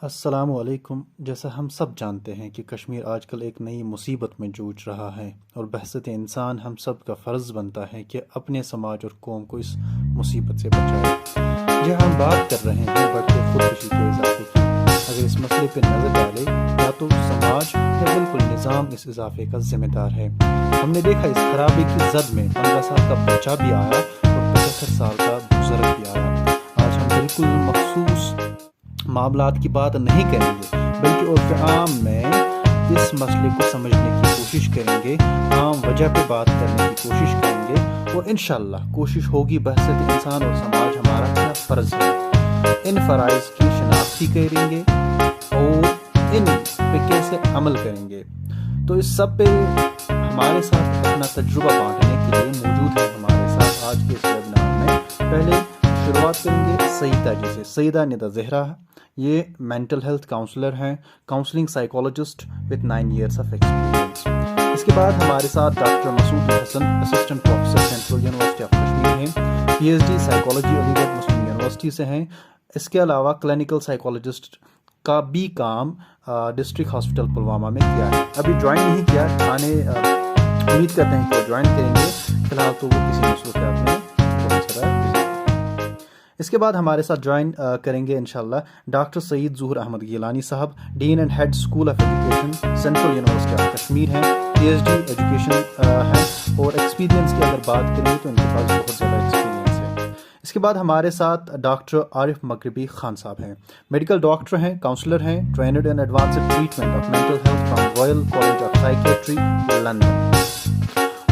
अस्सलामुअलैकुम। जैसा हम सब जानते हैं कि कश्मीर आजकल एक नई मुसीबत में जूझ रहा है और बहसत इंसान हम सब का फ़र्ज़ बनता है कि अपने समाज और कौम को इस मुसीबत से बचाए। जी हाँ, हम बात कर रहे हैं बढ़ते खुदकुशी के इजाफे की। अगर इस मसले पर नज़र डालें, या तो समाज या बिल्कुल निज़ाम इस इजाफे का जिम्मेदार है। हमने देखा इस खराबे की जद में 15 साल का बच्चा भी आया और 75 साल का बुजुर्ग भी आया। आज हम बिल्कुल मखसूस मामलात की बात नहीं करेंगे, बल्कि उर्फ़ आम में इस मसले को समझने की कोशिश करेंगे, आम वजह पे बात करने की कोशिश करेंगे और इंशाअल्लाह कोशिश होगी बहसत इंसान और समाज हमारा क्या फ़र्ज़ है, इन फ़राइज़ की शनाख्ती करेंगे और इन पे कैसे अमल करेंगे। तो इस सब पे हमारे साथ अपना तजुर्बा बांटने के लिए मौजूद है हमारे साथ आज के इस वेबिनार में। पहले शुरुआत करेंगे सईदा जी से। सईदा निदा ज़हरा, ये मेंटल हेल्थ काउंसलर हैं, counselling psychologist with 9 years of experience. इसके बाद हमारे साथ doctor Masood Hasan, assistant professor Central University of Kashmir हैं, PhD psychology Aligarh Muslim University से हैं। इसके अलावा क्लिनिकल साइकोलॉजिस्ट का भी काम डिस्ट्रिक्ट हॉस्पिटल पुलवामा में किया है। अभी ज्वाइन नहीं किया, उम्मीद करते हैं कि वो ज्वाइन करेंगे। फिलहाल तो वो किसी मसरूफियात में बहुत ज़्यादा बिजी है। इसके बाद हमारे साथ ज्वाइन करेंगे इंशाल्लाह डॉक्टर सईद ज़ुहर अहमद गिलानी साहब, dean and head school of education central University of Kashmir हैं, पीएचडी एजुकेशन है और एक्सपीरियंस की अगर बात करें तो इनके पास बहुत ज़्यादा एक्सपीरियंस है। इसके बाद हमारे साथ डॉक्टर आरिफ मगरिबी खान साहब हैं, मेडिकल डॉक्टर हैं, काउंसलर हैं, trained in advanced treatment of mental health from Royal College of Psychiatry London.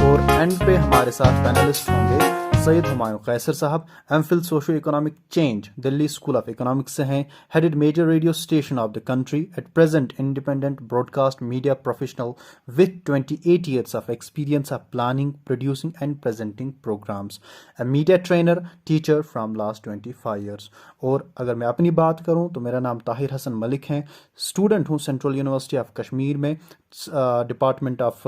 और एंड पे हमारे साथ पैनलिस्ट होंगे सैयद हुमायूं कैसर साहब, MPhil socio economic change Delhi School of Economics से हैं, headed major radio station of the country, at present independent broadcast media professional with 28 years of experience of planning, producing and presenting programmes, a media trainer teacher from last 25 years। और अगर मैं अपनी बात करूं तो मेरा नाम ताहिर हसन मलिक है, स्टूडेंट हूं सेंट्रल यूनिवर्सिटी ऑफ कश्मीर में, डिपार्टमेंट ऑफ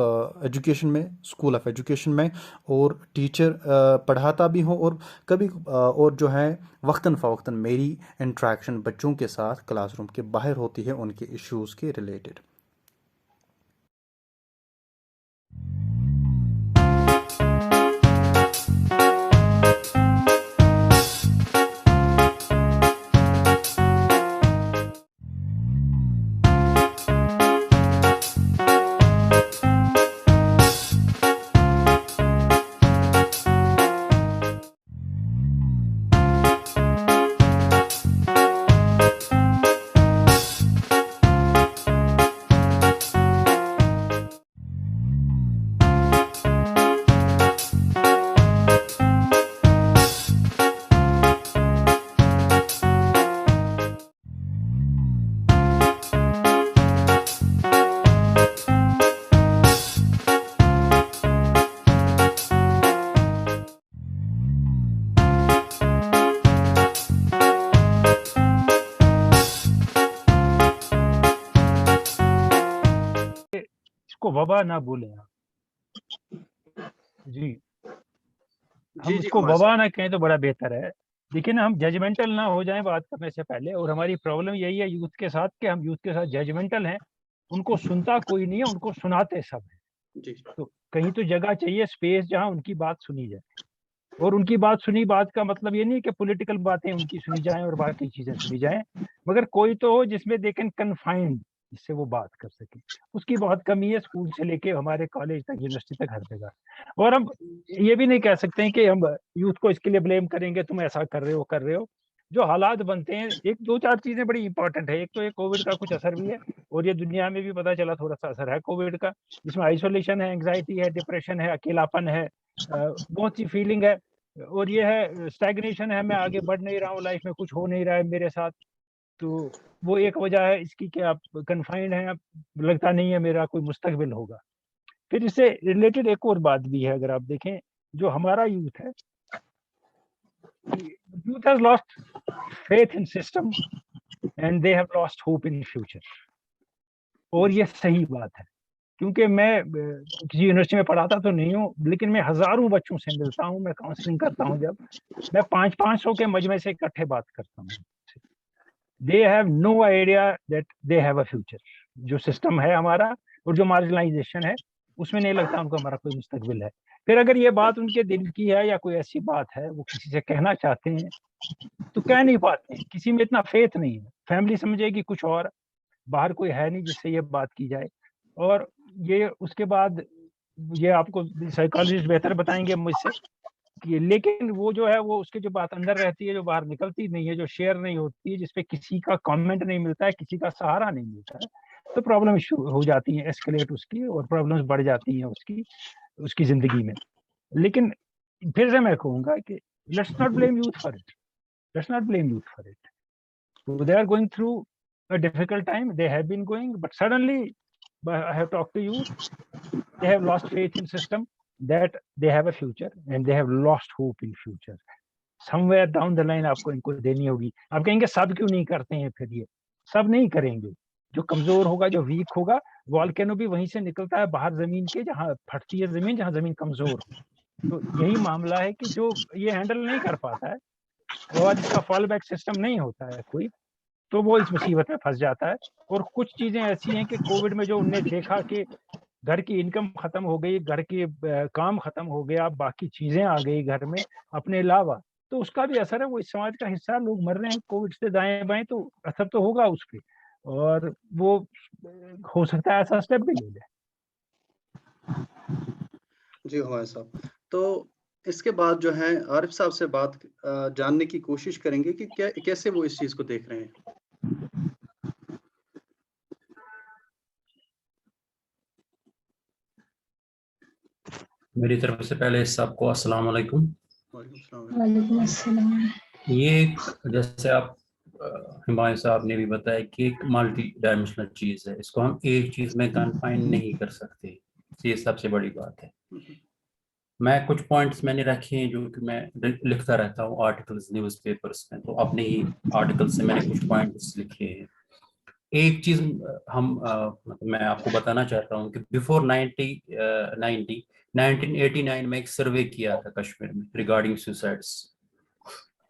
एजुकेशन में, स्कूल ऑफ एजुकेशन में, और टीचर पढ़ाता भी हूँ। और कभी और जो है वक्तन फ़वक्तन मेरी इंट्रैक्शन बच्चों के साथ क्लासरूम के बाहर होती है उनके इश्यूज़ के रिलेटेड। इसको वबा ना बोलें आप। जी, हम जी इसको वबा ना कहें तो बड़ा बेहतर है। देखिए ना, हम जजमेंटल ना हो जाएं बात करने से पहले। और हमारी प्रॉब्लम यही है यूथ के साथ कि हम यूथ के साथ जजमेंटल हैं। उनको सुनता कोई नहीं है, उनको सुनाते सब है। जी तो कहीं तो जगह चाहिए, स्पेस, जहां उनकी बात सुनी जाए। और उनकी बात सुनी, बात का मतलब ये नहीं कि पॉलिटिकल बातें उनकी सुनी जाएं और बाकी चीजें सुनी जाएं, मगर कोई तो हो जिसमें दे कैन कन्फाइंड, जिससे वो बात कर सके। उसकी बहुत कमी है, स्कूल से लेके हमारे कॉलेज तक, यूनिवर्सिटी तक, हर जगह। और हम ये भी नहीं कह सकते हैं कि हम यूथ को इसके लिए ब्लेम करेंगे, तुम ऐसा कर रहे हो कर रहे हो। जो हालात बनते हैं, एक दो चार चीजें बड़ी इंपॉर्टेंट है। एक तो ये कोविड का कुछ असर भी है, और ये दुनिया में भी पता चला थोड़ा सा असर है कोविड का, जिसमें आइसोलेशन है, एंग्जाइटी है, डिप्रेशन है, अकेलापन है, बहुत सी फीलिंग है। और ये है स्टैग्नेशन है, मैं आगे बढ़ नहीं रहा हूँ, लाइफ में कुछ हो नहीं रहा है मेरे साथ। तो वो एक वजह है इसकी कि आप कन्फाइंड हैं, आप लगता नहीं है मेरा कोई मुस्तकबिल होगा। फिर इससे रिलेटेड एक और बात भी है, अगर आप देखें, जो हमारा यूथ है, youth has lost faith in system and they have lost hope in future. और ये सही बात है, क्योंकि मैं किसी यूनिवर्सिटी में पढ़ाता तो नहीं हूँ, लेकिन मैं हजारों बच्चों से मिलता हूँ, मैं काउंसलिंग करता हूँ, जब मैं 500-500 के मजमे से इकट्ठे बात करता हूँ। They have no idea that they have a future. जो सिस्टम है हमारा और जो मार्जिनलाइजेशन है, उसमें नहीं लगता उनको हमारा कोई मुस्तकबिल है। फिर अगर ये बात उनके दिल की है या कोई ऐसी बात है वो किसी से कहना चाहते हैं तो कह नहीं पाते हैं, किसी में इतना फेथ नहीं है। फैमिली समझेगी कुछ और, बाहर कोई है नहीं जिससे ये बात की जाए। और ये उसके बाद ये आपको साइकोलॉजिस्ट बेहतर बताएंगे मुझसे कि, लेकिन वो जो है वो उसके जो बात अंदर रहती है, जो बाहर निकलती नहीं है, जो शेयर नहीं होती है, जिसपे किसी का कमेंट नहीं मिलता है, किसी का सहारा नहीं मिलता है, तो प्रॉब्लम इशू हो जाती है, एस्केलेट उसकी, और प्रॉब्लम्स बढ़ जाती हैं उसकी उसकी जिंदगी में। लेकिन फिर से मैं कहूंगा कि let's not blame youth for it, let's not blame youth for it. So they are going through a difficult time. They have been going, but suddenly, I have talked to you. They have lost faith in system, that they have a future, and they have lost hope in future. Somewhere down the line आपको इनको देनी होगी। आप कहेंगे सब क्यों नहीं करते हैं? फिर ये सब नहीं करेंगे। जो कमजोर होगा, जो वीक होगा, वॉल्केनो भी वहीं से निकलता है बाहर जमीन के, जहाँ फटती है जमीन, जहाँ जमीन कमजोर। तो यही मामला है कि जो ये हैंडल नहीं कर पाता है और इसका फॉल बैक सिस्टम नहीं होता है कोई, तो वो इस मुसीबत में फंस जाता है। और कुछ चीजें ऐसी हैं कि कोविड में जो उनने देखा कि घर की इनकम खत्म हो गई, घर की काम खत्म हो गया, बाकी चीजें आ गई घर में अपने अलावा, तो उसका भी असर है। वो इस समाज का हिस्सा, लोग मर रहे हैं कोविड से दाएं बाएं, तो असर तो होगा उस पर। और वो हो सकता है ऐसा स्टेप भी ले ले। जी हुमायूं साहब, तो इसके बाद जो है आरिफ साहब से बात जानने की कोशिश करेंगे कि कैसे वो इस चीज को देख रहे हैं। मेरी तरफ से पहले सबको अस्सलाम वालेकुम। वालेकुम अस्सलाम। ये जैसे आप हुमायूं साहब ने भी बताया कि एक मल्टी डायमेंशनल चीज है, इसको हम एक चीज में कन्फाइन नहीं कर सकते, ये सबसे बड़ी बात है। मैं कुछ पॉइंट्स मैंने रखे हैं जो कि मैं लिखता रहता हूँ आर्टिकल्स न्यूज़पेपर्स में, तो अपने ही आर्टिकल से मैंने कुछ पॉइंट्स लिखे हैं। एक चीज मैं आपको बताना चाहता हूँ कि बिफोर 1989 में एक सर्वे किया था कश्मीर में रिगार्डिंग सुसाइड्स,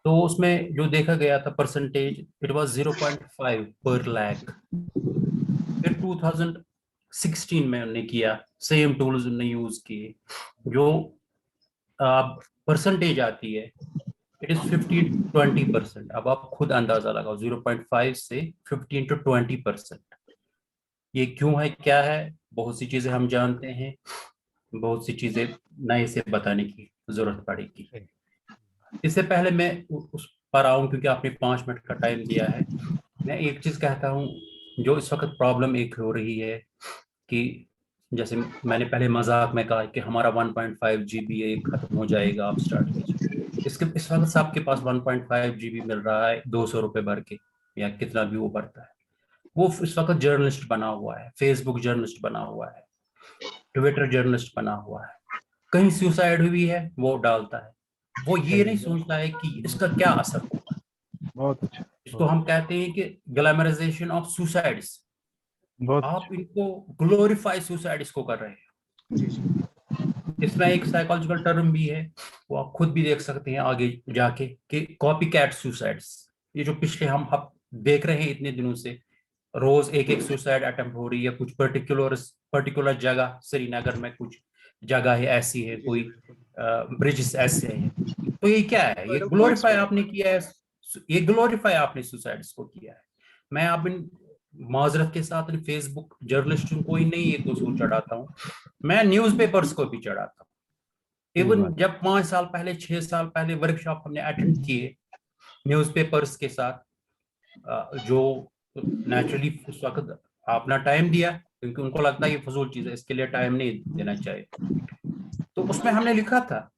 तो उसमें जो देखा गया था परसेंटेज, इट वाज 0.5 पर लाख। फिर 2016 में उन्होंने किया, सेम टूल्स उन्होंने यूज किए, जो परसेंटेज आती है इट इज 15-20%। अब आप खुद अंदाजा लगाओ, 0.5 से 15 to 20%। ये क्यों है, क्या है? बहुत सी चीजें हम जानते हैं, बहुत सी चीजें नए से बताने की जरूरत पड़ेगी। इससे पहले मैं उस पर आऊं, क्योंकि आपने 5 मिनट का टाइम दिया है, मैं एक चीज कहता हूं जो इस वक्त प्रॉब्लम एक हो रही है कि जैसे मैंने पहले मजाक में कहा कि हमारा 1.5 GB खत्म हो जाएगा, आप स्टार्ट कीजिए। इस वक्त सबके पास 1.5 GB मिल रहा है 200 रुपए भर के, या कितना भी वो भरता है। वो इस वक्त जर्नलिस्ट बना हुआ है, फेसबुक जर्नलिस्ट बना हुआ है, ट्विटर जर्नलिस्ट बना हुआ है, कहीं सुसाइड हुई है वो डालता है। वो ये नहीं सोचता है कि इसका क्या असर होगा। बहुत अच्छा। इसको हम कहते हैं कि ग्लैमराइजेशन ऑफ सुसाइड्स। आप इनको ग्लोरीफाई सुसाइड इसको कर रहे हैं। इसमें एक साइकोलॉजिकल टर्म भी है, वो आप खुद भी देख सकते हैं आगे जाके, कि कॉपी कैट सुसाइड्स। ये जो पिछले हम देख रहे हैं इतने दिनों से, रोज एक सुसाइड अटेम्प्ट हो रही है। कुछ पर्टिकुलर जगह, श्रीनगर में कुछ जगह है ऐसी है, कोई ब्रिजेस ऐसे हैं। तो ये क्या है? ये ग्लोरीफाई आपने किया है, ये ग्लोरीफाई आपने सुसाइड्स को किया है। मैं आप इन माजरत के साथ फेसबुक जर्नलिस्टों को ही नहीं ये तो चढ़ाता हूँ, मैं न्यूज़पेपर्स को भी चढ़ाता हूँ। इवन जब 5 साल पहले 6 साल पहले वर्कशॉप हमने अटेंड किए न्यूज़पेपर्स के साथ, जो नेचुरली उस वक्त अपना टाइम दिया, क्योंकि उनको लगता है ये फजूल चीज है, इसके लिए टाइम नहीं देना चाहिए। तो उसमें हमने लिखा था,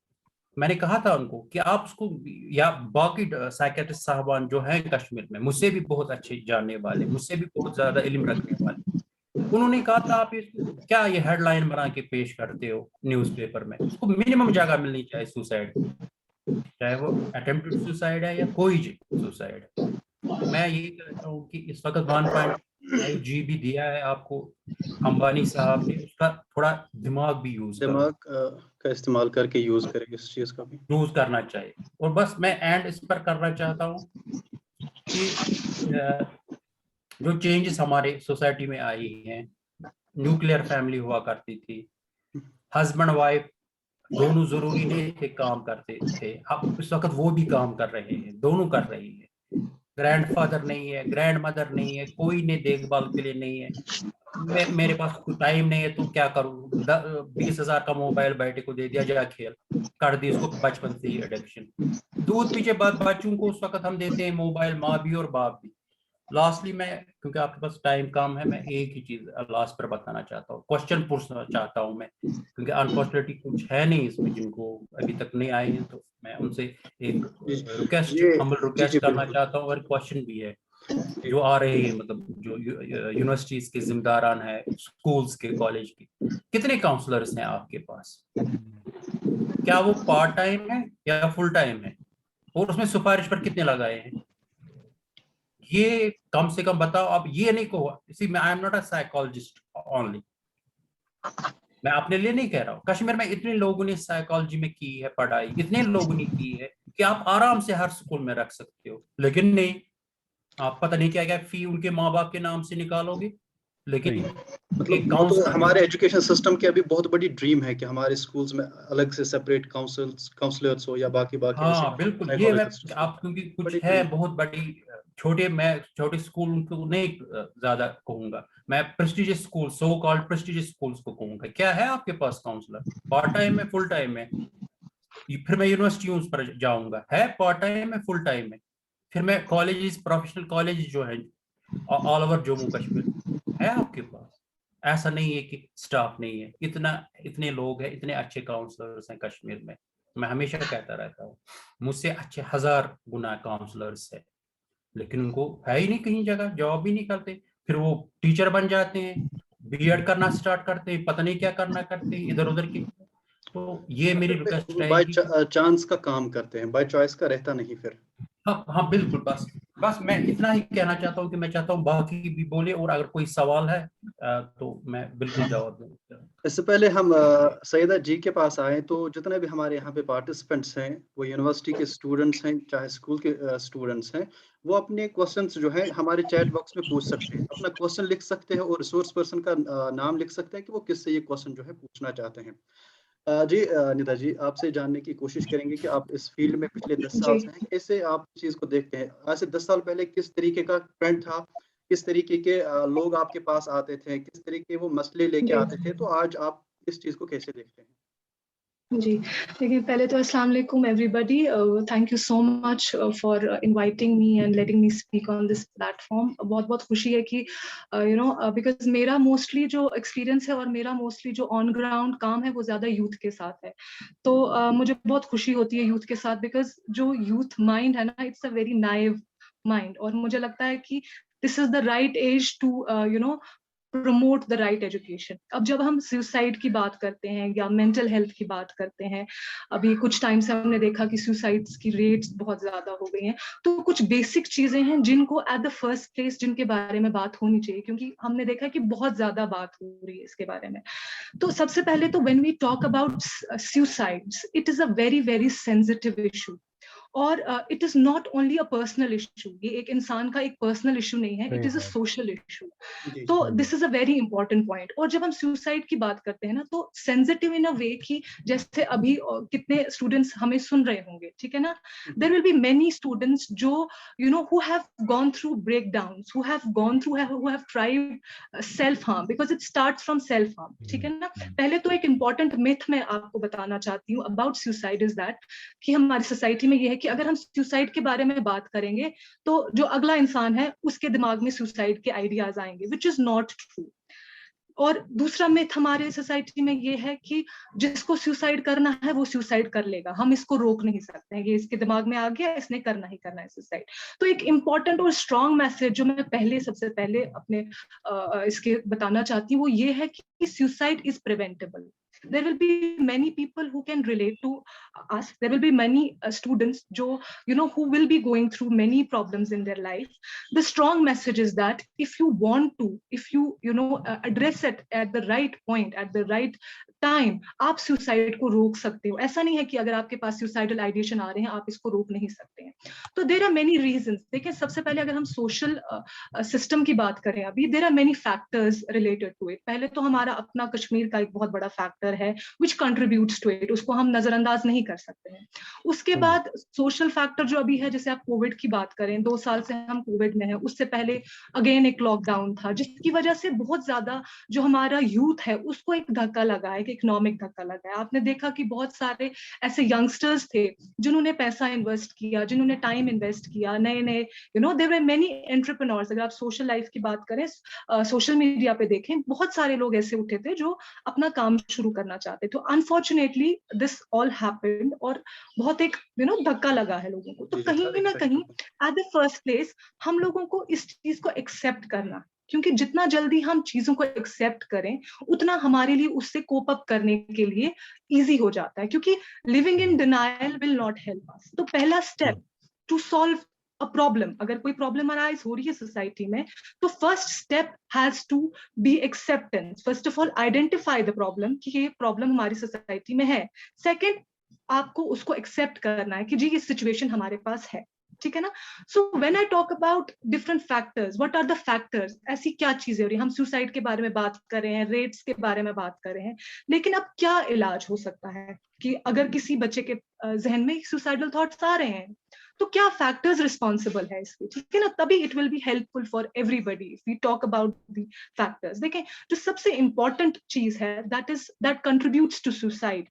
मैंने कहा था उनको कि आप उसको, या बाकी साइकियाट्रिस्ट साहबान जो हैं कश्मीर में, मुझसे भी बहुत अच्छे जानने वाले, मुझसे भी बहुत ज्यादा इल्म रखने वाले, उन्होंने कहा था आप क्या ये हेडलाइन बना के पेश करते हो न्यूज़पेपर में? उसको मिनिमम जगह मिलनी चाहिए सुसाइड, चाहे वो अटेम्प्टेड सुसाइड है या कोई सुसाइड है। मैं यही कहता हूँ कि इस वक्त 1.5 GB दिया है आपको अंबानी साहब ने, उसका थोड़ा दिमाग भी का इस्तेमाल करके यूज करें, इस चीज का भी यूज करना चाहिए। और बस मैं एंड इस पर करना चाहता हूँ कि जो चेंजेस हमारे सोसाइटी में आई हैं, न्यूक्लियर फैमिली हुआ करती थी, हस्बैंड वाइफ दोनों जरूरी नहीं थे, काम करते थे। अब इस वक्त वो भी काम कर रहे हैं, दोनों कर रही है। ग्रैंडफादर नहीं है, ग्रैंड मदर नहीं है, कोई ने देखभाल के लिए नहीं है। मेरे पास टाइम नहीं है तो क्या करूं, 20,000 का मोबाइल बेटे को दे दिया, जा खेल, कर दी उसको बचपन से ही एडिक्शन। दूध पीछे बच्चों को उस वक्त हम देते हैं मोबाइल, माँ भी और बाप भी। लास्टली मैं, क्योंकि आपके पास टाइम कम है, मैं एक ही चीज लास्ट पर बताना चाहता हूँ, क्वेश्चन पूछना चाहता हूँ मैं, क्योंकि अनफॉर्चुनेटली कुछ है नहीं इसमें जिनको अभी तक नहीं आए हैं, तो मैं उनसे एक रिक्वेस्ट, हम्बल रिक्वेस्ट करना चाहता हूँ, और क्वेश्चन भी है जो आ रहे हैं, मतलब जो यूनिवर्सिटीज के जिम्मेदारान है, स्कूल्स के, कॉलेज के, कितने काउंसलर्स हैं आपके पास? क्या वो पार्ट टाइम है या फुल टाइम है? और उसमें सिफारिश पर कितने लगाए हैं? ये कम से कम बताओ। आप ये नहीं कहो, see I am not a psychologist only, मैं अपने लिए नहीं कह रहा हूँ। कश्मीर में इतने लोगों ने साइकोलॉजी में की है पढ़ाई, इतने लोगों ने की है कि आप आराम से हर स्कूल में रख सकते हो, लेकिन नहीं, आप पता नहीं क्या क्या फी उनके माँ बाप के नाम से निकालोगे। लेकिन मतलब वो तो हमारे एजुकेशन सिस्टम की अभी बहुत बड़ी ड्रीम है कि हमारे स्कूल्स में अलग से सेपरेट काउंसलर्स हो या बाकी हाँ बिल्कुल, ये मैं आप, क्योंकि कुछ है बहुत बड़ी, छोटे स्कूल को नहीं ज्यादा कहूंगा मैं, prestigious school, so called prestigious schools को कहूंगा। क्या है आपके पास काउंसलर? पार्ट टाइम है, फुल टाइम है? फिर मैं यूनिवर्सिटियों पर जाऊंगा, है पार्ट टाइम है, फुल टाइम है? फिर मैं कॉलेजेस, प्रोफेशनल कॉलेज जो है ऑल ओवर जम्मू कश्मीर, है आपके पास? ऐसा नहीं है कि स्टाफ नहीं है, इतने लोग हैं, इतने अच्छे काउंसलर्स हैं कश्मीर में। मैं हमेशा कहता रहता हूँ, मुझसे अच्छे 1000 गुना काउंसलर्स है, लेकिन उनको है ही नहीं कहीं जगह, जॉब भी नहीं करते। फिर वो टीचर बन जाते हैं, बीएड करना स्टार्ट करते हैं, पता नहीं क्या करना करते हैं इधर उधर की। तो ये मेरी रिक्वेस्ट बाय रहेगी। चांस का काम करते हैं, बाय चॉइस का रहता नहीं फिर। हाँ हाँ बिल्कुल, बस मैं इतना ही कहना चाहता हूँ कि मैं चाहता हूँ बाकी भी बोले, और अगर कोई सवाल है तो मैं बिल्कुल जवाब दूंगा। इससे पहले हम सईदा जी के पास आए, तो जितने भी हमारे यहाँ पे पार्टिसिपेंट्स हैं, वो यूनिवर्सिटी के स्टूडेंट्स हैं चाहे स्कूल के स्टूडेंट्स हैं, वो अपने क्वेश्चंस जो है हमारे चैट बॉक्स में पूछ सकते हैं, अपना क्वेश्चन लिख सकते हैं और रिसोर्स पर्सन का नाम लिख सकते हैं कि वो किससे ये क्वेश्चन जो है पूछना चाहते हैं। जी निदा जी, आपसे जानने की कोशिश करेंगे कि आप इस फील्ड में पिछले 10 साल जी से हैं, कैसे आप इस चीज़ को देखते हैं? आज से 10 साल पहले किस तरीके का ट्रेंड था? किस तरीके के लोग आपके पास आते थे? किस तरीके वो मसले लेके जी आते थे? तो आज आप इस चीज़ को कैसे देखते हैं? जी देखिए, पहले तो अस्सलाम वालेकुम everybody, thank you so much for inviting me and letting me speak on this platform. बहुत बहुत खुशी है कि बिकॉज मेरा मोस्टली जो एक्सपीरियंस है और मेरा मोस्टली जो ऑन ग्राउंड काम है वो ज़्यादा यूथ के साथ है। तो मुझे बहुत खुशी होती है यूथ के साथ, बिकॉज जो यूथ माइंड है ना, it's a very naive mind, और मुझे लगता है कि this is the right age to promote the right education. अब जब हम सुसाइड की बात करते हैं या मेंटल हेल्थ की बात करते हैं, अभी कुछ टाइम से हमने देखा कि सुसाइड्स की रेट्स बहुत ज्यादा हो गई हैं, तो कुछ बेसिक चीजें हैं जिनको एट द फर्स्ट प्लेस जिनके बारे में बात होनी चाहिए, क्योंकि हमने देखा कि बहुत ज्यादा बात हो रही है इसके बारे में। तो सबसे पहले तो when we talk about suicides, it is a very very sensitive issue, और it is not only a personal issue. ये एक इंसान का एक पर्सनल इशू नहीं है, it is a social issue. तो this is a very important point. और जब हम सुसाइड की बात करते हैं ना, तो सेंसिटिव इन अ वे कि जैसे अभी कितने स्टूडेंट्स हमें सुन रहे होंगे, ठीक है ना, there will be many students जो who have gone through breakdowns, who have tried self harm, because it starts from self harm, ठीक है ना। पहले तो एक इंपॉर्टेंट मिथ मैं आपको बताना चाहती हूँ अबाउट सुसाइड इज दैट, कि हमारी सोसाइटी में ये है कि अगर हम सुसाइड के बारे में बात करेंगे तो जो अगला इंसान है उसके दिमाग में सुसाइड के आइडियाज आएंगे, विच इज नॉट ट्रू। और दूसरा मिथ हमारे सोसाइटी में ये है कि जिसको सुसाइड करना है वो सुसाइड कर लेगा, हम इसको रोक नहीं सकते हैं, ये इसके दिमाग में आ गया, इसने करना ही करना है सुसाइड। तो एक इंपॉर्टेंट और स्ट्रॉन्ग मैसेज जो मैं सबसे पहले अपने इसके बताना चाहती हूँ, वो ये है कि suicide is preventable. There will be many people who can relate to us. There will be many students who will be going through many problems in their life. The strong message is that if you want to, if you address it at the right point, at the right time, आप suicide को रोक सकते हो। ऐसा नहीं है कि अगर आपके पास सुसाइडल आइडिएशन आ रहे हैं आप इसको रोक नहीं सकते हैं। तो देयर आर मेनी रीजंस। देखिए, सबसे पहले अगर हम सोशल सिस्टम की बात करें, अभी there are many factors related to it. पहले तो हमारा अपना कश्मीर का एक बहुत बड़ा फैक्टर है विच कंट्रीब्यूट्स टू इट, उसको हम नजरअंदाज नहीं कर सकते हैं। उसके बाद सोशल फैक्टर जो अभी है, जैसे आप कोविड की बात करें, 2 साल से हम कोविड में है, उससे पहले अगेन एक लॉकडाउन था जिसकी वजह से बहुत ज्यादा जो हमारा यूथ है उसको एक धक्का लगा है, इकोनॉमिक धक्का लगा है। आपने देखा कि बहुत सारे ऐसे यंगस्टर्स थे जिन्होंने पैसा इन्वेस्ट किया, जिन्होंने टाइम इन्वेस्ट किया, नए नए देयर वर मेनी एंटरप्रेन्योर्स। अगर आप सोशल लाइफ की बात करें, सोशल मीडिया पे देखें, बहुत सारे लोग ऐसे उठे थे जो अपना काम शुरू करना चाहते थे। तो अनफॉर्चुनेटली दिस ऑल हैपेंड और बहुत एक धक्का लगा है लोगों को। तो कहीं ना कहीं एट द फर्स्ट प्लेस हम लोगों को इस चीज को एक्सेप्ट करना, क्योंकि जितना जल्दी हम चीजों को एक्सेप्ट करें उतना हमारे लिए उससे कोप अप करने के लिए इजी हो जाता है, क्योंकि living in denial will not help us. तो पहला step to solve a problem, अगर कोई प्रॉब्लम अराइज हो रही है सोसाइटी में, तो first step has to be acceptance. First of all identify the problem कि ये प्रॉब्लम हमारी सोसाइटी में है। सेकेंड, आपको उसको एक्सेप्ट करना है कि जी ये सिचुएशन हमारे पास है, ठीक है ना। So when I talk about different factors, what are the factors, ऐसी क्या चीजें हो रही है, हम सुसाइड के बारे में बात कर रहे हैं, रेट्स के बारे में बात कर रहे हैं, लेकिन अब क्या इलाज हो सकता है कि अगर किसी बच्चे के जहन में सुसाइडल थॉट्स आ रहे हैं तो क्या फैक्टर्स रिस्पॉन्सिबल है इसके, ठीक है ना। तभी it will be helpful for everybody if we talk about the factors. देखें, जो सबसे इंपॉर्टेंट चीज है दैट कंट्रीब्यूट्स टू सुसाइड,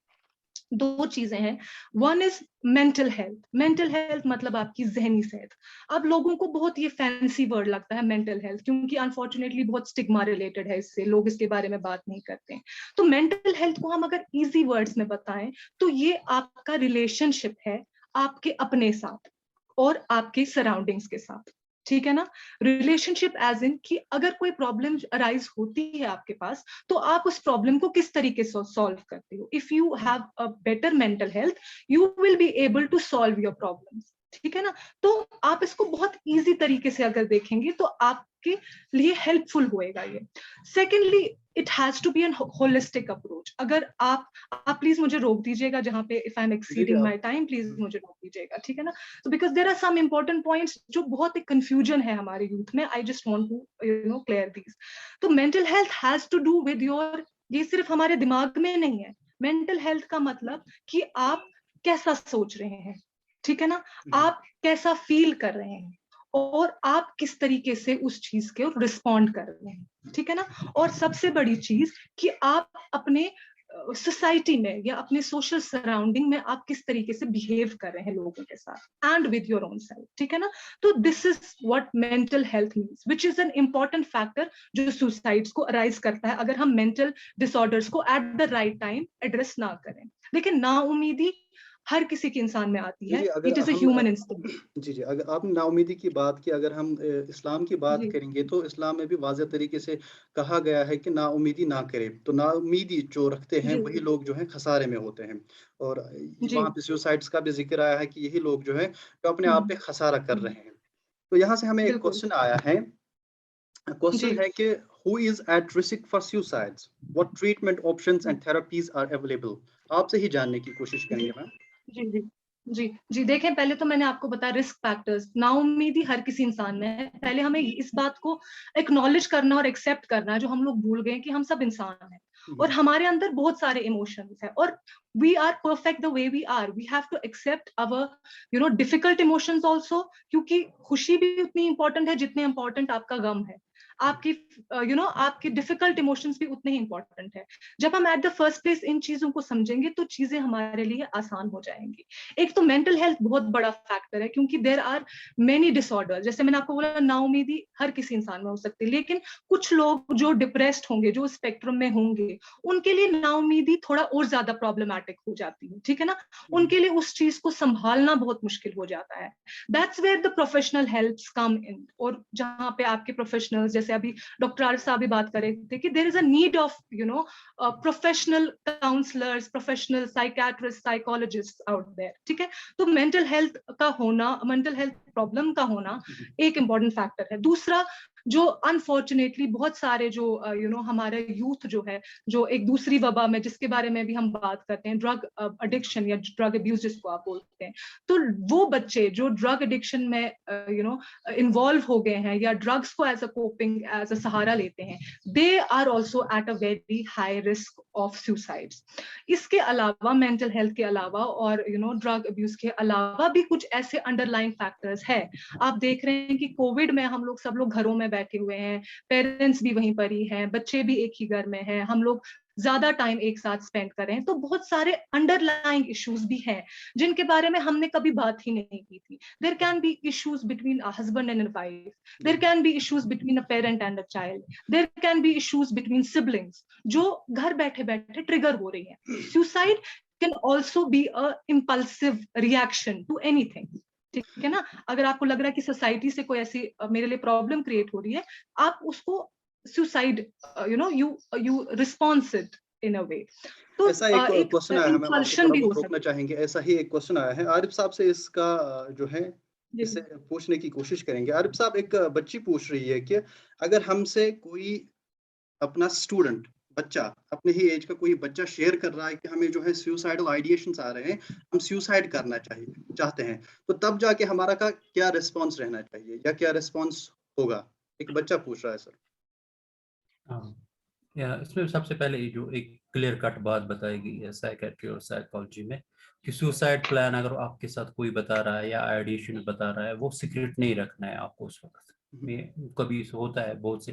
2 चीजें हैं। One is mental health. Mental health मतलब आपकी जहनी सेहत। अब लोगों को बहुत ये फैंसी वर्ड लगता है मेंटल हेल्थ, क्योंकि अनफॉर्चुनेटली बहुत स्टिग्मा रिलेटेड है इससे, लोग इसके बारे में बात नहीं करते हैं। तो मेंटल हेल्थ को हम अगर इजी वर्ड्स में बताएं तो ये आपका रिलेशनशिप है आपके अपने साथ और आपके सराउंडिंग्स के साथ, ठीक है ना। रिलेशनशिप एज इन कि अगर कोई प्रॉब्लम अराइज होती है आपके पास तो आप उस प्रॉब्लम को किस तरीके से सॉल्व करते हो। If you have a better mental health you will be able to solve your problems, ठीक है ना। तो आप इसको बहुत इजी तरीके से अगर देखेंगे तो आपके लिए हेल्पफुल होएगा ये। Secondly, it has to be an holistic approach. अगर आप प्लीज मुझे रोक दीजिएगा जहां पे if I am exceeding my time, please मुझे रोक दीजिएगा, ठीक है ना। तो because there are some important points जो बहुत एक कंफ्यूजन है हमारे यूथ में, I just want to clear these. तो mental health has to do with your, ये सिर्फ हमारे दिमाग में नहीं है। मेंटल हेल्थ का मतलब कि आप कैसा सोच रहे हैं, ठीक है ना, आप कैसा फील कर रहे हैं और आप किस तरीके से उस चीज के रिस्पॉन्ड कर रहे हैं, ठीक है ना। और सबसे बड़ी चीज कि आप अपने सोसाइटी में या अपने सोशल सराउंडिंग में आप किस तरीके से बिहेव कर रहे हैं लोगों के साथ and with your own self, ठीक है ना। तो this is what mental health means, which is an important factor जो सुसाइड्स को अराइज करता है अगर हम मेंटल डिसऑर्डर्स को at the right time address ना करें। लेकिन नाउमीदी हर किसी के इंसान में आती है, it is a human instinct. जी, अगर आपने नाउमीदी की बात की, अगर हम इस्लाम की बात करेंगे तो इस्लाम में भी वाज़ेह तरीके से कहा गया है कि नाउमीदी ना करें। तो नाउमीदी जो रखते हैं वही लोग जो हैं खसारे में होते हैं, और वहाँ पे सुसाइड्स का भी जिक्र आया है कि यही लोग जो हैं तो अपने आप पे खसारा कर रहे हैं। तो यहाँ से हमें एक क्वेश्चन आया है, क्वेश्चन है कि who is at risk for suicides, what treatment options and therapies are available। आपसे ही जानने की कोशिश करेंगे मैम। जी, देखें, पहले तो मैंने आपको बताया रिस्क फैक्टर्स। नाउमीदी हर किसी इंसान में है। पहले हमें इस बात को एक्नॉलेज करना और एक्सेप्ट करना है, जो हम लोग भूल गए कि हम सब इंसान हैं और हमारे अंदर बहुत सारे इमोशंस हैं और we are perfect the way we are, we have to accept our difficult emotions also, क्योंकि खुशी भी उतनी इंपॉर्टेंट है जितने इंपॉर्टेंट आपका गम है। आपकी आपके डिफिकल्ट इमोशंस भी उतने ही इंपॉर्टेंट है। जब हम at the first place in चीजों को समझेंगे तो चीजें हमारे लिए आसान हो जाएंगी। एक तो मेंटल हेल्थ बहुत बड़ा फैक्टर है, क्योंकि देयर आर मेनी डिसऑर्डर। जैसे मैंने आपको बोला नाउमीदी हर किसी इंसान में हो सकती है, लेकिन कुछ लोग जो डिप्रेस्ड होंगे, जो स्पेक्ट्रम में होंगे, उनके लिए नाउमीदी थोड़ा और ज्यादा प्रॉब्लमैटिक हो जाती है, ठीक है ना। उनके लिए उस चीज को संभालना बहुत मुश्किल हो जाता है। That's where the professional helps come in. और जहाँ पे आपके प्रोफेशनल्स जैसे जैसे अभी डॉक्टर आरिफ साहब भी बात कर रहे थे कि there is a need of professional counsellors, professional psychiatrist, psychologist out there, ठीक है। तो मेंटल हेल्थ का होना, मेंटल हेल्थ प्रॉब्लम का होना एक इम्पॉर्टेंट फैक्टर है। दूसरा, जो अनफॉर्चुनेटली बहुत सारे जो हमारे यूथ जो है, जो एक दूसरी वबा में जिसके बारे में भी हम बात करते हैं, ड्रग एडिक्शन या ड्रग अब्यूज जिसको आप बोलते हैं, तो वो बच्चे जो ड्रग एडिक्शन में इन्वॉल्व हो गए हैं या ड्रग्स को as a coping, as a सहारा लेते हैं, they are also at a very high risk of suicides. इसके अलावा, मेंटल हेल्थ के अलावा और ड्रग अब्यूज के अलावा भी कुछ ऐसे अंडरलाइंग फैक्टर्स है। आप देख रहे हैं कि कोविड में हम लोग सब लोग घरों में बैठे हुए हैं, पेरेंट्स भी वहीं पर ही हैं, बच्चे भी एक ही घर में हैं, हम लोग ज्यादा टाइम एक साथ स्पेंड कर रहे हैं, तो बहुत सारे अंडरलाइंग इश्यूज भी हैं जिनके बारे में हमने कभी बात ही नहीं की थी। There can be issues between a husband and a wife, there can be issues between a parent and a child, there can be issues between siblings जो घर बैठे बैठे ट्रिगर हो रही हैं। Suicide can also be a impulsive reaction to anything, ठीक है ना। अगर आपको लग रहा है कि सोसाइटी से कोई ऐसी मेरे लिए प्रॉब्लम क्रिएट हो रही है, आप उसको suicide you response it in a way. तो ऐसा एक क्वेश्चन आया है, मैं आपको इम्पल्शन थोड़ा भी हो बहुत रोकना सकता है। चाहेंगे। ऐसा ही एक क्वेश्चन आया है आरिफ साहब से, इसका जो है जी। इसे पूछने की कोशिश करेंगे। आरिफ साहब, एक बच्ची पूछ रही है कि अगर हमसे कोई अपना स्टूडेंट, बच्चा, अपने ही एज का कोई बच्चा शेयर कर रहा है कि हमें जो है सुसाइडल आइडिएशंस आ रहे हैं, हम सुसाइड करना चाहते हैं, तो तब जाके हमारा का क्या रिस्पांस रहना चाहिए या क्या रिस्पांस होगा? एक बच्चा पूछ रहा है सर। हाँ, या इसमें सबसे पहले ये जो एक क्लियर कट बात बताई गई है साइकेट्री और साइकोलॉजी में कि सुसाइड प्लान अगर आपके साथ कोई बता रहा है या आइडिएशन बता रहा है, वो सीक्रेट नहीं रखना है आपको उस वक्त में। कभी होता है, बहुत से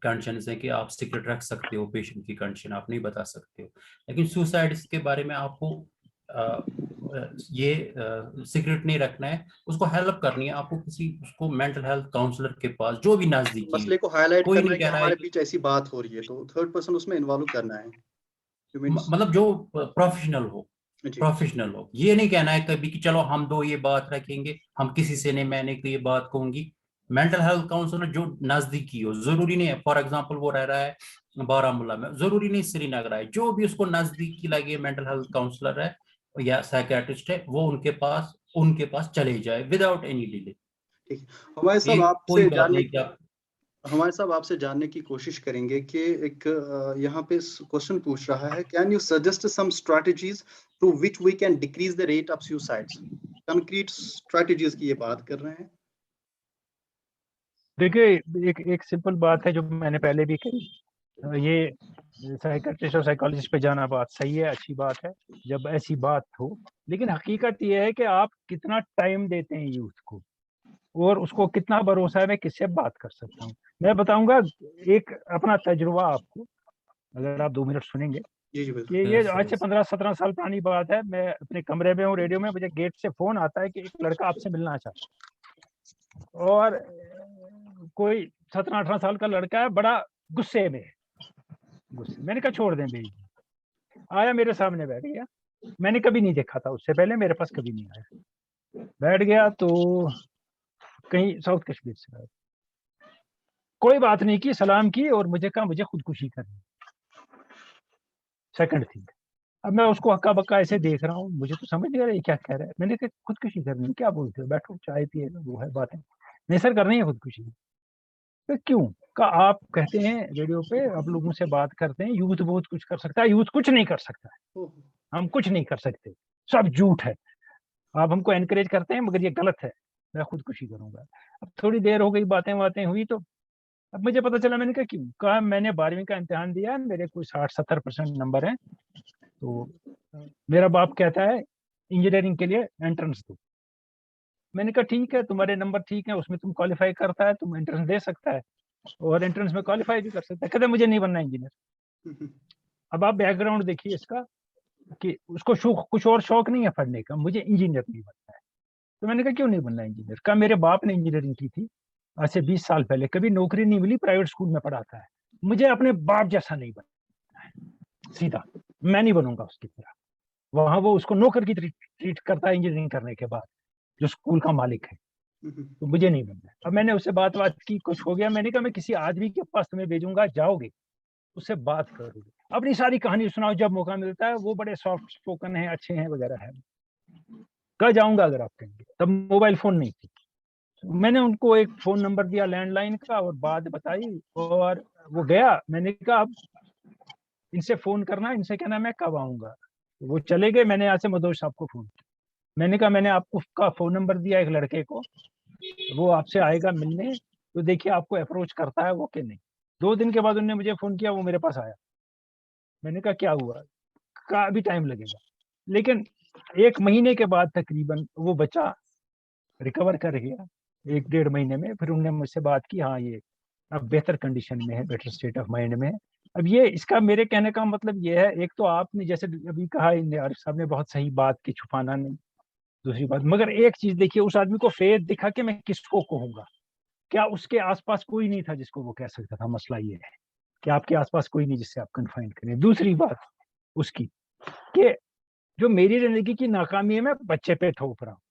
कंडीशंस हैं कि आप सीक्रेट रख सकते हो, पेशेंट की कंडीशन आप नहीं बता सकते हो, लेकिन सुसाइड के बारे में आपको ये सीक्रेट नहीं रखना है, उसको हेल्प करनी है आपको किसी उसको मेंटल हेल्थ काउंसलर के पास जो भी नजदीकी मसले हो। को हाईलाइट कोई करना नहीं है कि कह रहा है हमारे बीच ऐसी बात हो रही है, तो थर्ड पर्सन उसमें इन्वॉल्व करना है। You mean- मतलब जो प्रोफेशनल हो, जी। प्रोफेशनल हो। ये नहीं कहना है कभी कि चलो हम दो ये बात रखेंगे, हम किसी से नहीं, मैंने तो ये बात कहूंगी। मेंटल हेल्थ काउंसलर जो नजदीकी हो, जरूरी नहीं है फॉर एग्जांपल वो रह रहा है बारामूला में, जरूरी नहीं श्रीनगर है, जो भी उसको नजदीकी लगे मेंटल हेल्थ काउंसलर है या साइकियाट्रिस्ट है, वो उनके पास चले जाए विदाउट एनी डिले। ठीक है। हमारे ये साहब कोई आपसे बात जानने नहीं क्या। हमारे साहब आपसे जानने की कोशिश करेंगे कि एक यहाँ पे क्वेश्चन पूछ रहा है, can you suggest some strategies through which we can decrease the rate of suicides? Concrete strategies की ये बात कर रहे हैं। देखिए, एक सिंपल बात है जो मैंने पहले भी कही, ये साइकियाट्रिस्ट और साइकोलॉजिस्ट पे जाना बात सही है, अच्छी बात है जब ऐसी बात हो, लेकिन हकीकत ये है कि आप कितना टाइम देते हैं यूथ को और उसको कितना भरोसा है मैं किससे बात कर सकता हूँ। मैं बताऊंगा एक अपना तजुर्बा आपको, अगर आप 2 मिनट सुनेंगे। जी जी कि बिल्कुल। ये Yes, आज से yes. 15-17 साल पुरानी बात है। मैं अपने कमरे में हूँ, रेडियो में मुझे गेट से फोन आता है कि एक लड़का आपसे मिलना चाहता है, और कोई 17-18 साल का लड़का है, बड़ा गुस्से में है। गुस्से, मैंने कहा छोड़ दें भाई। आया मेरे सामने बैठ गया, मैंने कभी नहीं देखा था उससे पहले, मेरे पास कभी नहीं आया। बैठ गया तो कहीं साउथ कश्मीर से आया, कोई बात नहीं की, सलाम की और मुझे कहा मुझे खुदकुशी करनी। सेकंड थिंग, अब मैं उसको हक्का बक्का ऐसे देख रहा हूँ, मुझे तो समझ नहीं आ रहा ये क्या कह रहा है। मैंने कहा खुदकुशी करनी है, क्या बोलते हो, बैठो चाय पिए, वो है बातें। नहीं सर करनी है खुदकुशी। तो क्यों? का आप कहते हैं रेडियो पे, आप लोगों से बात करते हैं, यूथ बहुत कुछ कर सकता है। यूथ कुछ नहीं कर सकता है, ओह, हम कुछ नहीं कर सकते, सब झूठ है। आप हमको एनकरेज करते हैं मगर ये गलत है, मैं खुदकुशी करूंगा। अब थोड़ी देर हो गई, बातें बातें हुई, तो अब मुझे पता चला। मैंने कहा क्यों? कहा मैंने 12वीं का इम्तिहान दिया, मेरे कोई 60-70% नंबर हैं, तो मेरा बाप कहता है इंजीनियरिंग के लिए एंट्रेंस दो। मैंने कहा ठीक है, तुम्हारे नंबर ठीक है, उसमें तुम क्वालिफाई करता है, तुम एंट्रेंस दे सकता है और एंट्रेंस में क्वालिफाई भी कर सकता है। कहते मुझे नहीं बनना इंजीनियर। अब आप बैकग्राउंड देखिए इसका, कि उसको शौक, कुछ और शौक नहीं है पढ़ने का, मुझे इंजीनियर नहीं बनना है। तो मैंने कहा क्यों नहीं बनना इंजीनियर? कहा मेरे बाप ने इंजीनियरिंग की थी आज से 20 साल पहले, कभी नौकरी नहीं मिली, प्राइवेट स्कूल में पढ़ाता है, मुझे अपने बाप जैसा नहीं बनना है, सीधा मैं नहीं बनूंगा उसकी तरह। वहां वो उसको नौकर की ट्रीट करता है इंजीनियरिंग करने के बाद, जो स्कूल का मालिक है। तो मुझे नहीं बनना है। अब मैंने उससे बात की, कुछ हो गया, मैंने कहा मैं किसी आदमी के पास तुम्हें भेजूंगा, जाओगे उससे बात करोगे, अपनी सारी कहानी सुनाओ, जब मौका मिलता है, वो बड़े सॉफ्ट स्पोकन है, अच्छे हैं वगैरह है, कह जाऊंगा अगर आप कहेंगे। तब मोबाइल फोन नहीं थी, मैंने उनको एक फोन नंबर दिया लैंडलाइन का और बात बताई, और वो गया। मैंने कहा अब इनसे फोन करना, इनसे कहना मैं कब आऊंगा। वो चले गए। मैंने यहाँ से मदोश साहब को फोन किया, मैंने कहा मैंने आपको का फोन नंबर दिया एक लड़के को, वो आपसे आएगा मिलने, तो देखिए आपको अप्रोच करता है वो कि नहीं। 2 दिन के बाद उन्होंने मुझे फोन किया, वो मेरे पास आया। मैंने कहा क्या हुआ, का अभी टाइम लगेगा। लेकिन 1 महीने के बाद तकरीबन वो बच्चा रिकवर कर गया, 1-1.5 महीने में। फिर उन्होंने मुझसे बात की, हाँ ये अब बेहतर कंडीशन में है, बेटर स्टेट ऑफ माइंड में है। अब ये इसका मेरे कहने का मतलब ये है, एक तो आपने जैसे अभी कहा, आरिफ साहब ने बहुत सही बात की, छुपाना नहीं। दूसरी बात, मगर एक चीज देखिए, उस आदमी को फेथ दिखा कि मैं किसको कहूंगा, क्या उसके आसपास कोई नहीं था जिसको वो कह सकता था। मसला ये है कि आपके आसपास कोई नहीं जिससे आप कन्फाइन करें। दूसरी बात उसकी कि जो मेरी जिंदगी की नाकामी है, मैं बच्चे पे थोप रहा हूँ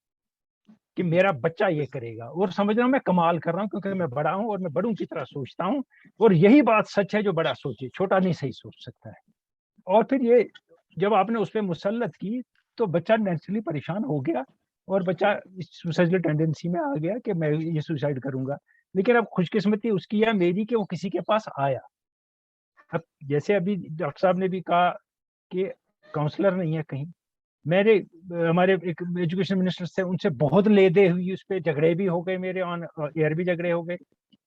कि मेरा बच्चा ये करेगा, और समझ रहा हूँ मैं कमाल कर रहा हूँ क्योंकि मैं बड़ा हूँ और मैं बड़ों की तरह सोचता हूँ, और यही बात सच है, जो बड़ा सोचे छोटा नहीं सही सोच सकता है। और फिर ये जब आपने उस पर मुसल्लत की, तो बच्चा नेचुरली परेशान हो गया, और बच्चा इस सुसाइडल टेंडेंसी में आ गया कि मैं ये सुसाइड करूंगा। लेकिन अब खुशकिस्मती उसकी या मेरी कि वो किसी के पास आया। अब जैसे अभी डॉक्टर साहब ने भी कहा कि काउंसलर नहीं है कहीं, मेरे हमारे एक एजुकेशन मिनिस्टर थे, उनसे बहुत लेदे हुई, उस पर झगड़े भी हो गए, मेरे ऑन एयर भी झगड़े हो गए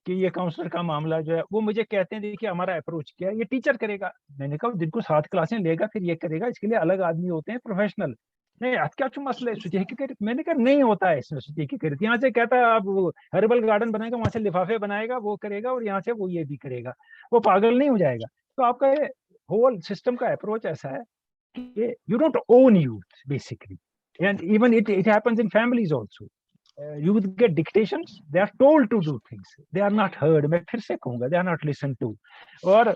कि ये काउंसलर का मामला जो है, वो मुझे कहते हैं देखिए हमारा अप्रोच क्या है, ये टीचर करेगा। मैंने कहा जिनको 7 क्लासें लेगा फिर ये करेगा, इसके लिए अलग आदमी होते हैं प्रोफेशनल। नहीं आज क्या मसला है, सुची हकीकत। मैंने कहा नहीं होता है इसमें सुची हकीकत। यहाँ से कहता है आप वो हर्बल गार्डन बनाएगा, वहां से लिफाफे बनाएगा, वो करेगा, और यहाँ से वो ये भी करेगा, वो पागल नहीं हो जाएगा। तो आपका ये होल सिस्टम का अप्रोच ऐसा है कि you don't own youth basically, and even it happens in families also. Youth get dictations, they are told to do things, they are not heard. मैं फिर से कहूंगा, they are not listened to. और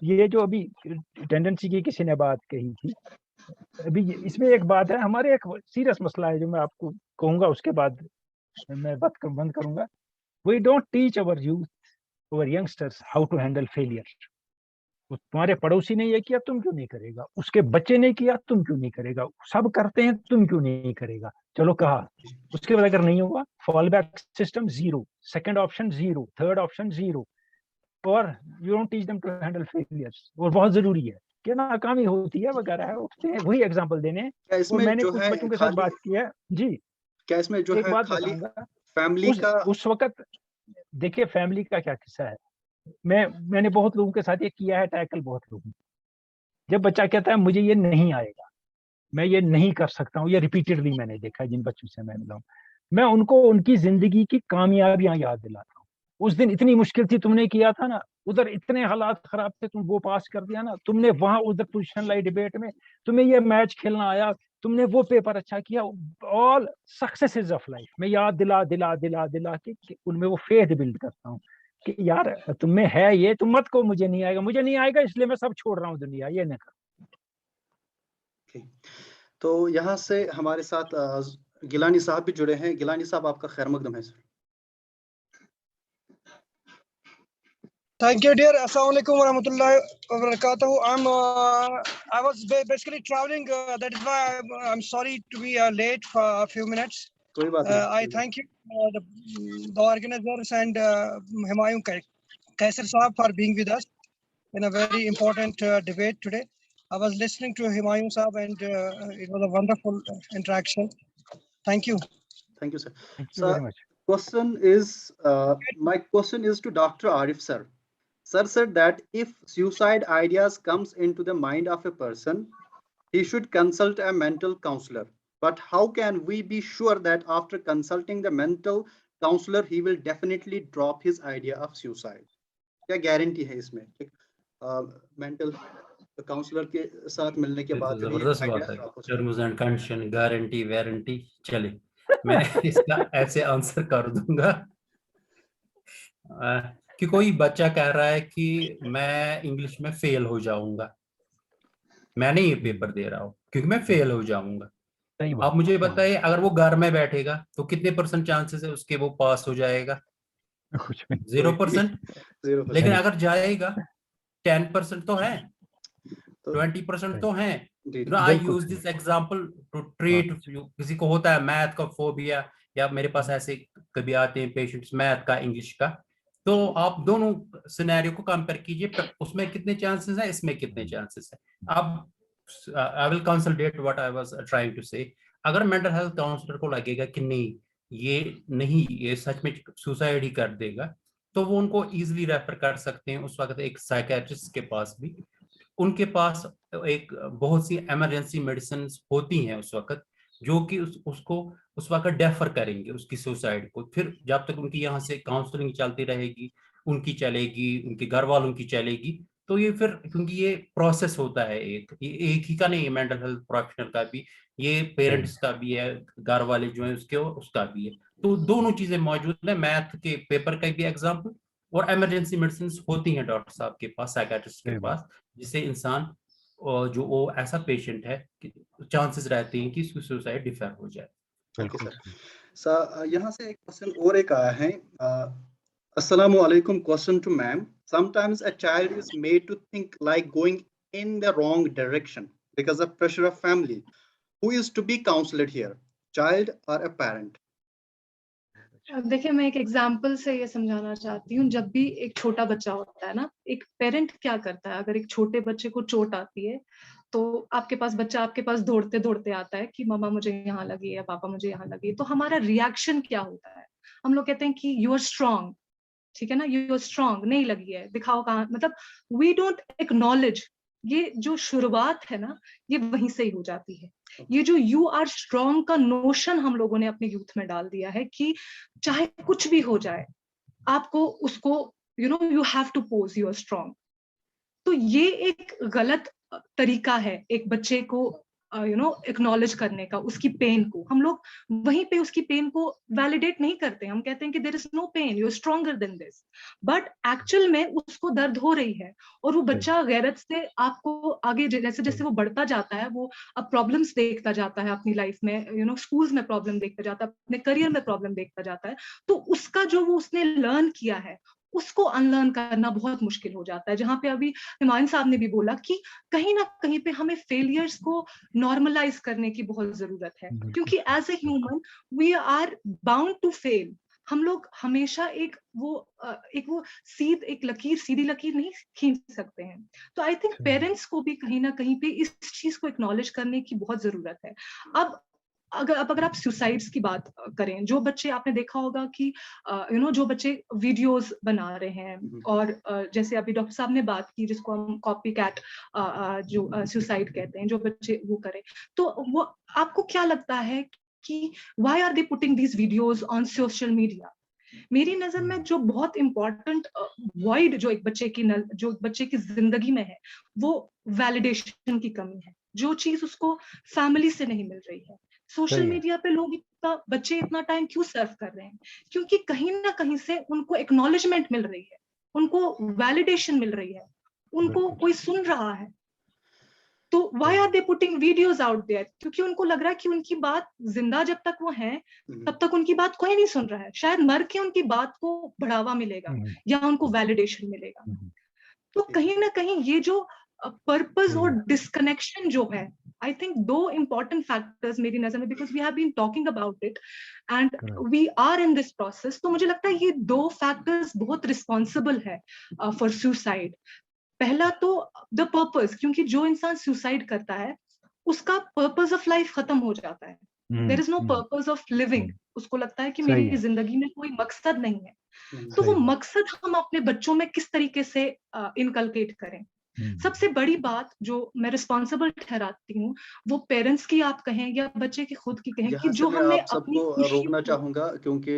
ये जो अभी टेंडेंसी की किसी ने बात कही थी, अभी इसमें एक बात है, हमारे एक सीरियस मसला है जो मैं आपको कहूंगा, उसके बाद मैं बात बंद करूंगा। We don't teach our youth, our youngsters how to handle failure. तुम्हारे पड़ोसी ने ये किया, तुम क्यों नहीं करेगा, उसके बच्चे ने किया, तुम क्यों नहीं करेगा, सब करते हैं, तुम क्यों नहीं करेगा। चलो कहा, उसके बाद अगर नहीं हुआ, fall back system 0, second option 0, third option 0, और you don't teach them to handle failures. और बहुत जरूरी है कि नाकामी होती है वगैरह है, उठते हैं वही एग्जांपल देने। और मैंने कुछ बच्चों के साथ बात की है जी, क्या इसमें जो एक है बात खाली बताऊंगा, फैमिली का उस वक्त देखिए फैमिली का क्या किस्सा है। मैंने बहुत लोगों के साथ ये किया है, टैकल बहुत लोगों। जब बच्चा कहता है मुझे ये नहीं आएगा, मैं ये नहीं कर सकता हूँ, ये रिपीटेडली मैंने देखा है जिन बच्चों से मैं मिला हूँ, मैं उनको उनकी जिंदगी की कामयाबियां याद दिलाता हूँ। उस दिन इतनी मुश्किल थी, तुमने किया था ना, उधर इतने हालात खराब थे, तुम वो पास कर दिया ना, तुमने वहां उधर पोजीशन लाई डिबेट में, तुम्हें ये मैच खेलना आया, तुमने वो पेपर अच्छा किया। ऑल सक्सेसेस ऑफ लाइफ मैं याद दिला दिला दिला दिला के उनमें वो फेथ बिल्ड करता हूँ कि यार तुम में है ये, तुम मत को मुझे नहीं आएगा, मुझे नहीं आएगा इसलिए मैं सब छोड़ रहा हूँ दुनिया, ये नहीं कर। तो यहाँ से हमारे साथ गिलानी साहब भी जुड़े हैं। गिलानी साहब आपका खैर मकदम है sir. Thank you, dear. Assalamu alaikum wa rahmatullahi wa barakatuh. I was basically traveling. That is why I'm sorry to be late for a few minutes. कोई बात नहीं। I thank you, the organizers and Humayun Kaisar Saab for being with us in a very important debate today. I was listening to Humayun Saab and it was a wonderful interaction. Thank you. Thank you, sir. Thank you very much. Question is, my question is to Dr. Arif sir. Sir said that if suicide ideas comes into the mind of a person, he should consult a mental counselor. But how can we be sure that after consulting the mental counselor, he will definitely drop his idea of suicide? क्या guarantee है इसमें? Mental counsellor के साथ मिलने के बाद जबरदस्त बात है, terms and condition, guarantee, warranty. चले मैं इसका ऐसे आंसर कर दूंगा कि कोई बच्चा कह रहा है कि मैं इंग्लिश में फेल हो जाऊंगा, मैं नहीं ये पेपर दे रहा हूं क्योंकि मैं फेल हो जाऊंगा। सही आप बात मुझे बताइए, अगर वो घर में बैठेगा तो कितने % चांसेस है उसके वो पास हो जाएगा? कुछ भी 0%। 0%। लेकिन अगर जाएगा 10% तो है, तो 20% तो है। जी You know, I बिल्कुल use सही। this example to treat किसी को होता है मैथ का फोबिया, या मेरे पास ऐसे कभी आते हैं पेशेंट्स मैथ का, इंग्लिश का, तो आप दोनों सिनेरियो को कंपेयर कीजिए, उसमें कितने चांसेस है, इसमें कितने चांसेस है। अब I will consolidate what I was trying to say. अगर मेंटल हेल्थ काउंसलर को लगेगा कि नहीं ये सच में सुसाइड ही कर देगा, तो वो उनको इजीली रेफर कर सकते हैं उस वक्त एक साइकियाट्रिस्ट के पास भी। उनके पास एक बहुत सी इमरजेंसी मेडिसिन होती हैं उस वक्त, जो कि उसको उस वक्त डेफर करेंगे उसकी सुसाइड को। फिर जब तक उनकी यहाँ से काउंसलिंग चलती रहेगी, उनकी चलेगी, उनके घर वालों की चलेगी, तो ये फिर, क्योंकि ये प्रोसेस होता है, एक ही का नहीं है, मेंटल हेल्थ प्रोफेशनल का भी, ये पेरेंट्स का भी है, घर वाले जो है उसके, उसका भी है। तो दोनों चीजें मौजूद है, मैथ के पेपर का भी एग्जाम्पल, और इमरजेंसी मेडिसिन होती हैं डॉक्टर साहब के पास, साइकियाट्रिस्ट के पास, जिससे इंसान जो वो ऐसा पेशेंट है कि चांसेस रहते हैं कि इसकी सुसाइड डिफर हो जाए। ओके सर, यहाँ से एक क्वेश्चन और एक आया है। अस्सलामु अलैकुम, question to ma'am. Sometimes a child is made to think like going in the wrong direction because of pressure of family. Who is to be counseled here, child or a parent? देखिए, मैं एक example से ये समझाना चाहती हूँ। जब भी एक छोटा बच्चा होता है ना, एक पेरेंट क्या करता है, अगर एक छोटे बच्चे को चोट आती है तो बच्चा आपके पास दौड़ते दौड़ते आता है कि मम्मा मुझे यहाँ लगी है, पापा मुझे यहाँ लगी है। तो हमारा रिएक्शन क्या होता है? हम लोग कहते हैं कि यू आर स्ट्रांग, ठीक है ना, यू आर स्ट्रांग, नहीं लगी है, दिखाओ कहाँ, मतलब वी डोंट एक्नॉलेज। ये जो शुरुआत है ना, ये वहीं से ही हो जाती है। ये जो यू आर स्ट्रांग का नोशन हम लोगों ने अपने यूथ में डाल दिया है कि चाहे कुछ भी हो जाए, आपको उसको you have to pose you are strong. तो ये एक गलत तरीका है एक बच्चे को एक्नॉलेज करने का, उसकी पेन को। हम लोग वहीं पे उसकी पेन को वैलिडेट नहीं करते। हम कहते हैं कि there is no pain, you are stronger than this, but actual में उसको दर्द हो रही है। और वो बच्चा गैरत से आपको आगे जैसे जैसे वो बढ़ता जाता है, वो अब प्रॉब्लम्स देखता जाता है अपनी लाइफ में, स्कूल्स में प्रॉब्लम देखता जाता है, अपने करियर में प्रॉब्लम देखता जाता है, तो उसका जो वो उसने लर्न किया है उसको अनलर्न करना बहुत मुश्किल हो जाता है। जहां पे अभी हिमायन साहब ने भी बोला कि कहीं ना कहीं पे हमें फेलियर्स को नॉर्मलाइज करने की बहुत जरूरत है, क्योंकि as a human we are bound to fail. हम लोग हमेशा एक सीधी लकीर नहीं खींच सकते हैं। तो आई थिंक पेरेंट्स को भी कहीं ना कहीं पे इस चीज को एक्नॉलेज करने की बहुत जरूरत है। अब अगर आप सुसाइड्स की बात करें, जो बच्चे, आपने देखा होगा कि जो बच्चे वीडियोस बना रहे हैं, और जैसे अभी डॉक्टर साहब ने बात की जिसको हम कॉपी कैट जो सुसाइड कहते हैं, जो बच्चे वो करें, तो वो आपको क्या लगता है कि why are they putting these videos on social media? मेरी नजर में जो बहुत इंपॉर्टेंट वॉइड जो एक बच्चे की जिंदगी में है, वो वैलिडेशन की कमी है। जो चीज उसको फैमिली से नहीं मिल रही है, सोशल मीडिया पे लोग बच्चे इतना टाइम क्यों सर्व कर रहे हैं? क्योंकि कहीं ना कहीं से उनको एक्नॉलेजमेंट मिल रही है, उनको वैलिडेशन मिल रही है, उनको कोई सुन रहा है। तो why are they putting videos out there? क्योंकि उनको लग रहा है कि उनकी बात जिंदा जब तक वो हैं तब तक उनकी बात कोई नहीं सुन रहा है। शायद मर के उनकी बात को बढ़ावा मिलेगा या उनको वैलिडेशन मिलेगा। तो कहीं ना कहीं ये जो पर्पस और डिस्कनेक्शन जो है, आई थिंक दो इंपॉर्टेंट फैक्टर्स मेरी नजर में, because we have been talking about it and we are in this process. तो मुझे लगता है ये दो फैक्टर्स बहुत रिस्पॉन्सिबल है फॉर सुसाइड। पहला तो द पर्पस, क्योंकि जो इंसान सुसाइड करता है उसका पर्पस ऑफ लाइफ खत्म हो जाता है। There is no purpose of living. उसको लगता है कि मेरी जिंदगी में कोई मकसद नहीं है। तो वो मकसद हम अपने बच्चों में किस तरीके से इनकलकेट करें? सबसे बड़ी बात जो मैं रिस्पॉन्सिबल ठहराती हूँ, वो पेरेंट्स की आप कहें या बच्चे की खुद की कहें, कि जो हमने आप सबको रोकना चाहूंगा क्योंकि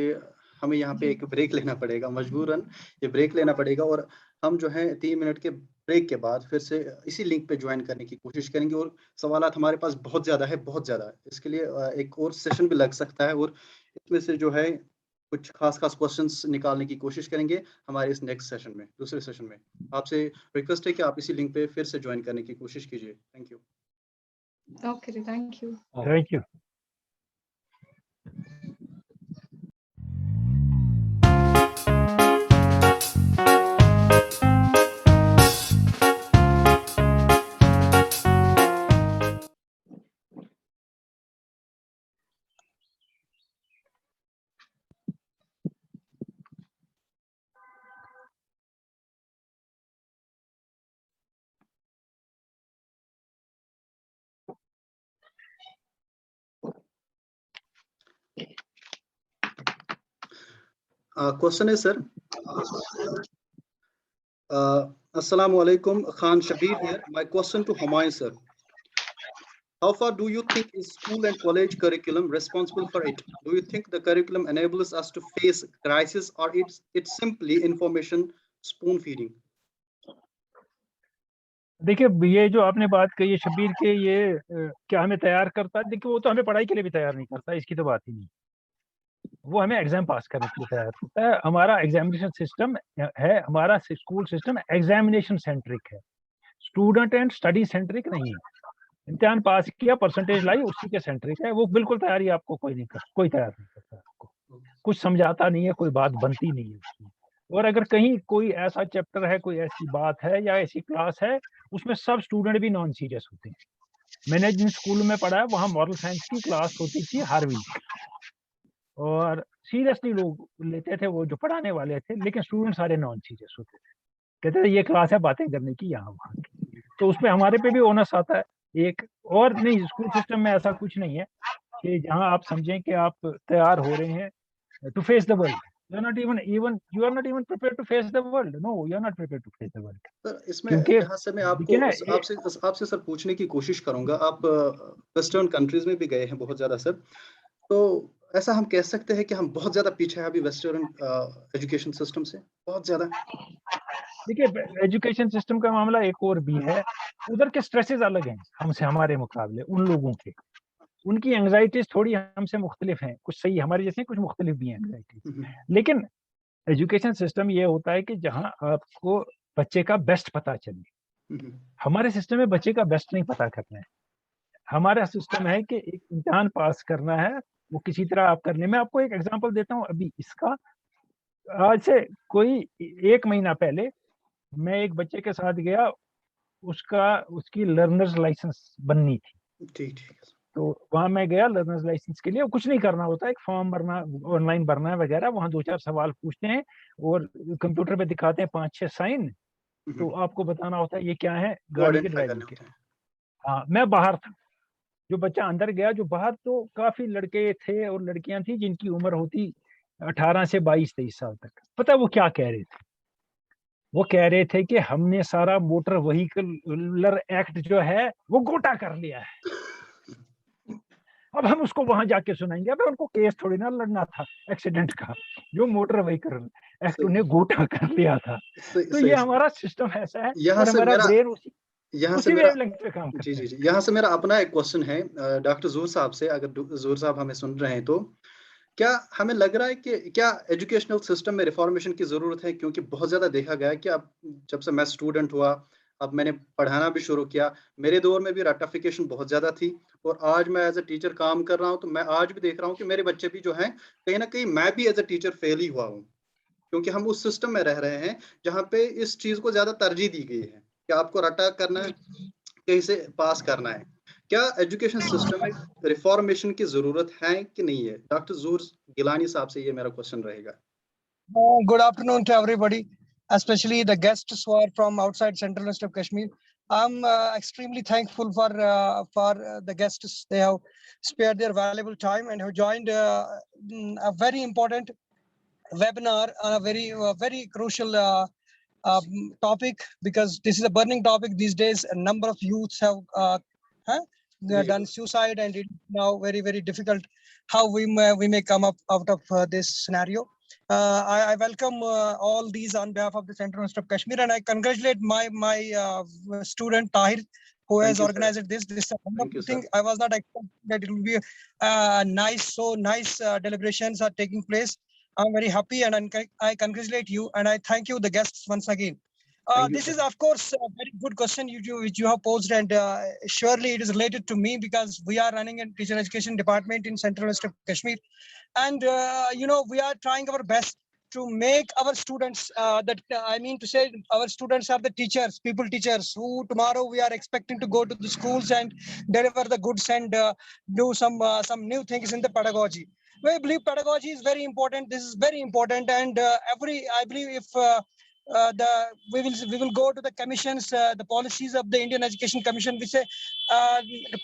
हमें यहाँ पे एक ब्रेक लेना पड़ेगा, मजबूरन ये ब्रेक लेना पड़ेगा। और हम जो है 3 मिनट के ब्रेक के बाद फिर से इसी लिंक पे ज्वाइन करने की कोशिश करेंगे। और सवालात हमारे पास बहुत ज़्यादा है, बहुत ज़्यादा। इसके लिए एक और सेशन भी लग सकता है, और इसमें से जो है कुछ खास क्वेश्चंस निकालने की कोशिश करेंगे हमारे इस नेक्स्ट सेशन में, दूसरे सेशन में। आपसे रिक्वेस्ट है कि आप इसी लिंक पे फिर से ज्वाइन करने की कोशिश कीजिए। Thank you. Okay, thank you. Thank you. Question is, sir. Assalamu alaikum, Khan Shabir here. My question to Humayun, sir. How far do you think is school and college curriculum responsible for it? Do you think the curriculum enables us to face crisis, or it's simply information spoon feeding? देखिए, ये जो आपने बात कही है शबीर के, ये क्या हमें तैयार करता है? देखिए, वो तो हमें पढ़ाई के लिए भी तैयार नहीं करता, इसकी तो बात ही नहीं। वो हमें एग्जाम पास करने के लिए तैयार करता है। हमारा एग्जामिनेशन सिस्टम है, हमारा स्कूल सिस्टम एग्जामिनेशन सेंट्रिक है, स्टूडेंट एंड स्टडी सेंट्रिक नहीं है। इम्तिहान पास किया, परसेंटेज लाई, उसी के सेंट्रिक है। वो बिल्कुल तैयारी आपको कोई तैयार नहीं करता, आपको कुछ समझाता नहीं है, कोई बात बनती नहीं है उसकी। और अगर कहीं कोई ऐसा चैप्टर है, कोई ऐसी बात है या ऐसी क्लास है, उसमें सब स्टूडेंट भी नॉन सीरियस होते हैं। मैंने जिन स्कूल में पढ़ा है, वहाँ मॉरल साइंस की क्लास होती थी हर वीक, और सीरियसली लोग लेते थे वो जो पढ़ाने वाले थे, लेकिन स्टूडेंट सारे नॉन सीरियस होते थे, कहते थे ये क्लास है बातें करने की, यहाँ वहाँ की। तो उसमें हमारे पे भी ओनस आता है एक। और नहीं, स्कूल सिस्टम में ऐसा कुछ नहीं है कि जहाँ आप समझें कि आप तैयार हो रहे हैं to face the world. you are not even prepared to face the world. No, you are not prepared to face the world. Sir, इसमें यहाँ से मैं आपसे सर पूछने की कोशिश करूंगा। आप वेस्टर्न कंट्रीज में भी गए हैं बहुत ज्यादा सर, तो ऐसा हम कह सकते हैं कि हम बहुत ज्यादा पीछे हैं अभी वेस्टर्न एजुकेशन सिस्टम से, बहुत ज्यादा? देखिए, एजुकेशन सिस्टम का मामला एक और भी है। उधर के स्ट्रेसेस अलग हैं हमसे, हमारे मुकाबले उन लोगों के। उनकी एंग्जाइटीज थोड़ी हमसे मुख्तलिफ हैं, कुछ सही हमारी जैसे, कुछ मुख्तलिफ भी हैं एंग्जाइटीज। लेकिन एजुकेशन सिस्टम ये होता है कि जहां आपको बच्चे का बेस्ट पता चले। हमारे सिस्टम में बच्चे का बेस्ट नहीं पता करना है। हमारा सिस्टम है कि एक इम्तिहान पास करना है, वो किसी तरह आप करने। मैं आपको एक एग्जांपल देता हूँ अभी इसका। आज से कोई 1 महीना पहले मैं एक बच्चे के साथ गया, उसकी लर्नर्स लाइसेंस बननी थी। ठीक। तो वहां मैं गया लर्नर्स लाइसेंस के लिए। कुछ नहीं करना होता, एक फॉर्म भरना, ऑनलाइन भरना है वगैरह। वहां 2-4 सवाल पूछते हैं और कंप्यूटर पे दिखाते हैं 5-6 साइन, तो आपको बताना होता है ये क्या है, गाड़ी के ड्राइविंग के। हाँ, मैं बाहर था, जो बच्चा अंदर गया, जो बाहर, तो काफी लड़के थे और लड़कियां थी जिनकी उम्र होती 18 से 22-23 साल तक। पता है वो क्या कह रहे थे? वो कह रहे थे कि हमने सारा मोटर व्हीकल एक्ट जो है वो गोटा कर लिया है, अब हम उसको वहां जाके सुनाएंगे। अब उनको केस थोड़ी ना लड़ना था एक्सीडेंट का, जो मोटर व्हीकल एक्ट उन्हें गोटा कर लिया था। तो ये हमारा सिस्टम ऐसा है, यहाँ से हमारा ब्रेन उसी वेवलेंथ पे काम करता है। जी। यहाँ से मेरा अपना एक क्वेश्चन है डॉक्टर ज़हूर साहब से, अगर ज़हूर साहब हमें सुन रहे हैं तो क्या हमें लग रहा है कि क्या एजुकेशनल सिस्टम में रिफॉर्मेशन की जरूरत है? क्योंकि बहुत ज्यादा देखा गया है कि अब जब से मैं स्टूडेंट हुआ, अब मैंने पढ़ाना भी शुरू किया, मेरे दौर में भी रट्टाफिकेशन बहुत ज्यादा थी, और आज मैं एज ए टीचर काम कर रहा हूं, तो मैं आज भी देख रहा हूं कि मेरे बच्चे भी जो हैं, कहीं ना कहीं मैं भी एज ए टीचर फेल ही हुआ हूं, क्योंकि हम उस सिस्टम में रह रहे हैं जहाँ पे इस चीज को ज्यादा तरजीह दी गई है कि आपको रट्टा करना है, कहीं से पास करना है। क्या एजुकेशन सिस्टम में रिफॉर्मेशन की जरूरत है कि नहीं है? डॉक्टर ज़हूर गिलानी साहब से ये मेरा क्वेश्चन रहेगा। Good afternoon to everybody, especially the guests who are from outside Central West of Kashmir. I'm extremely thankful for the guests. They have spared their valuable time and have joined a very important webinar on a very crucial topic, because this is a burning topic these days. A number of youths have done suicide, and it's now very difficult how we may come up out of this scenario. I welcome all these on behalf of the Central West of Kashmir, and I congratulate my student Tahir, who has organized this. This is a wonderful thing. I was not expecting that it will be nice deliberations are taking place. I'm very happy, and I congratulate you, and I thank you, the guests, once again. This is, of course, a very good question which you have posed, and surely it is related to me because we are running a teacher education department in Central West of Kashmir, and we are trying our best to make our students our students are the teachers who tomorrow we are expecting to go to the schools and deliver the goods and do some new things in the pedagogy. We believe pedagogy is very important. This is very important, and I believe if we will go to the commissions, the policies of the Indian Education Commission, which the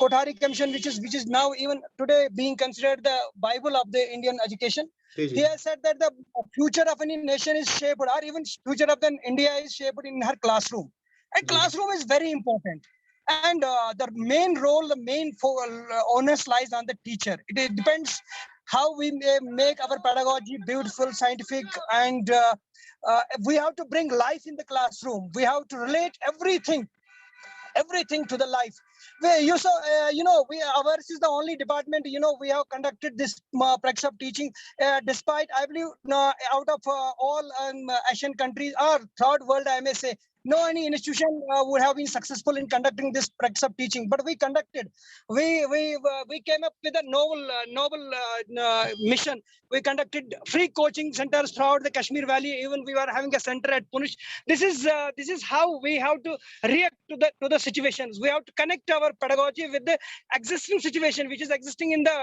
Kothari Commission, which is now even today being considered the Bible of the Indian education. He has said that the future of any nation is shaped, or even future of the India is shaped in her classroom. And classroom is very important. And the main role, the main onus lies on the teacher. It depends how we make our pedagogy beautiful, scientific, and we have to bring life in the classroom. We have to relate everything to the life. Ours is the only department, we have conducted this practice of teaching, despite, I believe, out of all Asian countries or third world, I may say, no any institution would have been successful in conducting this practice of teaching, but we conducted. We came up with a novel mission. We conducted free coaching centers throughout the Kashmir Valley. Even we were having a center at Punish. This is how we have to react to the situations. We have to connect our pedagogy with the existing situation, which is existing in the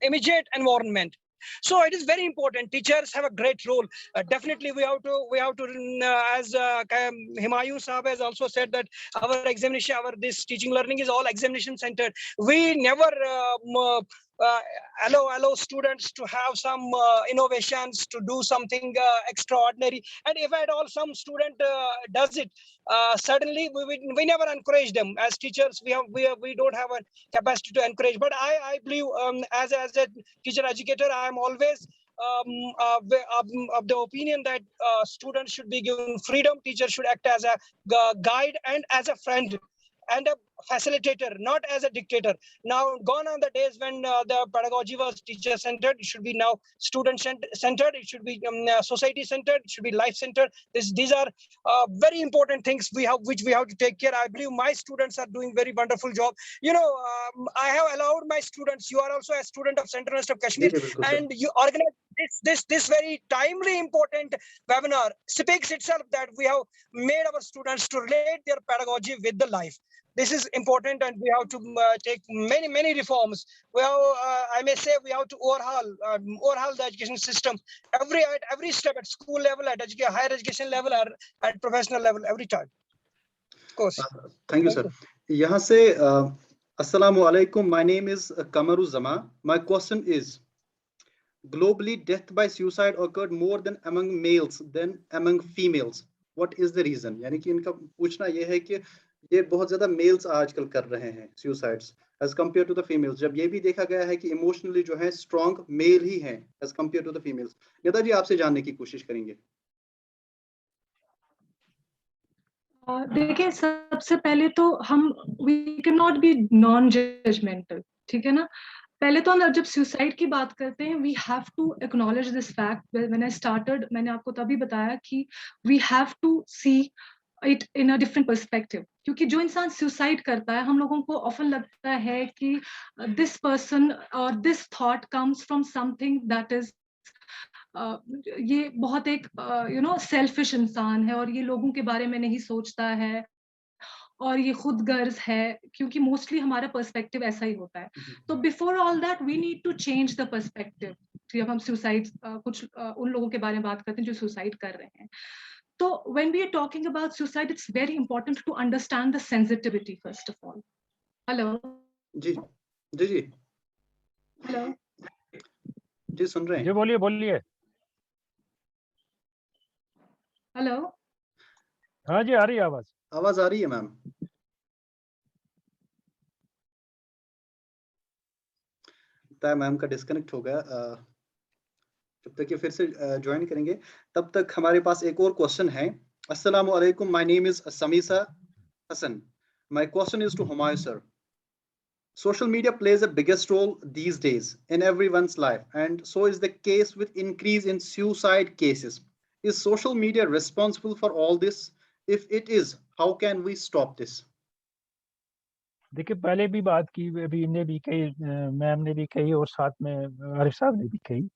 immediate environment. So it is very important. Teachers have a great role. Definitely, we have to as Himayu Saab has also said that our examination, this teaching learning is all examination centered. We never allow students to have some innovations, to do something extraordinary. And if at all some student does it, suddenly we never encourage them. As teachers, we don't have a capacity to encourage. But I believe as a teacher educator, I am always of the opinion that students should be given freedom. Teachers should act as a guide and as a friend and a facilitator, not as a dictator. Now, gone are the days when the pedagogy was teacher-centered. It should be now student-centered. It should be society-centered. It should be life-centered. These are very important things which we have to take care. I believe my students are doing very wonderful job. I have allowed my students. You are also a student of Central West of Kashmir, and you organize this very timely, important webinar. Speaks itself that we have made our students to relate their pedagogy with the life. This is important, and we have to take many reforms. I may say, we have to overhaul the education system at every step, at school level, at higher education level, or at professional level, every time. Of course. Thank you, sir. Yahan se, Assalamu alaikum. My name is Kamaru Zama. My question is, globally, death by suicide occurred more than among males than among females. What is the reason? यानी कि इनका पूछना ये है कि ये बहुत ज्यादा मेल्स आजकल कर रहे हैं suicides as compare to the females, जब ये भी देखा गया है कि इमोशनली जो है स्ट्रॉन्ग मेल ही हैं as compare to the females. नेताजी, आपसे जानने की कोशिश करेंगे। देखिए, सबसे पहले तो हम we can not be non judgemental, ठीक है ना। पहले तो हम जब सुसाइड की बात करते हैं, we have to acknowledge this fact. When I started, मैंने आपको तभी बताया कि we have to see it in a different perspective, क्योंकि जो इंसान सुसाइड करता है, हम लोगों को ऑफन लगता है कि दिस पर्सन और this thought comes from something that is ये बहुत एक सेल्फिश इंसान है और ये लोगों के बारे में नहीं सोचता है और ये खुद गर्ज है, क्योंकि मोस्टली हमारा पर्सपेक्टिव ऐसा ही होता है। तो before all that we need to change the perspective. जब हम सुसाइड कुछ उन लोगों के बारे में बात करते हैं जो सुसाइड कर रहे हैं, तो when we are talking about suicide, it's very important to understand the sensitivity first of all. Hello. Ji. Hello. जी, सुन रहे हैं। जी, बोलिए। हेलो। हाँ जी, आ रही है आवाज आ रही है मैम। मैम का डिस्कनेक्ट हो गया, जब तक ये फिर से ज्वाइन करेंगे तब तक हमारे पास एक और क्वेश्चन है। अस्सलामु अलैकुम, my name is Samisa Hasan. My question is to Humayun sir. Social media plays the biggest role these days in everyone's life, and so is the case with increase in suicide cases. Is social media responsible for all this? If it is, how can we stop this? देखिए पहले भी बात की, अभी इन्हें भी कही, ma'am ने भी कही और साथ में आरिफ साहब ने भी कही।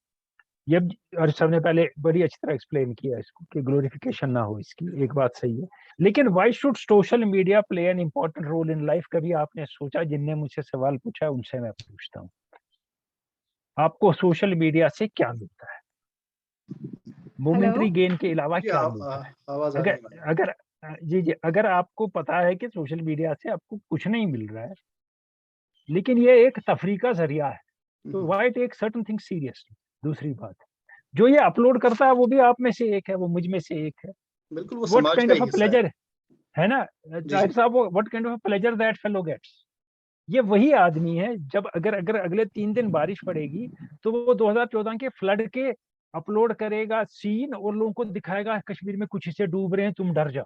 ये आरिफ साहब ने पहले बड़ी अच्छी तरह एक्सप्लेन किया इसको कि ग्लोरिफिकेशन ना हो इसकी, एक बात सही है। लेकिन why should social media play an important role in life? कभी आपने सोचा? जिनने मुझसे सवाल पूछा है उनसे मैं पूछता हूँ, आपको सोशल मीडिया से क्या मिलता है? मोमेंट्री गेन के अलावा क्या मिलता है? आवाज आ रही अगर है? अगर जी, अगर आपको पता है कि सोशल मीडिया से आपको कुछ नहीं मिल रहा है, लेकिन ये एक तफरीह का जरिया है, तो why take certain things seriously? दूसरी बात, जो ये अपलोड करता है वो भी आप में से एक है, वो मुझ में से एक है। बिल्कुल, वो व्हाट समाज काइंड का ऑफ ही अ हिस्सा है। प्लेजर है ना राइट साहब, what kind of a pleasure that fellow gets. ये वही आदमी है, जब अगर अगर अगले 3 दिन बारिश पड़ेगी तो वो 2014 के फ्लड के अपलोड करेगा सीन और लोगों को दिखाएगा कश्मीर में कुछ हिस्से डूब रहे हैं, तुम डर जाओ।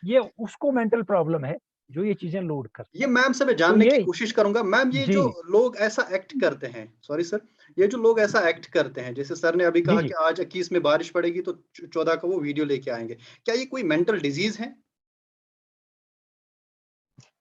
ये उसको मेंटल प्रॉब्लम है जो ये चीजें लोड करता है। ये मैम से मैं जानने की कोशिश करूंगा। मैम, ये जो लोग ऐसा एक्ट करते हैं, सॉरी सर, ये जो लोग ऐसा एक्ट करते हैं, जैसे सर ने अभी कहा कि आज 21 में बारिश पड़ेगी तो 14 को वो वीडियो लेके आएंगे, क्या ये कोई मेंटल डिजीज है?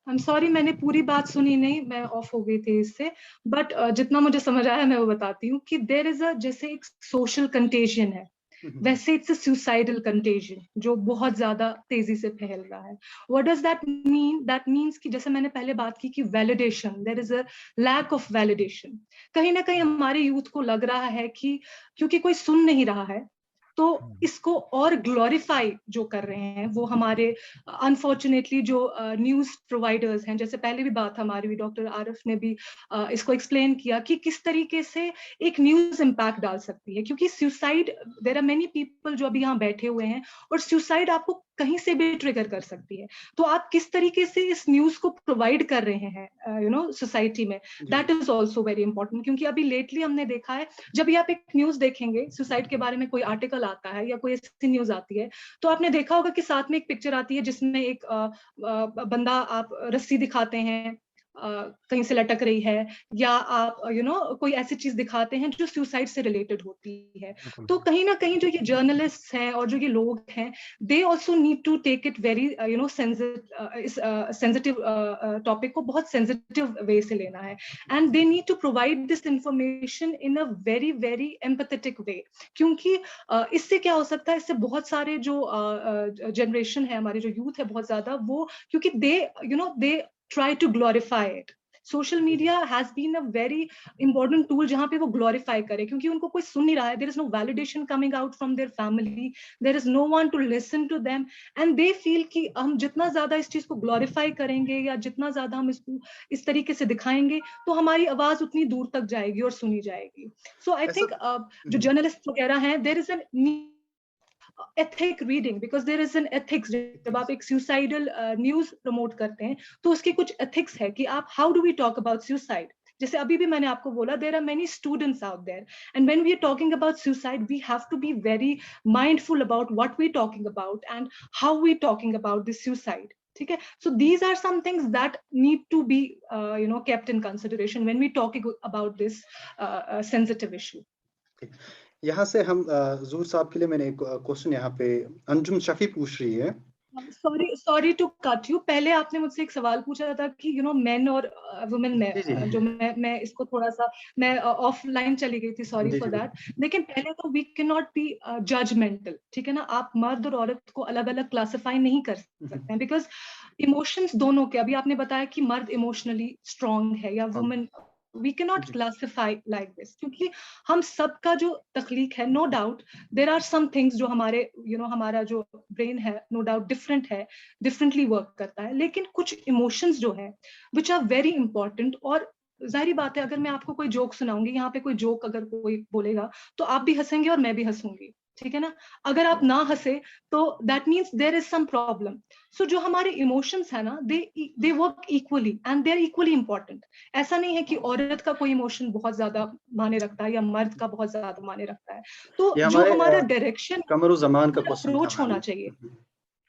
I'm sorry, मैंने पूरी बात सुनी नहीं, मैं ऑफ हो गई थी इससे, बट जितना मुझे समझ आया मैं वो बताती हूँ कि देयर इज अ, जैसे एक सोशल कंटेजियन है, वैसे इट्स अ सुसाइडल कंटेजियन जो बहुत ज्यादा तेजी से फैल रहा है। What does that mean? That means कि जैसे मैंने पहले बात की कि validation, there is a lack of validation. कहीं ना कहीं हमारे यूथ को लग रहा है कि क्योंकि कोई सुन नहीं रहा है तो इसको और ग्लोरीफाई जो कर रहे हैं वो हमारे अनफॉर्चुनेटली जो न्यूज प्रोवाइडर्स हैं, जैसे पहले भी बात हमारी भी डॉक्टर आरिफ ने भी इसको एक्सप्लेन किया कि किस तरीके से एक न्यूज इम्पैक्ट डाल सकती है। क्योंकि suicide, there are many people जो अभी यहाँ बैठे हुए हैं और सुसाइड आपको कहीं से भी ट्रिगर कर सकती है, तो आप किस तरीके से इस न्यूज को प्रोवाइड कर रहे हैं यू नो सोसाइटी में, that is also very important. क्योंकि अभी लेटली हमने देखा है, जब भी आप एक न्यूज देखेंगे सुसाइड के बारे में, कोई आर्टिकल आता है या कोई ऐसी न्यूज आती है, तो आपने देखा होगा कि साथ में एक पिक्चर आती है जिसमें एक बंदा, आप रस्सी दिखाते हैं कहीं से लटक रही है, या आप यू नो कोई ऐसी चीज दिखाते हैं जो सुसाइड से रिलेटेड होती है। तो कहीं ना कहीं जो ये जर्नलिस्ट हैं और जो ये लोग हैं, they also need to take it very you know sensitive topic को बहुत सेंसिटिव वे से लेना है, and they need to provide this information in a very very empathetic way. क्योंकि इससे क्या हो सकता है, इससे बहुत सारे जो जनरेशन है, हमारे जो यूथ है बहुत ज्यादा, वो क्योंकि they you know they try to glorify it. Social media has been a very important tool जहाँ पे वो glorify करे, क्योंकि उनको कोई सुन नहीं रहा है, there is no validation coming out from their family, there is no one to listen to them, and they feel कि हम जितना ज्यादा इस चीज को glorify करेंगे या जितना ज्यादा हम इसको इस तरीके से दिखाएंगे तो हमारी आवाज उतनी दूर तक जाएगी और सुनी जाएगी। So I think जो journalists वगैरह हैं, there is an ethic reading, because there is an ethics। जब आप एक suicidal news promote करते हैं तो उसकी कुछ ethics है कि आप how do we talk about suicide। जैसे अभी भी मैंने आपको बोला, there are many students out there, and when we are talking about suicide we have to be very mindful about what we talking about and how we talking about this suicide, ठीक है? So these are some things that need to be you know kept in consideration when we talking about this sensitive issue। यहाँ से हम ज़ूर साहब के लिए मैंने एक क्वेश्चन यहाँ पे अंजुम शफी पूछ रही है। सॉरी टू कट यू, पहले आपने मुझसे एक सवाल पूछा था कि यू नो मेन और वुमेन में जो मैं इसको थोड़ा सा मैं ऑफलाइन चली गई थी, सॉरी फॉर दैट। लेकिन पहले तो we can not be judgemental, ठीक है ना? आप मर्द और औरत को अलग अलग क्लासिफाई नहीं कर सकते हैं, बिकॉज इमोशंस दोनों के, अभी आपने बताया कि मर्द इमोशनली स्ट्रॉन्ग है या women, we cannot classify like this, क्योंकि हम सबका जो तख्लीक है, no doubt there are some things जो हमारे you know हमारा जो brain है no doubt different है, differently work करता है, लेकिन कुछ emotions जो है which are very important। और जाहिर बात है, अगर मैं आपको कोई जोक सुनाऊंगी, यहाँ पे कोई जोक अगर कोई बोलेगा तो आप भी हंसेंगे और मैं भी हंसूंगी, ठीक है ना? अगर आप ना हंसे तो that means there is some problem. So जो हमारे इमोशंस है ना, they work equally and they are equally important. ऐसा नहीं है कि औरत का कोई इमोशन बहुत ज्यादा माने रखता है या मर्द का बहुत ज्यादा माने रखता है। तो जो हमारा डायरेक्शन, कमरुज़्ज़मान का अप्रोच होना चाहिए,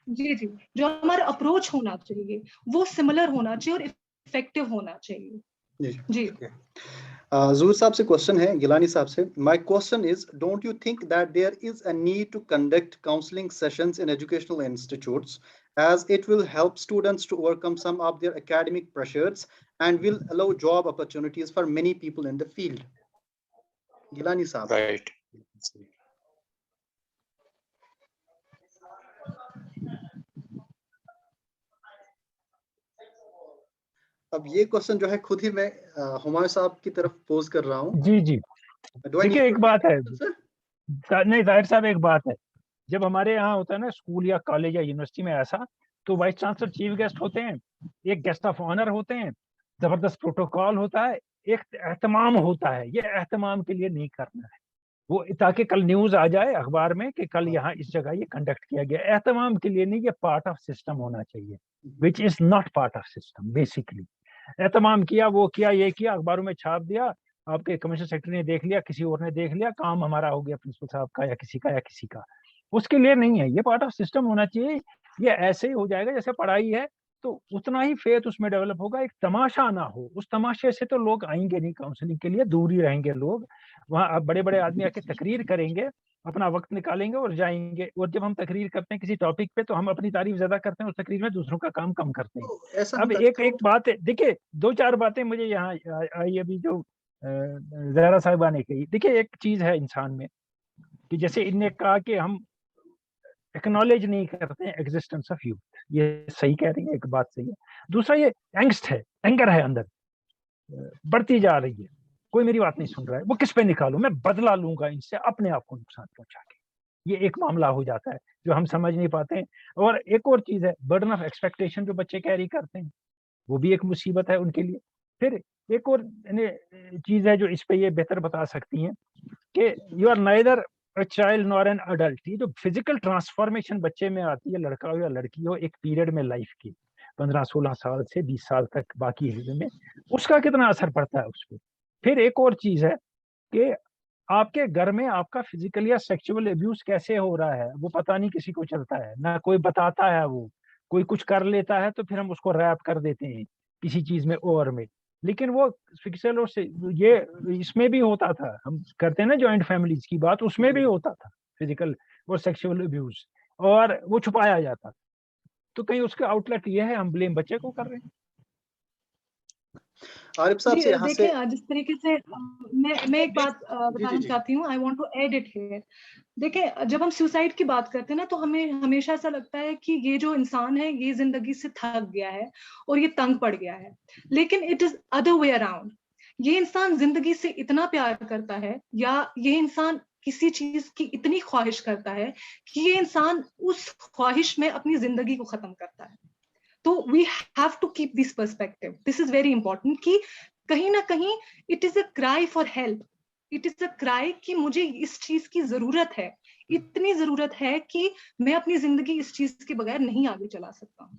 जी जी, जो हमारा अप्रोच होना चाहिए वो सिमिलर होना चाहिए और इफेक्टिव होना चाहिए। जी। जूर साहब से क्वेश्चन है, गिलानी साहब से. My question is, don't you think that there is a need to conduct counselling sessions in educational institutes as it will help students to overcome some of their academic pressures and will allow job opportunities for many people in the field? Gilani Saab. Right. अब ये question जो है खुद ही मैं हुमायूं साहब की तरफ pose कर रहा हूँ. जी जी. Do I need देखिए to एक बात है, sir? नहीं जाहिर साहब एक बात है, जब हमारे यहाँ होता है ना स्कूल या कॉलेज या यूनिवर्सिटी में ऐसा, तो वाइस चांसलर चीफ गेस्ट होते हैं, एक गेस्ट ऑफ ऑनर होते हैं, जबरदस्त प्रोटोकॉल होता है, एक एहतमाम होता है. ये एहतमाम के लिए नहीं करना है वो, ताकि कल न्यूज आ जाए अखबार में कि कल यहाँ इस जगह ये कंडक्ट किया गया. एहतमाम के लिए नहीं, ये पार्ट ऑफ सिस्टम होना चाहिए, which is not part of system. Basically एहतमाम किया, वो किया, ये किया, अखबारों में छाप दिया, आपके कमिश्नर सेक्रेटरी ने देख लिया, किसी और ने देख लिया, काम हमारा हो गया प्रिंसिपल साहब का या किसी का. उसके लिए नहीं है, ये पार्ट ऑफ सिस्टम होना चाहिए. ये ऐसे ही हो जाएगा जैसे पढ़ाई है, तो उतना ही फेथ उसमें डेवलप होगा. एक तमाशा ना हो, उस तमाशे से तो लोग आएंगे नहीं काउंसलिंग के लिए, दूर ही रहेंगे लोग. वहाँ बड़े बड़े आदमी आके तकरीर करेंगे, अपना वक्त निकालेंगे और जाएंगे. और जब हम तकरीर करते हैं किसी टॉपिक पे, तो हम अपनी तारीफ ज्यादा करते हैं, उस तकरीर में दूसरों का काम कम करते हैं. तो ऐसा अब एक बात है, देखिए 2-4 बातें मुझे यहाँ आई अभी जो जहरा साहिबा ने कही. देखिए एक चीज है इंसान में कि जैसे इनने कहा कि हम एक्नॉलेज नहीं करते हैं एग्जिस्टेंस ऑफ यूथ, ये सही कह रही है, एक बात सही है. दूसरा ये एंगस्ट है, एंगर है अंदर, बढ़ती जा रही है, कोई मेरी बात नहीं सुन रहा है, वो किस पे निकालूं, मैं बदला लूंगा इनसे अपने आप को नुकसान पहुंचा के. ये एक मामला हो जाता है जो हम समझ नहीं पाते हैं. और एक और चीज है, बर्डन ऑफ एक्सपेक्टेशन जो बच्चे कैरी करते हैं, वो भी एक मुसीबत है उनके लिए. फिर एक और चीज है जो इस पे ये बेहतर बता सकती हैं कि you are neither a child nor an adult. ये जो फिजिकल ट्रांसफॉर्मेशन बच्चे में आती है, लड़का हो या लड़की हो, एक पीरियड में लाइफ की 15-16 साल से 20 साल तक बाकी हिस्से में, उसका कितना असर पड़ता है उस पर. फिर एक और चीज है कि आपके घर में आपका फिजिकल या सेक्सुअल अब्यूज कैसे हो रहा है, वो पता नहीं किसी को चलता है, ना कोई बताता है. वो कोई कुछ कर लेता है तो फिर हम उसको रैप कर देते हैं किसी चीज में और में. लेकिन वो फिजिकल और ये इसमें भी होता था, हम करते हैं ना जॉइंट फैमिलीज की बात, उसमें भी होता था फिजिकल और सेक्सुअल अब्यूज, और वो छुपाया जाता. तो कहीं उसका आउटलेट ये है, हम ब्लेम बच्चे को कर रहे हैं. आरिफ साहब से यहाँ से देखिए जिस तरीके से मैं एक बात बताना चाहती हूँ, I want to add it here. देखिए जब हम सुसाइड की बात करते हैं ना, तो हमें हमेशा ऐसा लगता है कि ये जो इंसान है ये जिंदगी से थक गया है और ये तंग पड़ गया है. लेकिन it is other way around. ये इंसान जिंदगी से इतना प्यार करता है, या ये इंसान किसी चीज की इतनी ख्वाहिश करता है कि ये इंसान उस ख्वाहिश में अपनी जिंदगी को खत्म करता है. तो we have to keep this perspective. This is very important कि कहीं ना कहीं it is a cry for help. It is a cry कि मुझे इस चीज की जरूरत है, इतनी जरूरत है कि मैं अपनी जिंदगी इस चीज के बगैर नहीं आगे चला सकता.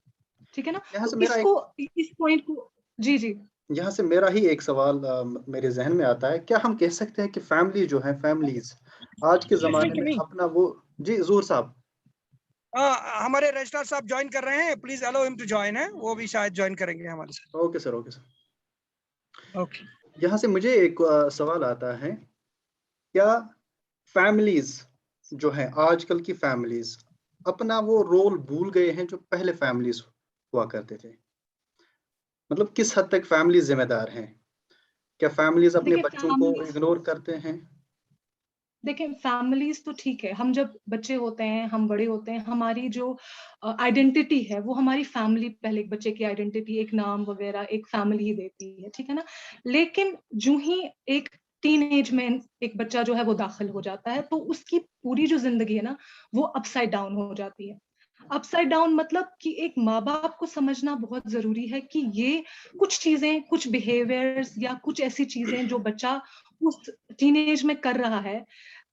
ठीक है ना. तो इसको इस पॉइंट को जी यहाँ से मेरा ही एक सवाल मेरे जहन में आता है. क्या हम कह सकते हैं कि फैमिली जो है, फैमिलीज आज के जमाने में अपना वो जी जूर साहब हमारे रजिस्ट्रार साहब ज्वाइन कर रहे हैं, please allow him to join है, वो भी शायद ज्वाइन करेंगे हमारे साथ. Okay sir, okay sir. Okay. यहाँ से मुझे एक सवाल आता है, क्या फैमिलीज जो है, आजकल की फैमिलीज अपना वो रोल भूल गए हैं जो पहले फैमिलीज हुआ करते थे? मतलब किस हद तक फैमिली जिम्मेदार हैं? क्या फैमिलीज अपने बच्चों को इग्नोर करते हैं? देखिए फैमिलीज तो ठीक है, हम जब बच्चे होते हैं, हम बड़े होते हैं, हमारी जो आइडेंटिटी है वो हमारी फैमिली, पहले एक बच्चे की आइडेंटिटी, एक नाम वगैरह एक फैमिली ही देती है. ठीक है ना. लेकिन जो ही एक टीनेज में एक बच्चा जो है वो दाखिल हो जाता है, तो उसकी पूरी जो जिंदगी है ना वो अपसाइड डाउन हो जाती है. अपसाइड डाउन मतलब कि एक माँ बाप को समझना बहुत जरूरी है कि ये कुछ चीजें, कुछ बिहेवियर्स या कुछ ऐसी चीजें जो बच्चा उस टीनेज में कर रहा है,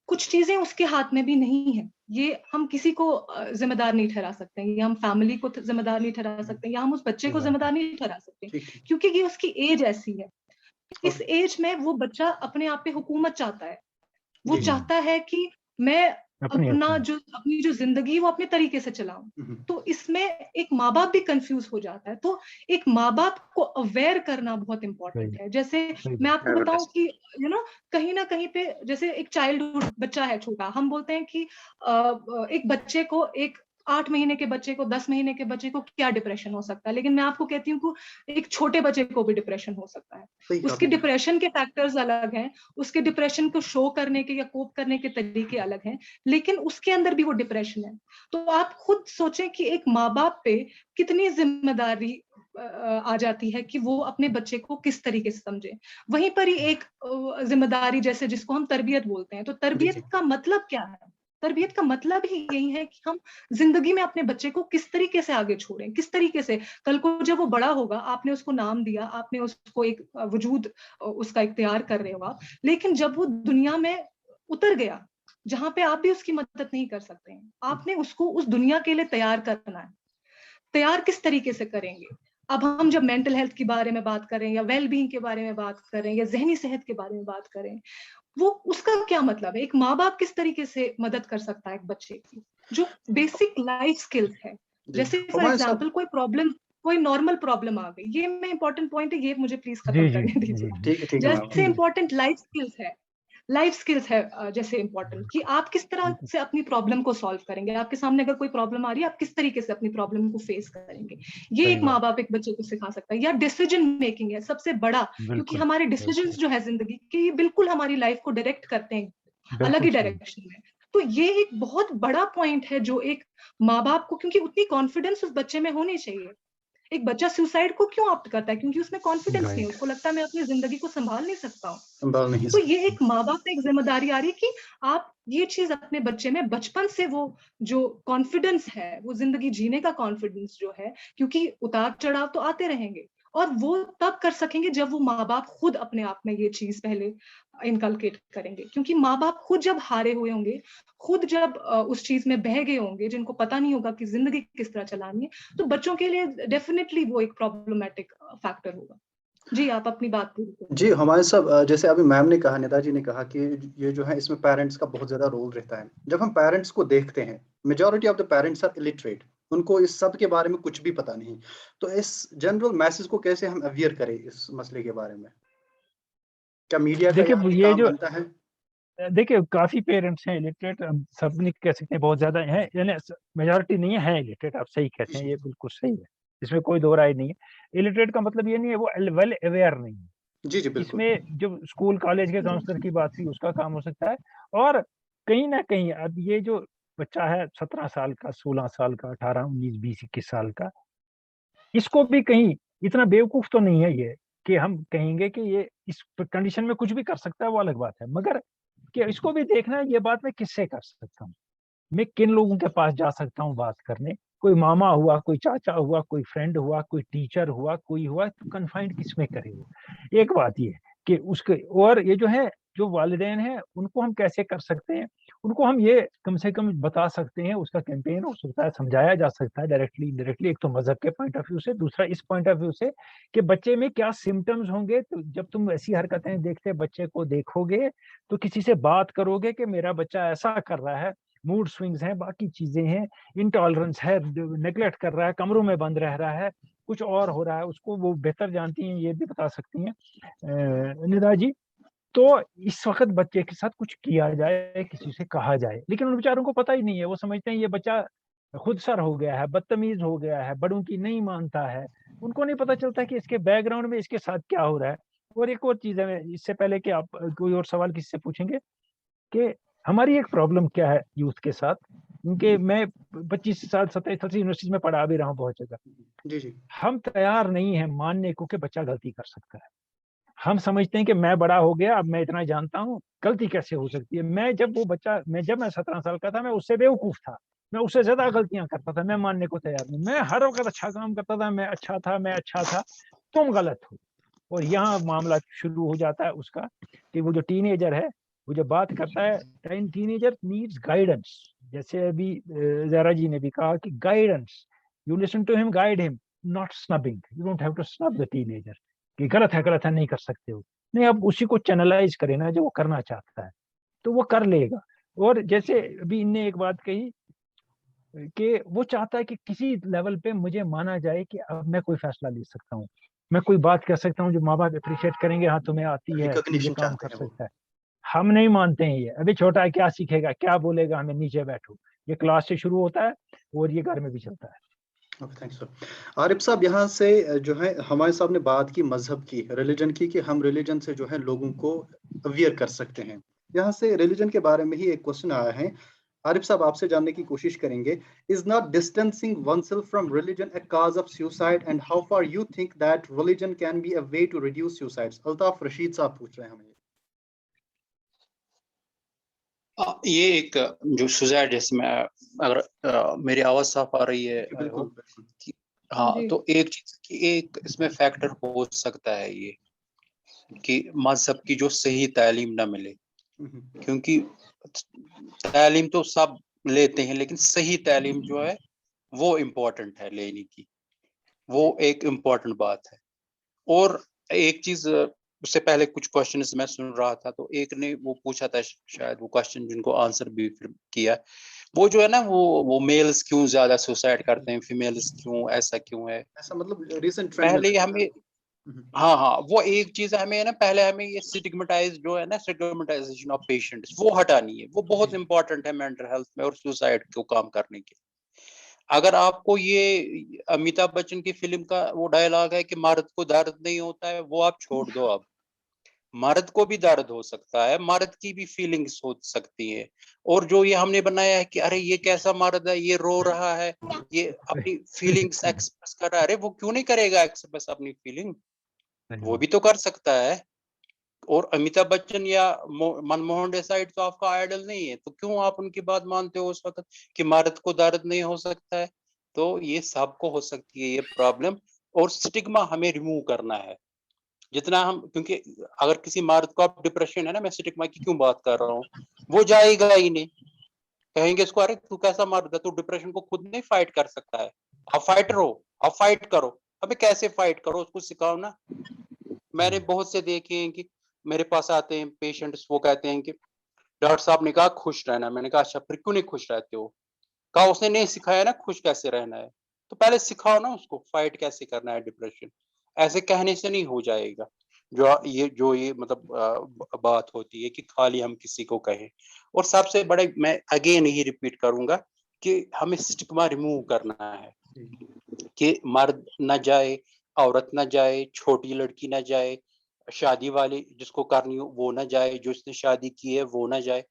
कुछ चीजें उसके हाथ में भी नहीं है. ये हम किसी को जिम्मेदार नहीं ठहरा सकते, या हम फैमिली को जिम्मेदार नहीं ठहरा सकते, या हम उस बच्चे को जिम्मेदार नहीं ठहरा सकते, क्योंकि ये उसकी एज ऐसी है. इस एज में वो बच्चा अपने आप पे हुकूमत चाहता है. वो चाहता है कि मैं अपनी जो जिंदगी वो अपने तरीके से चलाऊं। तो इसमें एक माँ बाप भी कंफ्यूज हो जाता है। तो एक माँ बाप को अवेयर करना बहुत इंपॉर्टेंट है। जैसे मैं आपको बताऊं कि कहीं ना कहीं पे जैसे एक चाइल्डहुड बच्चा है छोटा, हम बोलते हैं कि एक बच्चे को, एक 8 महीने के बच्चे को, 10 महीने के बच्चे को क्या डिप्रेशन हो सकता है, लेकिन मैं आपको कहती हूँ कि एक छोटे बच्चे को भी डिप्रेशन हो सकता है। उसके डिप्रेशन के फैक्टर्स अलग हैं, उसके डिप्रेशन को शो करने के या कोप करने के तरीके अलग हैं, लेकिन उसके अंदर भी वो डिप्रेशन है। तो आप खुद सोचें कि एक माँ बाप पे कितनी जिम्मेदारी आ जाती है कि वो अपने बच्चे को किस तरीके से समझे। वहीं पर ही एक जिम्मेदारी जैसे जिसको हम तरबियत बोलते हैं, तो तरबियत का मतलब क्या है? तरबियत का मतलब ही यही है कि हम जिंदगी में अपने बच्चे को किस तरीके से आगे छोड़ें, किस तरीके से कल को जब वो बड़ा होगा, आपने उसको नाम दिया, आपने उसको एक वजूद उसका इख्तियार कर रहे हो आप, लेकिन जब वो दुनिया में उतर गया जहां पे आप भी उसकी मदद नहीं कर सकते हैं, आपने उसको उस दुनिया के लिए तैयार करना है। तैयार किस तरीके से करेंगे? अब हम जब मेंटल हेल्थ के बारे में बात करें या वेल बीइंग के बारे में बात करें या जहनी सेहत के बारे में बात करें, वो उसका क्या मतलब है? एक माँ बाप किस तरीके से मदद कर सकता है एक बच्चे की? जो बेसिक लाइफ स्किल्स है, जैसे फॉर एग्जांपल कोई नॉर्मल प्रॉब्लम आ गई, ये मैं इंपॉर्टेंट पॉइंट है, ये मुझे प्लीज खत्म करने दीजिए। ठीक है जैसे इंपॉर्टेंट लाइफ स्किल्स है जैसे इंपॉर्टेंट कि आप किस तरह से अपनी प्रॉब्लम को सॉल्व करेंगे। आपके सामने अगर कोई प्रॉब्लम आ रही है, आप किस तरीके से अपनी प्रॉब्लम को फेस करेंगे, ये एक माँ बाप एक बच्चे को सिखा सकता है। या डिसीजन मेकिंग है सबसे बड़ा, क्योंकि हमारे डिसीजंस जो है जिंदगी के, ये बिल्कुल हमारी लाइफ को डायरेक्ट करते हैं अलग ही डायरेक्शन में। तो ये एक बहुत बड़ा पॉइंट है जो एक माँ बाप को, क्योंकि उतनी कॉन्फिडेंस उस बच्चे में होनी चाहिए। एक बच्चा सुसाइड को क्यों ऑप्ट करता है? क्योंकि उसमें कॉन्फिडेंस नहीं है, उसको लगता है मैं अपनी जिंदगी को संभाल नहीं सकता हूँ। तो ये एक माँ बाप पे एक जिम्मेदारी आ रही है कि आप ये चीज अपने बच्चे में बचपन से, वो जो कॉन्फिडेंस है, वो जिंदगी जीने का कॉन्फिडेंस जो है, क्योंकि उतार चढ़ाव तो आते रहेंगे, और वो तब कर सकेंगे जब वो माँ बाप खुद अपने आप में ये चीज पहले इनकलकेट करेंगे। क्योंकि माँ बाप खुद जब हारे हुए होंगे, खुद जब उस चीज में बह गए होंगे, जिनको पता नहीं होगा कि जिंदगी किस तरह चलानी है, तो बच्चों के लिए डेफिनेटली वो एक प्रॉब्लमेटिक फैक्टर होगा। जी, आप अपनी बात पूरी करें। जी, हमारे सब जैसे अभी मैम ने कहा, नेताजी ने कहा कि ये जो है इसमें पेरेंट्स का बहुत ज़्यादा रोल रहता है। जब हम पेरेंट्स को देखते हैं, majority of the parents are illiterate, उनको इस सब के बारे में कुछ भी पता नहीं। तो इस जनरल मैसेज को कैसे हम अवेयर करें इस मसले के बारे में? क्या मीडिया का यहाँ पे काम बनता है? देखिए, काफी पेरेंट्स हैं इलिटरेट, सब नहीं कह सकते बहुत ज्यादा हैं, यानी मेजॉरिटी नहीं है इलिटरेट, आप सही कहते हैं, ये बिल्कुल सही है, इसमें कोई दो राय नहीं है। इलिटरेट का मतलब ये नहीं है वो वेल अवेयर नहीं है। जी, बिल्कुल। इसमें जो स्कूल कॉलेज के काउंसलर की बात थी, उसका काम हो सकता है। और कहीं ना कहीं अब ये जो बच्चा है 17 साल का, 16 साल का, 18, 19, 20, 21 साल का, इसको भी कहीं इतना बेवकूफ तो नहीं है ये कि हम कहेंगे कि ये इस कंडीशन में कुछ भी कर सकता है, वो अलग बात है। मगर कि इसको भी देखना है, ये बात मैं किससे कर सकता हूँ, मैं किन लोगों के पास जा सकता हूँ बात करने। कोई मामा हुआ, कोई चाचा हुआ, कोई फ्रेंड हुआ, कोई टीचर हुआ, कोई हुआ, तो कन्फाइंड किस में करे वो। एक बात ये कि उसके, और ये जो है जो वालिदैन है, उनको हम कैसे कर सकते हैं, उनको हम ये कम से कम बता सकते हैं, उसका कैंपेन हो सकता है, समझाया जा सकता है डायरेक्टली इनडायरेक्टली। एक तो मजहब के पॉइंट ऑफ व्यू से, दूसरा इस पॉइंट ऑफ व्यू से कि बच्चे में क्या सिम्टम्स होंगे। तो जब तुम ऐसी हरकतें देखते बच्चे को देखोगे, तो किसी से बात करोगे कि मेरा बच्चा ऐसा कर रहा है, मूड स्विंग्स हैं, बाकी चीजें हैं, इंटॉलरेंस है, नेग्लेक्ट कर रहा है, कमरों में बंद रह रहा है, कुछ और हो रहा है, उसको वो बेहतर जानती हैं, ये भी बता सकती हैं निदा जी। तो इस वक्त बच्चे के साथ कुछ किया जाए, किसी से कहा जाए, लेकिन उन बेचारों को पता ही नहीं है। वो समझते हैं ये बच्चा खुद सर हो गया है, बदतमीज हो गया है, बड़ों की नहीं मानता है। उनको नहीं पता चलता कि इसके बैकग्राउंड में इसके साथ क्या हो रहा है। और एक और चीज है, इससे पहले कि आप कोई और सवाल किससे पूछेंगे, कि हमारी एक प्रॉब्लम क्या है यूथ के साथ, उनके, मैं 25 साल 27 साल से यूनिवर्सिटी में पढ़ा भी रहा हूँ बहुत जगह। जी। हम तैयार नहीं है मानने को कि बच्चा गलती कर सकता है। हम समझते हैं कि मैं बड़ा हो गया, अब मैं इतना जानता हूँ, गलती कैसे हो सकती है। जब मैं 17 साल का था, मैं उससे बेवकूफ था, मैं उससे ज्यादा गलतियां करता था, मैं मानने को तैयार नहीं। मैं हर वक्त अच्छा काम करता था, मैं अच्छा था, तुम गलत हो। और यहाँ मामला शुरू हो जाता है उसका, कि वो जो टीनेजर है, वो जो बात करता है, टीनेजर नीड्स गाइडेंस। जैसे अभी जरा जी ने भी कहा कि guidance, you listen to him, guide him, not snubbing. You don't have to snub the teenager कि गलत है नहीं कर सकते हो, नहीं, आप उसी को चैनलाइज करें ना जो वो करना चाहता है, तो वो कर लेगा। और जैसे अभी इनने एक बात कही कि वो चाहता है कि किसी लेवल पे मुझे माना जाए कि अब मैं कोई फैसला ले सकता हूँ, मैं कोई बात कर सकता हूँ जो माँ बाप अप्रिशिएट करेंगे, हाँ तुम्हें आती है, ये रिकॉग्निशन काम चाहते कर हैं वो। सकता है। हम नहीं मानते हैं, ये अभी छोटा है, क्या सीखेगा, क्या बोलेगा हमें, नीचे बैठो। ये क्लास से शुरू होता है और ये घर में भी चलता है। Okay, thanks sir. आरिफ साहब, यहाँ से जो है हमारे साहब ने बात की मजहब की, रिलीजन की, कि हम रिलीजन से जो है लोगों को अवेयर कर सकते हैं। यहाँ से रिलीजन के बारे में ही एक क्वेश्चन आया है, आरिफ साहब आपसे जानने की कोशिश करेंगे, is not distancing oneself from religion a cause of suicide and how far you think that religion can be a way to reduce suicides? Altaf Rashid साहब पूछ रहे हैं हमें। ये एक जो सुसाइड, जैसे मैं अगर मेरी आवाज साफ आ रही है, बिल्कुल बिल्कुल। हाँ, जी। तो एक चीज की एक इसमें फैक्टर हो सकता है ये कि मजहब की जो सही तालीम ना मिले, क्योंकि तालीम तो सब लेते हैं लेकिन सही तालीम जो है वो इम्पोर्टेंट है लेने की, वो एक इम्पोर्टेंट बात है। और एक चीज, उससे पहले कुछ क्वेश्चंस मैं सुन रहा था, तो एक ने वो पूछा था, शायद वो क्वेश्चन जिनको आंसर भी फिर किया, वो जो है ना, वो मेल्स क्यों ज्यादा सुसाइड करते हैं, फीमेल्स क्यों, ऐसा क्यों है। ऐसा मतलब रिसेंट ट्रेंड में पहले हमें, हाँ हाँ, वो एक चीज हमें ना, पहले हमें ये स्टिग्मेटाइज जो है ना, स्टिग्मेटाइजेशन ऑफ पेशेंट्स, वो हटानी है। वो बहुत इंपॉर्टेंट है मेंटल हेल्थ में और सुसाइड को काम करने के। अगर आपको ये अमिताभ बच्चन की फिल्म का वो डायलॉग है कि मर्द को दर्द नहीं होता है, वो आप छोड़ दो। अब मर्द को भी दर्द हो सकता है, मर्द की भी फीलिंग्स हो सकती है। और जो ये हमने बनाया है कि अरे ये कैसा मर्द है, ये रो रहा है, ये अपनी फीलिंग्स एक्सप्रेस कर रहा है, अरे वो क्यों नहीं करेगा एक्सप्रेस अपनी फीलिंग, वो भी तो कर सकता है। और अमिताभ बच्चन या मनमोहन देसाई तो आपका आइडल नहीं है, तो क्यों आप उनकी बात मानते हो उस वक्त कि मर्द को दर्द नहीं हो सकता है। तो ये सबको हो सकती है ये प्रॉब्लम, और स्टिग्मा हमें रिमूव करना है जितना हम, क्योंकि अगर किसी मर्द को आप डिप्रेशन है ना, मैं स्टिग्मा की क्यों बात कर रहा हूँ, वो जाएगा ही नहीं। कहेंगे इसको, अरे तू कैसा मर्द है, तू डिप्रेशन को खुद नहीं फाइट कर सकता है, आप फाइटर हो, आप फाइट करो। अबे कैसे फाइट करो, उसको सिखाओ ना। मैंने बहुत से देखे हैं कि मेरे पास आते हैं पेशेंट्स, वो कहते हैं कि डॉक्टर साहब ने कहा खुश रहना। मैंने कहा अच्छा, फिर क्यों नहीं खुश रहते हो। कहा उसने नहीं सिखाया ना खुश कैसे रहना है, तो पहले सिखाओ ना उसको फाइट कैसे करना है डिप्रेशन। ऐसे कहने से नहीं हो जाएगा। जो ये मतलब बात होती है कि खाली हम किसी को कहें। और सबसे बड़े, मैं अगेन ही रिपीट करूंगा कि हमें स्टिग्मा रिमूव करना है कि मर्द न जाए, औरत न जाए, छोटी लड़की न जाए, शादी वाली जिसको करनी हो वो न जाए, जो इसने शादी की है वो न जाए।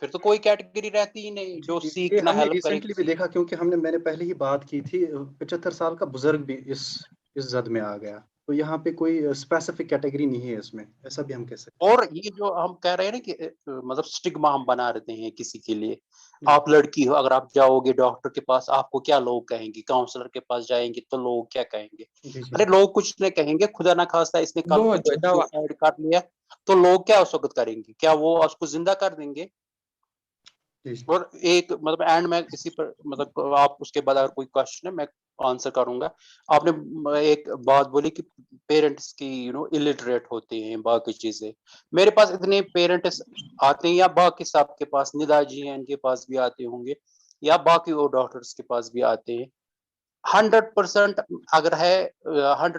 फिर तो कोई कैटेगरी रहती ही नहीं जो जी, ये सीख ना हमने हेल्प करे रिसेंटली भी किसी। देखा, क्योंकि मैंने पहले ही बात की थी, 75 साल का बुजुर्ग भी इस जद में आ गया। तो यहाँ पे कोई स्पेसिफिक कैटेगरी नहीं है इसमें, ऐसा भी हम कह सकते और ये जो हम कह रहे हैं ना कि मतलब स्टिग्मा हम बना रहे हैं किसी के लिए। हैं। आप लड़की हो, अगर आप जाओगे डॉक्टर के पास, आपको क्या लोग कहेंगे, काउंसलर के पास जाएंगे तो लोग क्या कहेंगे। जी जी अरे लोग कुछ नहीं कहेंगे, खुदा ना खास्ता इसने कल कुछ सुसाइड कर लिया तो लोग क्या उस वक्त करेंगे, क्या वो उसको जिंदा कर देंगे। जी। और एक मतलब एंड में इसी पर मतलब आप उसके बाद अगर कोई क्वेश्चन है मैं आंसर करूंगा। आपने एक बात बोली कि पेरेंट्स की इलिटरेट होते हैं बाकी चीजें। मेरे पास इतने पेरेंट्स आते हैं, या बाकी सबके पास, निदा जी हैं इनके पास भी आते होंगे, या बाकी वो डॉक्टर्स के पास भी आते हैं। 100% अगर है, 100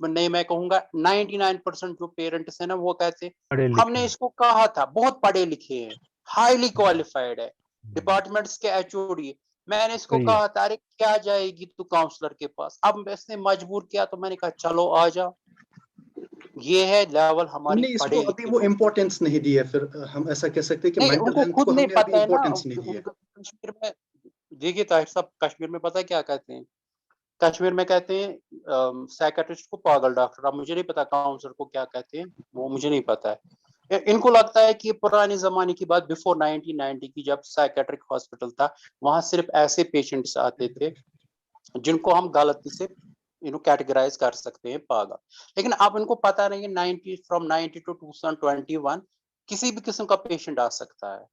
नहीं, मैं कहूंगा 99% जो पेरेंट्स है ना, वो कहते हैं पढ़े लिखे हमने इसको कहा था, बहुत पढ़े लिखे हैं, हाईली क्वालिफाइड है, डिपार्टमेंट्स के एचओडी, मैंने इसको सही है। कहा था अरे क्या जाएगी तू काउंसलर के पास। अब इसने मजबूर किया तो मैंने कहा चलो आ जाओ। ये है लेवल हमारी हमने इसको पढ़े अभी लिखे वो लोग। इम्पोर्टेंस नहीं दी है, फिर हम ऐसा कह सकते हैं कि नहीं, मेंटल उनको हेल्थ खुद को नहीं हमने अभी पता है ना। इम्पोर्टेंस नहीं दी है। उनको कश्मीर में, देखिए ताहिर साहब, कश्मीर में पता है क्या कहते हैं, कश्मीर में कहते हैं साइकेट्रिस्ट को पागल डॉक्टर। अब मुझे नहीं पता काउंसलर को क्या कहते हैं, वो मुझे नहीं पता है। इनको लगता है कि ये पुराने जमाने की बात, बिफोर 1990 की, जब साइकेट्रिक हॉस्पिटल था, वहां सिर्फ ऐसे पेशेंट्स आते थे जिनको हम गलती से कैटेगराइज कर सकते हैं पागल। लेकिन अब इनको पता नहीं है 90 फ्रॉम 90 टू 2021 किसी भी किस्म का पेशेंट आ सकता है।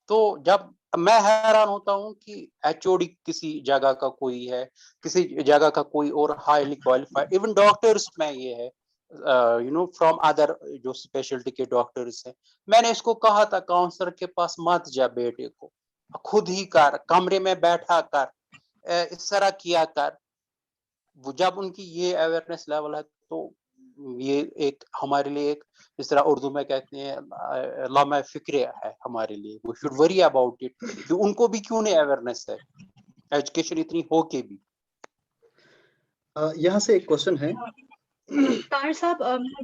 तो जब मैं हैरान होता हूँ कि एचओडी किसी जगह का कोई है, किसी जगह का कोई और हाईली क्वालिफाइड, इवन डॉक्टर्स में ये है, फ्रॉम अदर जो स्पेशलिटी के डॉक्टर्स हैं। मैंने इसको कहा था काउंसलर के पास मत जा बेटे को, खुद ही कर, कमरे में बैठा कर, इस तरह किया कर। वो जब उनकी ये अवेयरनेस लेवल है तो ये एक हमारे लिए एक, जिस तरह उर्दू में कहते हैं लामा फिक्र है हमारे लिए, वो शुड वरी अबाउट इट कि उनको भी क्यों नहीं अवेयरनेस है, एजुकेशन इतनी हो के भी। यहाँ से एक क्वेश्चन है तार साहब,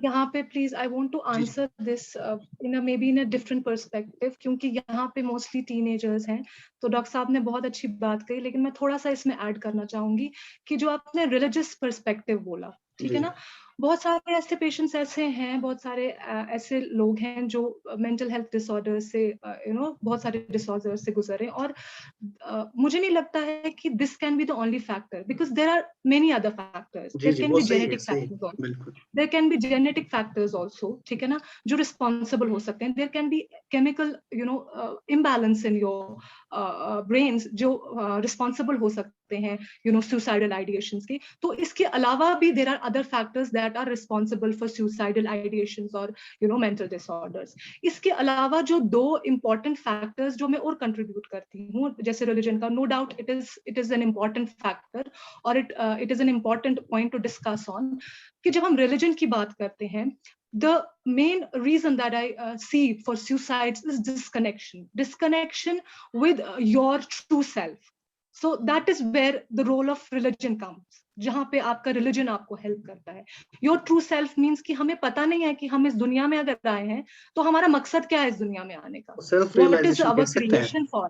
यहाँ पे please I want to answer this in maybe in a different perspective, क्योंकि यहाँ पे मोस्टली टीनेजर्स हैं। तो डॉक्टर साहब ने बहुत अच्छी बात कही, लेकिन मैं थोड़ा सा इसमें ऐड करना चाहूंगी कि जो आपने रिलीजियस पर्सपेक्टिव बोला, ठीक है ना, बहुत सारे ऐसे पेशेंट्स ऐसे हैं, बहुत सारे ऐसे लोग हैं जो मेंटल हेल्थ डिसऑर्डर से बहुत सारे डिसऑर्डर से गुजरे, और मुझे नहीं लगता है कि this can be the only factor, because there are many other factors. There can be genetic factors, there can be genetic factors also, ठीक है ना, जो रिस्पॉन्सिबल हो सकते हैं। There can be chemical imbalance in your brains जो responsible हो सकते हैं सुसाइडल आइडिएशंस के। तो इसके अलावा भी there are other factors that are responsible for suicidal ideations और मेंटल डिसऑर्डर्स। इसके अलावा जो दो इंपॉर्टेंट फैक्टर्स जो मैं और कंट्रीब्यूट करती हूँ, जैसे रिलीजन का, no doubt it is an important factor और it is an important point to discuss on, कि जब हम रिलीजन की बात करते हैं, the main reason that I see for suicides is disconnection with your true self. So that is where the role of religion comes, जहां पे आपका religion आपको हेल्प करता है। Your true self means कि हमें पता नहीं है कि हम इस दुनिया में अगर आए हैं तो हमारा मकसद क्या है इस दुनिया में आने का, what is our creation for,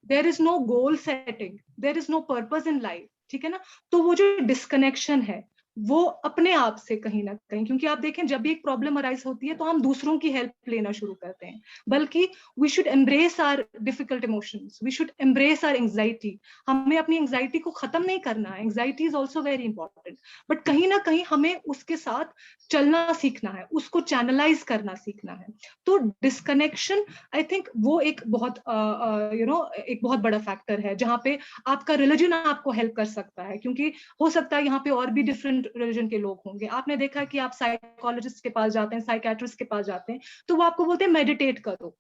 there is no goal setting, there is no purpose in life, ठीक है ना। तो वो जो डिस्कनेक्शन है वो अपने आप से कहीं ना कहीं, क्योंकि आप देखें जब भी एक प्रॉब्लम अराइज होती है तो हम दूसरों की हेल्प लेना शुरू करते हैं, बल्कि we should embrace our difficult emotions, we should embrace our anxiety. हमें अपनी एंजाइटी को खत्म नहीं करना है, anxiety is also very important, but कहीं ना कहीं हमें उसके साथ चलना सीखना है, उसको चैनलाइज करना सीखना है। तो डिस्कनेक्शन आई थिंक वो एक बहुत एक बहुत बड़ा फैक्टर है जहां पे आपका रिलीजन आपको हेल्प कर सकता है, क्योंकि हो सकता है यहाँ पे और भी डिफरेंट रिलीजन के लोग होंगे। आपने देखा कि आप साइकोलॉजिस्ट के पास जाते हैं, साइकेट्रिस्ट के पास जाते हैं, तो वो आपको बोलते हैं मेडिटेट करो,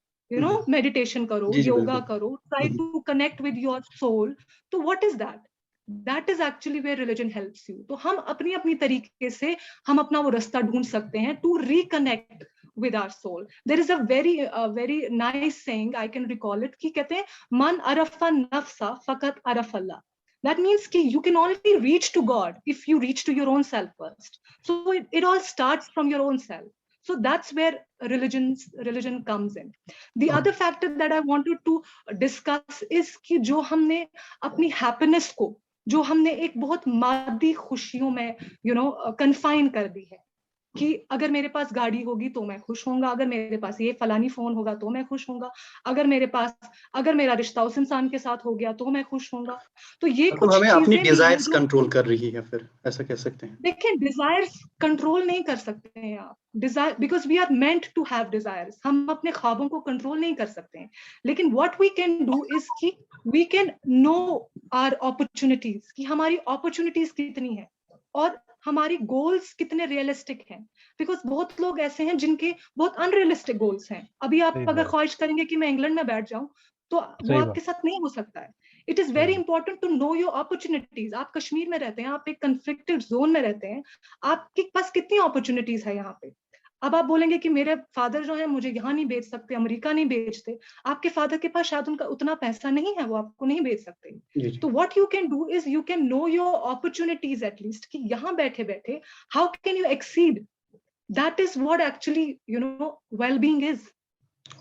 मेडिटेशन करो, योगा करो, try to connect with your soul. तो what is that? That is actually where religion helps you. तो हम अपनी अपनी तरीके से हम अपना वो रास्ता ढूंढ सकते हैं to reconnect with our soul. There is a very nice saying, I can recall it, कि कहते हैं मन अरफा नफ्सा फकत अरफ अल्लाह। That means कि you can only reach to God if you reach to your own self first. So it all starts from your own self. So that's where religion comes in. The other factor that I wanted to discuss is कि जो हमने अपनी happiness को, जो हमने एक बहुत मादी खुशियों में कन्फाइन कर दी है, कि अगर मेरे पास गाड़ी होगी तो मैं खुश होऊंगा, अगर मेरे पास ये फलानी फोन होगा तो मैं खुश होऊंगा, अगर मेरा रिश्ता उस इंसान के साथ हो गया तो मैं खुश होऊंगा। तो ये कुछ हमें अपनी डिजायर्स कंट्रोल कर रही है, फिर ऐसा कह सकते हैं। देखिए डिजायर्स कंट्रोल नहीं कर सकते हैं आप, desire because we are meant to have desires, हम अपने ख्वाबों को कंट्रोल नहीं कर सकते हैं। लेकिन what we can do is कि we can know our opportunities, कि हमारी अपॉर्चुनिटीज कितनी है और हमारी गोल्स कितने रियलिस्टिक हैं। बिकॉज बहुत लोग ऐसे हैं जिनके बहुत अनरियलिस्टिक गोल्स हैं। अभी आप अगर ख्वाहिश करेंगे कि मैं इंग्लैंड में बैठ जाऊं तो वो आपके साथ नहीं हो सकता है। It is very important to know your opportunities. आप कश्मीर में रहते हैं, आप एक कन्फ्लिक्टेड जोन में रहते हैं, आपके पास कितनी अपॉर्चुनिटीज है यहाँ पे। अब आप बोलेंगे कि मेरे फादर जो है मुझे यहाँ नहीं भेज सकते, अमेरिका नहीं भेजते, आपके फादर के पास शायद उनका उतना पैसा नहीं है, वो आपको नहीं भेज सकते। तो what you can do is you can know your opportunities at least, कि यहाँ बैठे बैठे how can you exceed. That is what actually wellbeing is,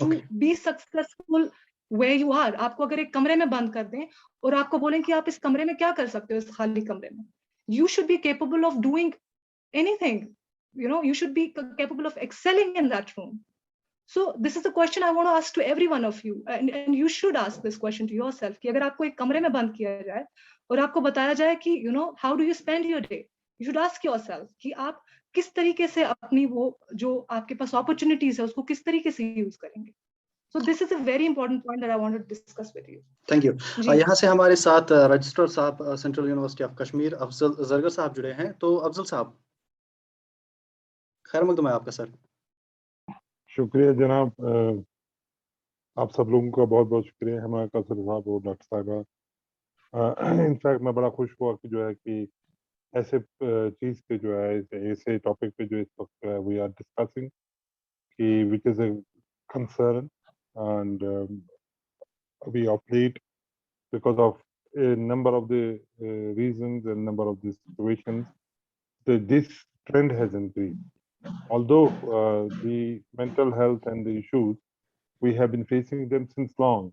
to be successful where you are। आपको अगर एक कमरे में बंद कर दें और आपको बोलें कि आप इस कमरे में क्या कर सकते हो, इस खाली कमरे में, you should be capable of doing anything, you should be capable of excelling in that room. So this is the question I want to ask to every one of you, and you should ask this question to yourself, कि अगर आपको एक कमरे में बंद किया जाए और आपको बताया जाए कि how do you spend your day, you should ask yourself कि आप किस तरीके से अपनी वो जो आपके पास अपॉर्चुनिटीज है उसको किस तरीके से यूज करेंगे। So this is a very important point that I wanted to discuss with you. Thank you. यहाँ से हमारे साथ रजिस्ट्रार साहब central University of Kashmir Afzal Zargar साहब जुड़े हैं। तो अफजल साहब, खैर मकदम है आपका सर। शुक्रिया जनाब। आप सब लोगों का बहुत बहुत शुक्रिया, हमारे कासर साहब और डॉक्टर साहिबा। इनफैक्ट मैं बड़ा खुश हुआ कि जो है कि ऐसे चीज पे जो है ऐसे टॉपिक पे जो इस वक्त वी आर डिस्कसिंग कि which is a concern and we of late because of a number of the reasons and number of the situations, this trend has increased. Although the mental health and the issues, we have been facing them since long,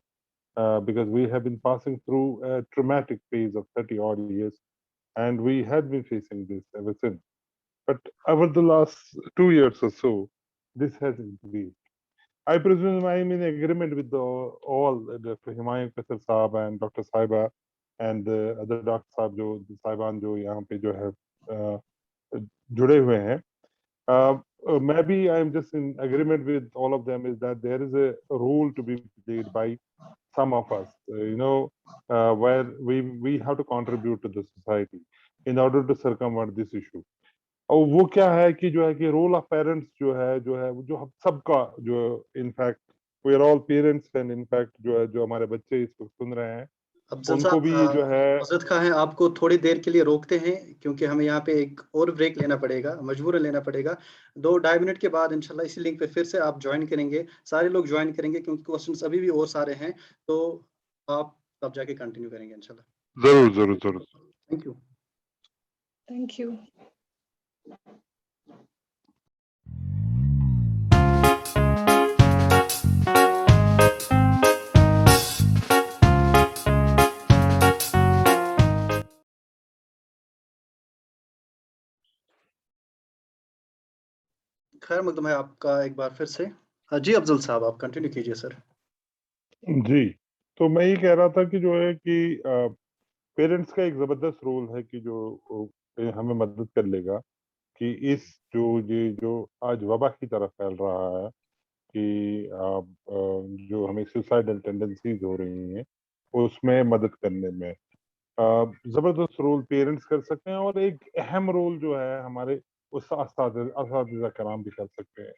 because we have been passing through a traumatic phase of 30 odd years, and we had been facing this ever since. But over the last 2 years or so, this has increased. I presume I am in agreement with all Dr. Humayun Kasar Saab and Dr. Saiba and the other Dr. Saab जो साहिबान जो यहाँ पे जो है जुड़े हुए हैं. मैं भी I am just in agreement with all of them is that there is a role to be played by some of us, where we have to contribute to the society in order to circumvent this issue. और वो क्या है कि जो है कि role of parents जो है जो हम सबका जो in fact we are all parents and in fact जो है जो हमारे बच्चे इस वक्त सुन रहे हैं अफजल उनको साहब, भी जो है हजरत खां हैं, आपको थोड़ी देर के लिए रोकते हैं क्योंकि हमें यहाँ पे एक और ब्रेक लेना पड़ेगा, मजबूरन लेना पड़ेगा। 2-2.5 मिनट के बाद इंशाल्लाह इसी लिंक पे फिर से आप ज्वाइन करेंगे, सारे लोग ज्वाइन करेंगे क्योंकि क्वेश्चंस अभी भी और सारे हैं, तो आप तब जाके कंटिन्यू करेंगे इंशाल्लाह। जरूर जरूर जरूर। Thank you. Thank you. खैर मकदम है आपका एक बार फिर से। जी अफजल साहब, आप कंटिन्यू कीजिए सर। जी, तो मैं ये कह रहा था कि जो है कि पेरेंट्स का एक जबरदस्त रोल है कि जो हमें मदद कर लेगा कि इस जो आज वबा की तरफ फैल रहा है कि जो हमें सुसाइडल टेंडेंसीज हो रही हैं उसमें मदद करने में जबरदस्त रोल पेरेंट्स कर सकते हैं और एक अहम रोल जो है हमारे उस्ताद कराम भी कर सकते हैं।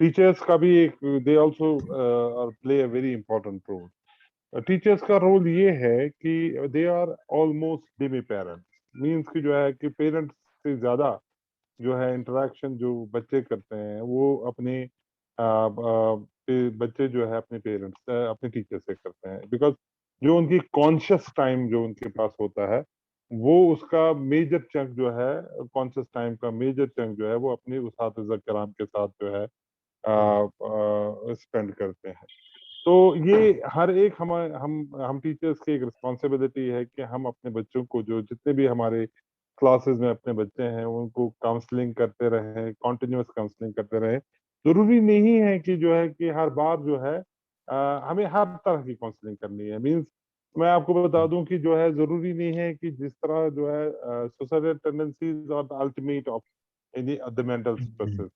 टीचर्स का भी एक they also play a very important role. Teachers का रोल ये है कि they are almost demi parents, means कि जो है कि पेरेंट्स से ज्यादा जो है इंटरेक्शन जो बच्चे करते हैं वो अपने बच्चे जो है अपने पेरेंट्स अपने टीचर से करते हैं, बिकॉज जो उनकी कॉन्शियस टाइम जो उनके पास होता है वो उसका मेजर चंक जो है कॉन्शियस टाइम का मेजर चंक जो है वो अपने उस्ताद कराम के साथ जो है स्पेंड करते हैं। तो ये हर एक हम टीचर्स की एक रिस्पॉन्सिबिलिटी है कि हम अपने बच्चों को जो जितने भी हमारे क्लासेस में अपने बच्चे हैं उनको काउंसलिंग करते रहें, कॉन्टिन्यूस काउंसलिंग करते रहें। जरूरी नहीं है कि जो है कि हर बार जो है हमें हर तरह की काउंसलिंग करनी है। मींस मैं आपको बता दूं कि जो है जरूरी नहीं है कि जिस तरह जो है सुसाइडल टेंडेंसीज और the ultimate of any other mental stresses,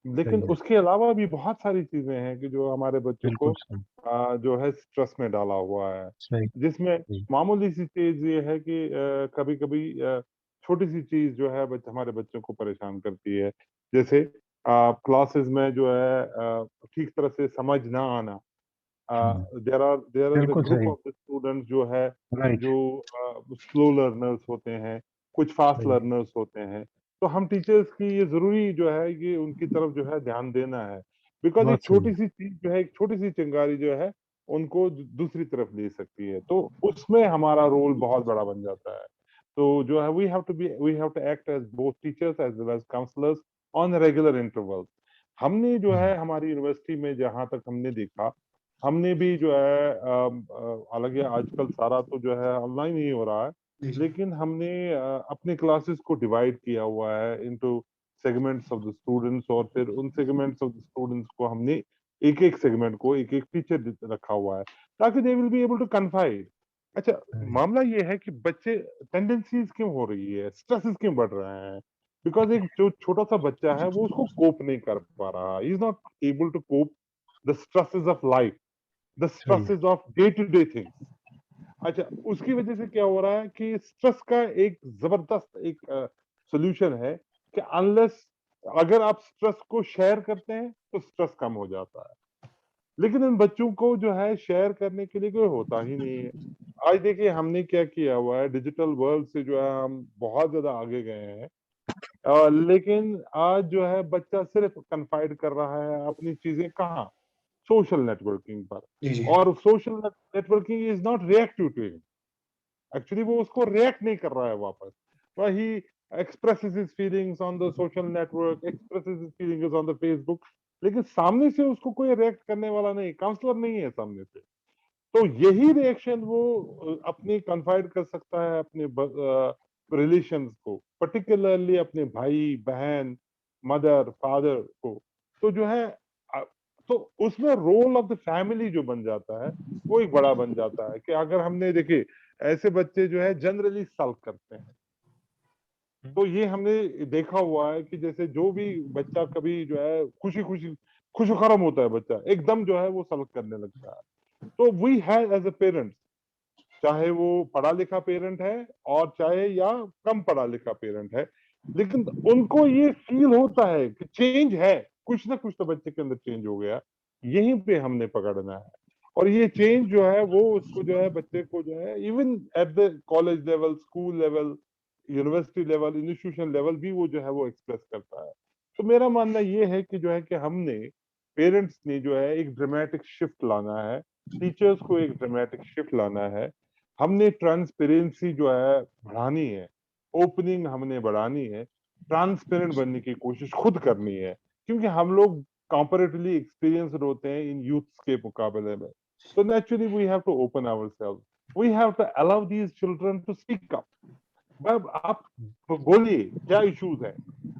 लेकिन उसके अलावा भी बहुत सारी चीजें हैं कि जो हमारे बच्चों को जो है स्ट्रेस में डाला हुआ है, जिसमें मामूली सी चीज ये है कि कभी कभी छोटी सी चीज जो है हमारे बच्चों को परेशान करती है, जैसे क्लासेस में जो है ठीक तरह से समझ ना आना। There are the group of the students जो है जो स्लो लर्नर्स होते हैं, कुछ फास्ट लर्नर्स होते हैं, तो हम टीचर्स की ये जरूरी जो है कि उनकी तरफ जो है ध्यान देना है, बिकॉज एक छोटी सी चीज जो है एक छोटी सी चिंगारी जो है उनको दूसरी तरफ ले सकती है, तो उसमें हमारा रोल बहुत बड़ा बन जाता है। तो जो है we have to act as both teachers as well as counsellors on regular intervals. हमने जो है हमारी यूनिवर्सिटी में जहां तक हमने देखा, हमने भी जो है हालांकि आजकल सारा तो जो है ऑनलाइन ही हो रहा है, लेकिन हमने अपने क्लासेस को डिवाइड किया हुआ है into segments of the students, और फिर उन सेगमेंट्स ऑफ द स्टूडेंट्स को हमने एक एक सेगमेंट को एक एक टीचर रखा हुआ है ताकि they will be able to confide. अच्छा, मामला ये है कि बच्चे टेंडेंसीज क्यों हो रही है, स्ट्रेसेस क्यों बढ़ रहे हैं, बिकॉज एक जो छोटा सा बच्चा है वो उसको कोप नहीं कर पा रहा, is not able to cope the stresses of life, the stresses of day to day things. अच्छा, उसकी वजह से क्या हो रहा है कि स्ट्रेस का एक जबरदस्त एक सोल्यूशन है कि अनलेस अगर आप स्ट्रेस को शेयर करते हैं तो स्ट्रेस कम हो जाता है, लेकिन इन बच्चों को जो है शेयर करने के लिए कोई होता ही नहीं है। आज देखिए हमने क्या किया हुआ है, डिजिटल वर्ल्ड से जो है हम बहुत ज्यादा आगे गए हैं, लेकिन आज जो है बच्चा सिर्फ कन्फाइड कर रहा है अपनी चीजें कहाँ, सोशल नेटवर्किंग पर। जी जी और social networking is not reactive to him, actually वो उसको रिएक्ट नहीं कर रहा है वापस, तो he expresses his feelings on the social network, expresses his feelings on the Facebook, लेकिन सामने से उसको कोई रिएक्ट करने वाला नहीं, काउंसलर नहीं है सामने से। तो यही रिएक्शन वो अपनी कन्फाइड कर सकता है अपने रिलेशंस को, पर्टिकुलरली अपने भाई बहन, मदर फादर को। तो जो है तो उसमें रोल ऑफ द फैमिली जो बन जाता है वो एक बड़ा बन जाता है कि अगर हमने देखिए ऐसे बच्चे जो है जनरली सल्क करते हैं, तो ये हमने देखा हुआ है कि जैसे जो भी बच्चा कभी जो है खुशी खुशी खुशखरम होता है बच्चा, एकदम जो है वो सल्क करने लगता है। तो we have as a parents, चाहे वो पढ़ा लिखा पेरेंट है और चाहे या कम पढ़ा लिखा पेरेंट है, लेकिन उनको ये फील होता है कि चेंज है, कुछ ना कुछ तो बच्चे के अंदर चेंज हो गया, यहीं पे हमने पकड़ना है। और ये चेंज जो है वो उसको जो है बच्चे को जो है even at the college level, school level, university level, institution level भी वो जो है वो एक्सप्रेस करता है। तो मेरा मानना ये है कि जो है कि हमने पेरेंट्स ने जो है एक ड्रामेटिक शिफ्ट लाना है, टीचर्स को एक ड्रामेटिक शिफ्ट लाना है, हमने ट्रांसपेरेंसी जो है बढ़ानी है, ओपनिंग हमने बढ़ानी है, ट्रांसपेरेंट बनने की कोशिश खुद करनी है, क्योंकि हम लोग कंपैरेटिवली एक्सपीरियंस्ड होते हैं इन यूथ्स के मुकाबले में। So naturally we have to open ourselves. We have to allow these children to speak up. अब आप बोलिए क्या इश्यूज है।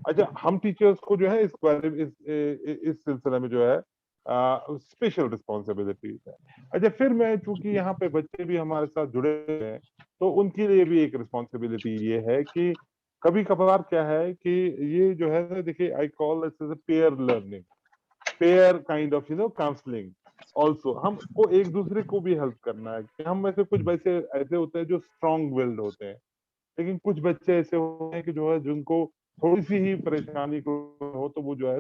अच्छा, हम टीचर्स को जो है इस बारे में इस सिलसिले में जो है स्पेशल रिस्पॉन्सिबिलिटीज है। अच्छा, फिर मैं चूंकि यहाँ पे बच्चे भी हमारे साथ जुड़े हैं तो उनके लिए भी एक रिस्पॉन्सिबिलिटी ये है कि कभी कभार क्या है कि ये जो है ना, देखिए I call this as peer learning, peer kind of counselling also. हमको एक दूसरे को भी हेल्प करना है कि हम में से कुछ वैसे ऐसे होते हैं जो स्ट्रॉन्ग विल्ड होते हैं, लेकिन कुछ बच्चे ऐसे होते हैं कि जो है जिनको थोड़ी सी ही परेशानी हो तो वो जो है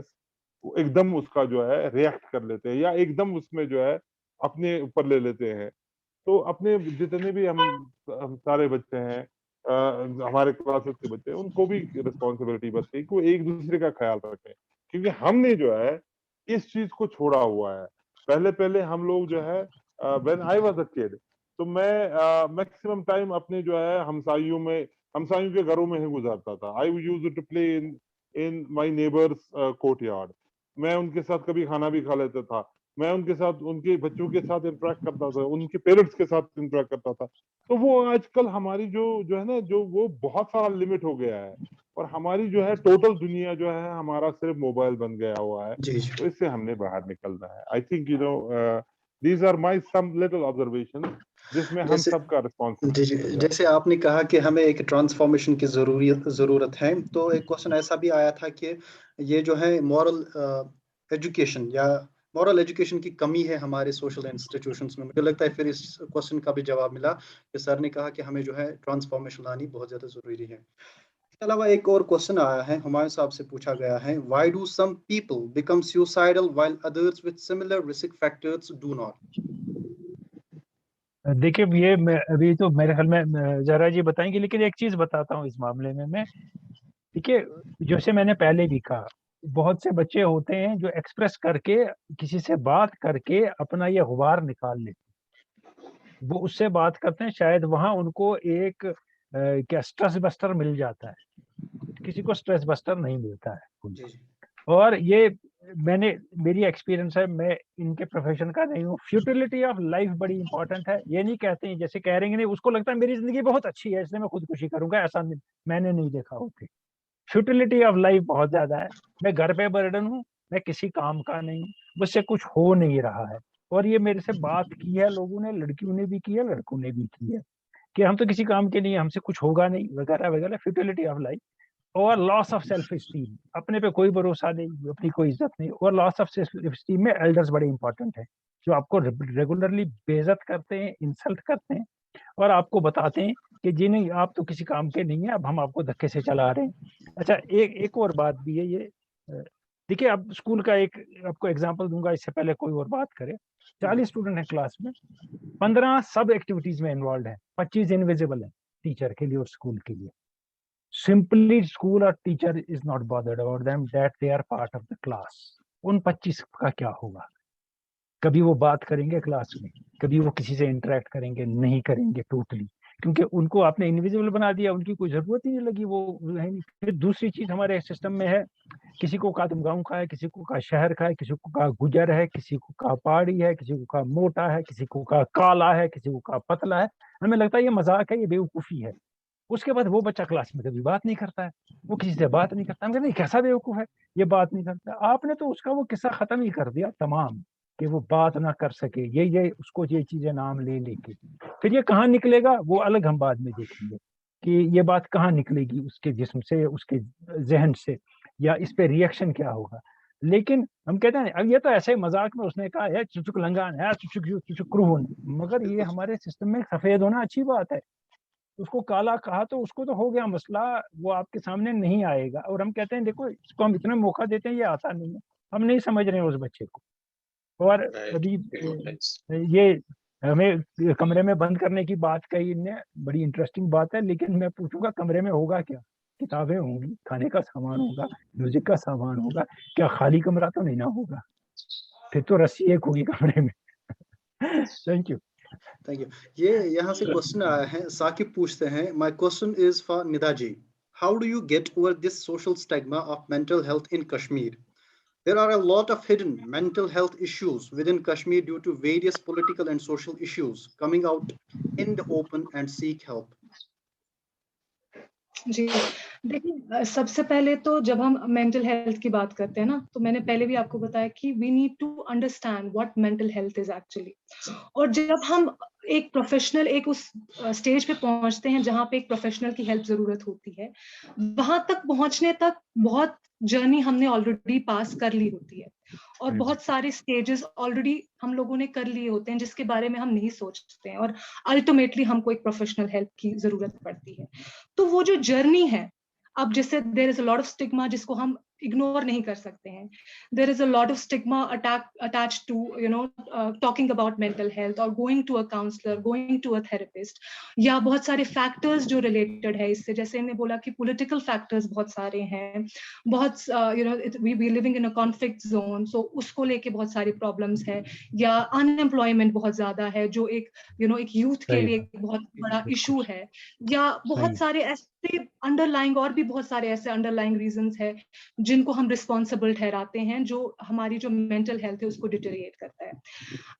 एकदम उसका जो है रिएक्ट कर लेते हैं या एकदम उसमें जो है अपने ऊपर ले लेते हैं। तो अपने जितने भी हम सारे बच्चे हैं, हमारे क्लासेस के बच्चे हैं, उनको भी रिस्पॉन्सिबिलिटी बनती है कि वो एक दूसरे का ख्याल रखें, क्योंकि हमने जो है इस चीज को छोड़ा हुआ है। पहले पहले हम लोग जो है when I was a kid, तो मैं मैक्सिमम टाइम अपने जो है हमसाइयों के घरों में ही गुजारता था। I used to play in my neighbours courtyard. मैं उनके साथ कभी खाना भी खा लेता था, मैं उनके साथ उनके बच्चों के साथ इंटरेक्ट करता था, उनके पेरेंट्स के साथ इंटरेक्ट करता था। तो वो आजकल हमारी जो है ना, जो वो बहुत सारा लिमिट हो गया है और हमारी जो है टोटल दुनिया जो है हमारा सिर्फ मोबाइल बन गया हुआ है। जी जी तो इससे हमने बाहर निकलना है। I think these are my some little observation जिसमें हम जैसे सबका जी जी रिस्पॉन्सिबिलिटी है। जैसे आपने कहा कि हमें एक ट्रांसफॉर्मेशन की जरूरत है, तो एक क्वेश्चन ऐसा भी आया था कि ये जो है मॉरल एजुकेशन या मॉरल एजुकेशन की कमी है हमारे सोशल इंस्टीट्यूशंस में। मुझे लगता है फिर इस क्वेश्चन का भी जवाब मिला कि सर ने कहा कि हमें जो है ट्रांसफॉर्मेशन लानी बहुत ज्यादा जरूरी है। इसके अलावा एक और क्वेश्चन आया है, हुमायूं साहब से पूछा गया है, why do some people become suicidal while others with similar risk factors do not. देखिए ये अभी तो मेरे ख्याल में जरा जी बताएंगे, लेकिन एक चीज बताता हूँ इस मामले में मैं। देखिए, जैसे मैंने पहले भी कहा, बहुत से बच्चे होते हैं जो एक्सप्रेस करके, किसी से बात करके अपना ये गुबार निकाल लेते हैं। वो उससे बात करते हैं, शायद वहां उनको एक क्या स्ट्रेस बस्टर मिल जाता है। किसी को स्ट्रेस बस्टर नहीं मिलता है। जी जी और ये मेरी एक्सपीरियंस है, मैं इनके प्रोफेशन का नहीं हूँ। फ्यूटिलिटी ऑफ लाइफ बड़ी इंपॉर्टेंट है। ये नहीं कहते हैं, जैसे कह रहे हैं नहीं, उसको लगता है मेरी जिंदगी बहुत अच्छी है इसलिए मैं खुदकुशी करूंगा, ऐसा नहीं, मैंने नहीं देखा होते। फ्यूटिलिटी ऑफ लाइफ बहुत ज्यादा है। मैं घर पे बर्डन हूँ, मैं किसी काम का नहीं हूँ, मुझसे कुछ हो नहीं रहा है। और ये मेरे से बात की है लोगों ने, लड़कियों ने भी की है, लड़कों ने भी की है, कि हम तो किसी काम के नहीं, हमसे कुछ होगा नहीं, वगैरह वगैरह। फ्यूटिलिटी ऑफ लाइफ और लॉस ऑफ सेल्फ स्टीम, अपने पे कोई भरोसा नहीं, अपनी कोई इज्जत नहीं। और लॉस ऑफ सेल्फ स्टीम में एल्डर्स बड़े इंपॉर्टेंट है, जो आपको रेगुलरली बेइज्जत करते हैं, इंसल्ट करते हैं और आपको बताते हैं कि जी नहीं, आप तो किसी काम के नहीं है, अब हम आपको धक्के से चला रहे हैं। अच्छा, एक एक और बात भी है, ये देखिए, अब स्कूल का एक आपको एग्जांपल दूंगा, इससे पहले कोई और बात करे। 40 स्टूडेंट हैं क्लास में, 15 सब एक्टिविटीज में इन्वॉल्व है, 25 इनविजिबल है टीचर के लिए और स्कूल के लिए। सिंपली स्कूल और teacher is not bothered about them that they are part of the class. उन 25 का क्या होगा? कभी वो बात करेंगे क्लास में? कभी वो किसी से इंटरेक्ट करेंगे? नहीं करेंगे टोटली, क्योंकि उनको आपने इनविजिबल बना दिया, उनकी कोई जरूरत ही नहीं लगी, वो है नहीं। फिर दूसरी चीज हमारे सिस्टम में है, किसी को कहा तुम गाँव का है, किसी को कहा शहर का है, किसी को कहा गुजर है, किसी को कहा पहाड़ी है, किसी को कहा मोटा है, किसी को कहा काला है, किसी को कहा पतला है। हमें लगता है ये मजाक है, ये बेवकूफी है। उसके बाद वो बच्चा क्लास में कभी बात नहीं करता है, वो किसी से बात नहीं करता। हम कहते हैं कैसा बेवकूफ है, ये बात नहीं करता। आपने तो उसका वो किस्सा खत्म ही कर दिया तमाम, कि वो बात ना कर सके, ये उसको ये चीजें नाम ले लेके। फिर ये कहाँ निकलेगा वो अलग हम बाद में देखेंगे कि ये बात कहाँ निकलेगी, उसके जिस्म से, उसके जहन से, या इस पे रिएक्शन क्या होगा। लेकिन हम कहते हैं अब ये तो ऐसे मजाक में उसने कहा है चुचुक लंगान है, चुचुक क्रूहन, मगर ये हमारे सिस्टम में सफेद होना अच्छी बात है। उसको काला कहा तो उसको तो हो गया मसला, वो आपके सामने नहीं आएगा। और हम कहते हैं देखो इसको हम इतना मौका देते हैं, ये आता नहीं है, हम नहीं समझ रहे हैं उस बच्चे को। और अभी ये हमें कमरे में बंद करने की बात कही इनने, बड़ी इंटरेस्टिंग बात है। लेकिन मैं पूछूंगा कमरे में होगा क्या? किताबें होंगी, खाने का सामान होगा, म्यूजिक का सामान होगा, क्या खाली कमरा तो नहीं ना होगा? फिर तो रस्सी एक होगी कमरे में। Thank you. Thank you. ये यहाँ से क्वेश्चन आया है, साकिब पूछते हैं, my question is for Nida ji, how do you get over this social stigma of mental health in Kashmir? There are a lot of hidden mental health issues within Kashmir due to various political and social issues coming out in the open and seek help. जी, देखिए सबसे पहले तो जब हम mental health की बात करते हैं ना, तो मैंने पहले भी आपको बताया कि we need to understand what mental health is actually. और जब हम एक प्रोफेशनल एक उस स्टेज पे पहुंचते हैं जहां पे एक प्रोफेशनल की हेल्प जरूरत होती है, वहां तक पहुंचने तक बहुत जर्नी हमने ऑलरेडी पास कर ली होती है और बहुत सारे स्टेजेस ऑलरेडी हम लोगों ने कर लिए होते हैं जिसके बारे में हम नहीं सोचते हैं, और अल्टीमेटली हमको एक प्रोफेशनल हेल्प की जरूरत पड़ती है। तो वो जो जर्नी है, अब जैसे there is a lot of stigma जिसको हम इग्नोर नहीं कर सकते हैं। There is a lot of stigma attached to talking about mental health और going to a counsellor, going to a therapist, या बहुत सारे फैक्टर्स जो रिलेटेड है इससे। जैसे इन्होंने बोला कि पॉलिटिकल फैक्टर्स बहुत सारे हैं, बहुत we living in a conflict zone, so उसको लेके बहुत सारी प्रॉब्लम्स है, या अनएम्प्लॉयमेंट बहुत ज्यादा है जो एक एक यूथ के लिए एक बहुत बड़ा इशू है, या बहुत सारे ऐसे अंडरलाइंग और भी बहुत सारे ऐसे अंडरलाइंग रीजंस है जिनको हम रिस्पॉन्सिबल ठहराते हैं, जो हमारी जो मेंटल हेल्थ है उसको डिटेरिएट करता है।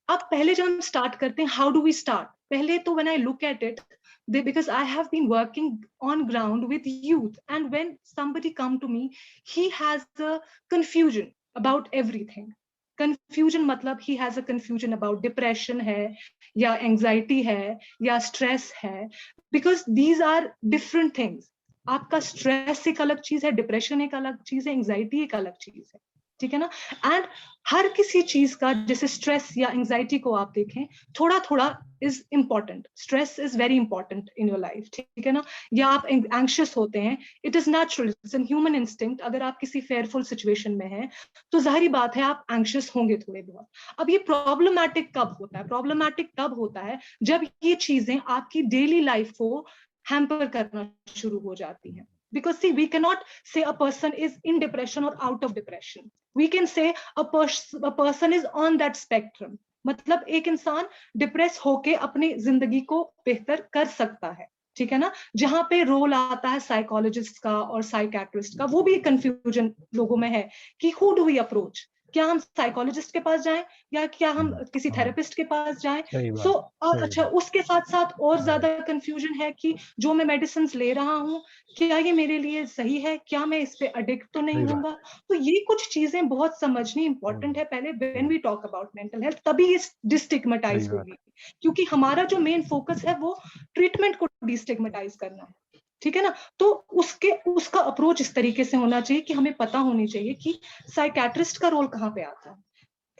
अब पहले जब हम स्टार्ट करते हैं, हाउ डू वी स्टार्ट? पहले तो when I look at it, because I have been working on ground with youth, and when somebody come to me, he has a confusion about everything. Confusion मतलब he has a confusion about depression है, या anxiety है, या stress है, because these are different things. आपका stress एक अलग चीज है, डिप्रेशन एक अलग चीज है, एंजाइटी एक अलग चीज है, ठीक है ना? एंड हर किसी चीज का, जैसे स्ट्रेस या एंजाइटी को आप देखें, थोड़ा थोड़ा is important. Stress is very important in your life, ठीक है ना? या आप एंग्शियस होते हैं, it is natural, it's an human instinct. अगर आप किसी फेयरफुल सिचुएशन में हैं तो जाहिर बात है आप एंग्शियस होंगे थोड़े बहुत। अब ये प्रॉब्लमैटिक कब होता है? प्रॉब्लमैटिक तब होता है जब ये चीजें आपकी डेली लाइफ को हैम्पर करना शुरू हो जाती हैं। Because see, we cannot say a person is in depression or out of depression. We can say a person is on that spectrum. मतलब एक इंसान डिप्रेस होके अपनी जिंदगी को बेहतर कर सकता है, ठीक है ना? जहां पे रोल आता है साइकोलॉजिस्ट का और साइकियाट्रिस्ट का, वो भी कंफ्यूजन लोगों में है कि हु डू वी अप्रोच? क्या हम साइकोलॉजिस्ट के पास जाएं या क्या हम किसी थेरेपिस्ट के पास जाएं? सो अच्छा, उसके साथ साथ और ज्यादा कंफ्यूजन है कि जो मैं मेडिसिन ले रहा हूँ क्या ये मेरे लिए सही है, क्या मैं इस पे एडिक्ट तो नहीं होऊंगा? तो ये कुछ चीजें बहुत समझनी इंपॉर्टेंट है पहले when we talk about mental health, तभी ये डिस्टिग्मेटाइज होगी। क्योंकि हमारा जो मेन फोकस है वो ट्रीटमेंट को डिस्टिग्मेटाइज करना है, ठीक है ना? तो उसका अप्रोच इस तरीके से होना चाहिए कि हमें पता होनी चाहिए कि साइकियाट्रिस्ट का रोल कहाँ पे आता है,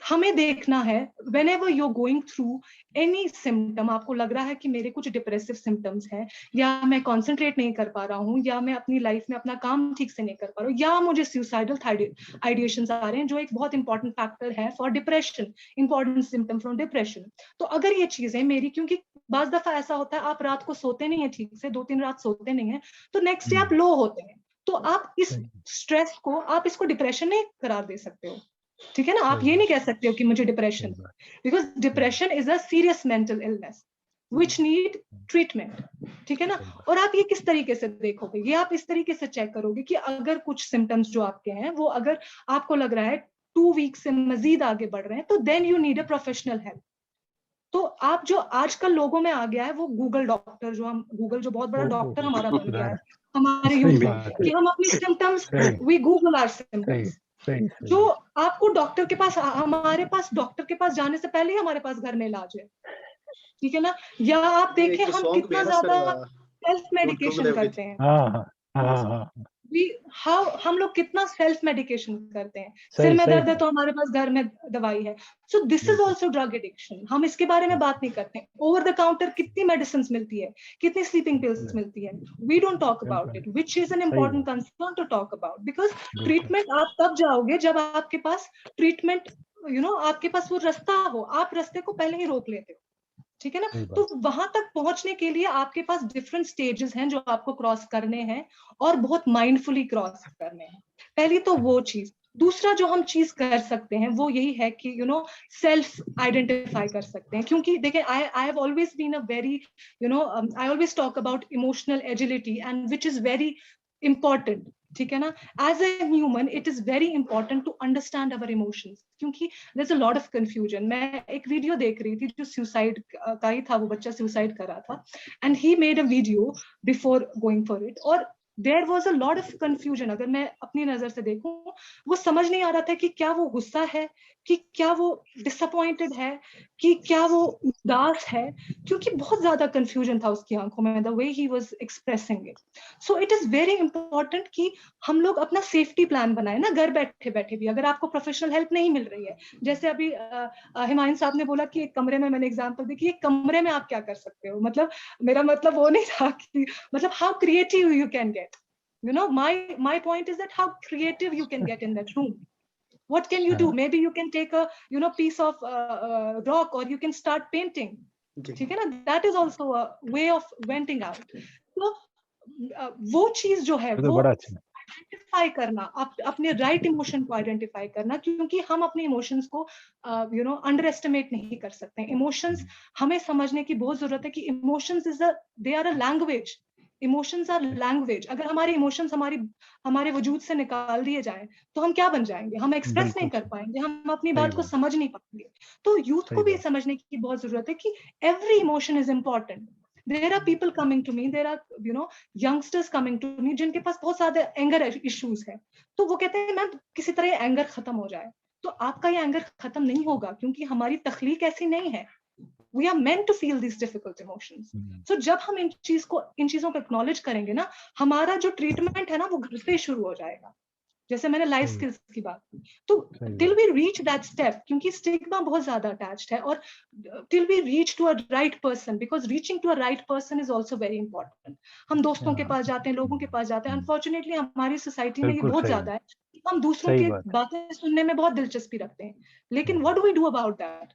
हमें देखना है whenever you're going through any symptom, आपको लग रहा है कि मेरे कुछ डिप्रेसिव सिम्टम्स हैं, या मैं कॉन्सेंट्रेट नहीं कर पा रहा हूँ, या मैं अपनी लाइफ में अपना काम ठीक से नहीं कर पा रहा हूँ, या मुझे सुसाइडल आइडिएशंस आ रहे हैं, जो एक बहुत इंपॉर्टेंट फैक्टर है for depression, important symptom from depression. तो अगर ये चीजें मेरी, क्योंकि बाज दफा ऐसा होता है आप रात को सोते नहीं है ठीक से, 2-3 रात सोते नहीं है, तो नेक्स्ट डे आप लो होते हैं, तो आप इस स्ट्रेस को, आप इसको डिप्रेशन नहीं करार दे सकते हो, ठीक है ना। आप ये नहीं कह सकते हो कि मुझे depression, because depression is a serious mental illness which need treatment, ठीक है ना। और आप ये किस तरीके से देखोगे, ये आप इस तरीके से चेक करोगे कि अगर कुछ सिम्टम्स जो आपके हैं वो अगर आपको लग रहा है 2 वीक से मजीद आगे बढ़ रहे हैं, तो then you need a professional help. तो आप जो आजकल लोगों में आ गया है वो गूगल डॉक्टर, जो हम गूगल जो बहुत बड़ा डॉक्टर हमारा बन गया है हमारे यूथ में, कि हम अपनी symptoms, we google our symptoms. जो आपको डॉक्टर के पास, हमारे पास डॉक्टर के पास जाने से पहले ही हमारे पास घर में इलाज है, ठीक है ना। या आप देखें हम कितना ज्यादा सेल्फ मेडिकेशन करते हैं, हम लोग कितना सेल्फ मेडिकेशन करते हैं। सिर में दर्द है तो हमारे पास घर में दवाई है। So this is also drug addiction. हम इसके बारे में बात नहीं करते। ओवर द काउंटर कितनी मेडिसिन मिलती है, कितनी स्लीपिंग पिल्स मिलती है, we don't talk about it, which is an important concern to talk about, because treatment आप तब जाओगे जब आपके पास ट्रीटमेंट, आपके पास वो रास्ता हो, आप रास्ते को पहले ही रोक लेते हो, ठीक है ना। तो वहां तक पहुंचने के लिए आपके पास डिफरेंट स्टेजेस हैं जो आपको क्रॉस करने हैं, और बहुत माइंडफुली क्रॉस करने हैं। पहली तो वो चीज। दूसरा जो हम चीज कर सकते हैं वो यही है कि सेल्फ आइडेंटिफाई कर सकते हैं, क्योंकि देखिए I have always been a very I always talk about emotional agility and which is very important, ठीक है ना। As a human it is very important to understand our emotions, क्योंकि there is a lot of confusion. मैं एक video देख रही थी जो सुसाइड का ही था, वो बच्चा सुसाइड कर रहा था, and he made a video before going for it, और there was a lot of confusion. अगर मैं अपनी नजर से देखूं, वो समझ नहीं आ रहा था कि क्या वो गुस्सा है, कि क्या वो डिसअपॉइंटेड है, कि क्या वो उदास है, क्योंकि बहुत ज्यादा कंफ्यूजन था उसकी आंखों में, the way he was expressing it. So it is very important कि हम लोग अपना सेफ्टी प्लान बनाए ना, घर बैठे बैठे भी, अगर आपको प्रोफेशनल हेल्प नहीं मिल रही है। जैसे अभी हिमायन साहब ने बोला कि एक कमरे में, मैंने एग्जांपल दी कि एक कमरे में आप क्या कर सकते हो, मतलब मेरा मतलब वो नहीं था कि मतलब how creative you can get, my point is that how creative you can get in that room. What can you do? Maybe you can take a piece of rock, or you can start painting, ठीक है ना। that is also a way of venting out. So वो चीज जो है वो identify करना, अपने राइट इमोशन को आइडेंटिफाई करना, क्योंकि हम अपने इमोशंस को अंडर एस्टिमेट नहीं कर सकते। इमोशंस हमें समझने की बहुत जरूरत है कि emotions they are a language. Emotions are language. अगर हमारे इमोशंस हमारे वजूद से निकाल दिए जाएं तो हम क्या बन जाएंगे, हम एक्सप्रेस नहीं कर पाएंगे, हम अपनी बात को समझ नहीं पाएंगे। तो यूथ को भी समझने की बहुत जरूरत है कि every emotion is important. There are people coming to me, there are youngsters coming to me जिनके पास बहुत ज्यादा एंगर इश्यूज है, तो वो कहते हैं मैम किसी तरह एंगर खत्म हो जाए। तो आपका ये एंगर खत्म नहीं होगा, क्योंकि हमारी तख्लीक ऐसी नहीं है। We are meant to feel these difficult emotions. So जब हम इन चीजों को एक्नॉलेज करेंगे ना, हमारा जो ट्रीटमेंट है ना वो घर से शुरू हो जाएगा। जैसे मैंने लाइफ स्किल्स की बात की, तो till we reach that step, क्योंकि स्टिग्मा बहुत ज्यादा अटैच्ड है, और till we reach to a right person, because reaching to a right person is also very important. हम दोस्तों के पास जाते हैं, लोगों के पास जाते हैं, अनफॉर्चुनेटली हमारी सोसाइटी में ये बहुत ज्यादा है कि हम दूसरों की बातें सुनने में बहुत दिलचस्पी रखते हैं, लेकिन what do we do about that?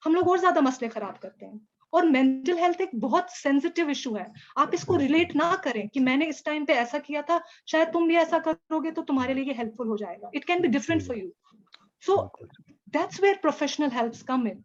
हम लोग और ज्यादा मसले खराब करते हैं। और मेंटल हेल्थ एक बहुत सेंसिटिव इशू है। आप इसको रिलेट ना करें कि मैंने इस टाइम पे ऐसा किया था, शायद तुम भी ऐसा करोगे तो तुम्हारे लिए हेल्पफुल हो जाएगा। It can be different for you. So that's where professional helps come in.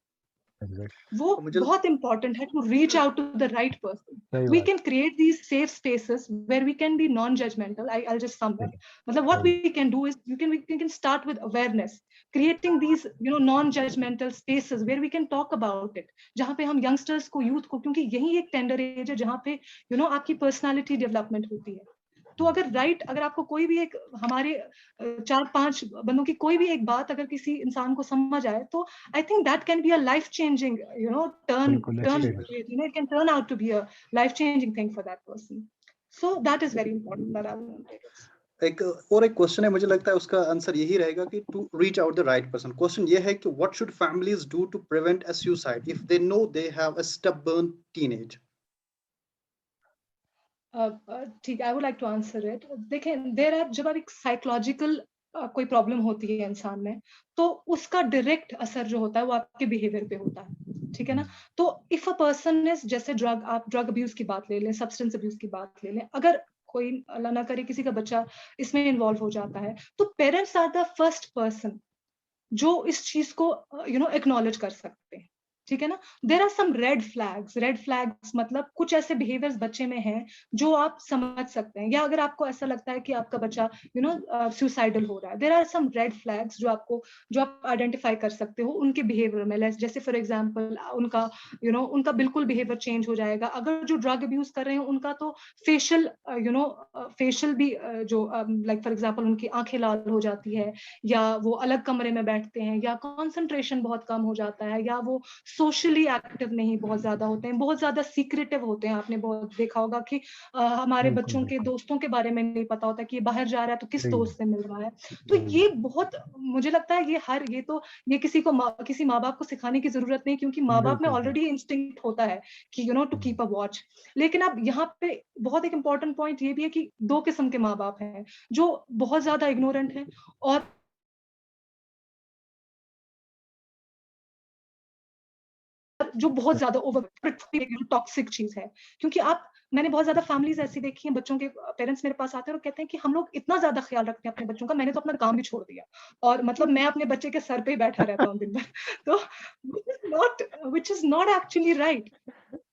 वो बहुत इंपॉर्टेंट है to reach out to the right person. We can create these safe spaces where we can be non judgmental. I'll just sum up. मतलब what we can do is we can start with awareness, creating these non-judgmental spaces where we can talk about it, जहाँ पे हम youngsters को, youth को, क्योंकि यही एक tender as है जहाँ पे आपकी पर्सनालिटी डेवलपमेंट होती है। तो अगर आपको कोई भी एक, हमारे 4-5 बंदों की कोई भी एक बात अगर किसी इंसान को समझ आए, तो I think that can be a life changing turn it can turn out to be a life changing thing for that person. So that is very important that I want to एक और एक question है, मुझे लगता है उसका answer यही रहेगा कि to reach out the right person. Question ये है कि what should families do to prevent a suicide if they know they have a stubborn teenage? ठीक, I would like to answer it. देखें, देयर आर, जब आप एक psychological कोई problem होती है इंसान में, तो उसका डायरेक्ट असर जो होता है वो आपके बिहेवियर पे होता है, ठीक है ना। तो इफ अ पर्सन इज, जैसे आप ड्रग अब्यूज की बात ले लें, सब्सटेंस अब्यूज की बात ले लें, अगर कोई अल्लाह ना करे किसी का बच्चा इसमें इन्वॉल्व हो जाता है, तो parents are the first person जो इस चीज को एक्नॉलेज कर सकते हैं, ठीक है ना। There are some red flags मतलब कुछ ऐसे बिहेवियर्स बच्चे में हैं जो आप समझ सकते हैं, या अगर आपको ऐसा लगता है कि आपका बच्चा सुसाइडल हो रहा है, there are some red flags जो आप आइडेंटिफाई कर सकते हो उनके बिहेवियर में। जैसे फॉर एग्जांपल उनका उनका बिल्कुल बिहेवियर चेंज हो जाएगा। अगर जो ड्रग अब्यूज कर रहे हैं उनका तो फेशियल फेशियल भी जो लाइक फॉर एग्जांपल उनकी आंखें लाल हो जाती है, या वो अलग कमरे में बैठते हैं, या कंसंट्रेशन बहुत कम हो जाता है, या वो सोशली एक्टिव नहीं बहुत ज्यादा होते हैं, बहुत ज्यादा सीक्रेटिव होते हैं। आपने बहुत देखा होगा कि हमारे बच्चों के दोस्तों के बारे में नहीं पता होता कि ये बाहर जा रहा है तो किस दोस्त से मिल रहा है। तो ये बहुत, मुझे लगता है ये किसी माँ बाप को सिखाने की जरूरत नहीं, क्योंकि माँ बाप में ऑलरेडी इंस्टिंक्ट होता है कि टू कीप अ वॉच। लेकिन अब यहाँ पे बहुत एक इंपॉर्टेंट पॉइंट ये भी है कि दो किस्म के माँ बाप हैं, जो बहुत ज्यादा इग्नोरेंट हैं और जो बहुत ज्यादा ओवर टॉक्सिक चीज है। क्योंकि मैंने बहुत ज्यादा फैमिलीज ऐसी देखी हैं, बच्चों के पेरेंट्स मेरे पास आते हैं और कहते हैं कि हम लोग इतना ज्यादा ख्याल रखते हैं अपने बच्चों का, मैंने तो अपना काम भी छोड़ दिया और मतलब मैं अपने बच्चे के सर पे ही बैठा रहता हूँ दिन भर। तो which is not actually right।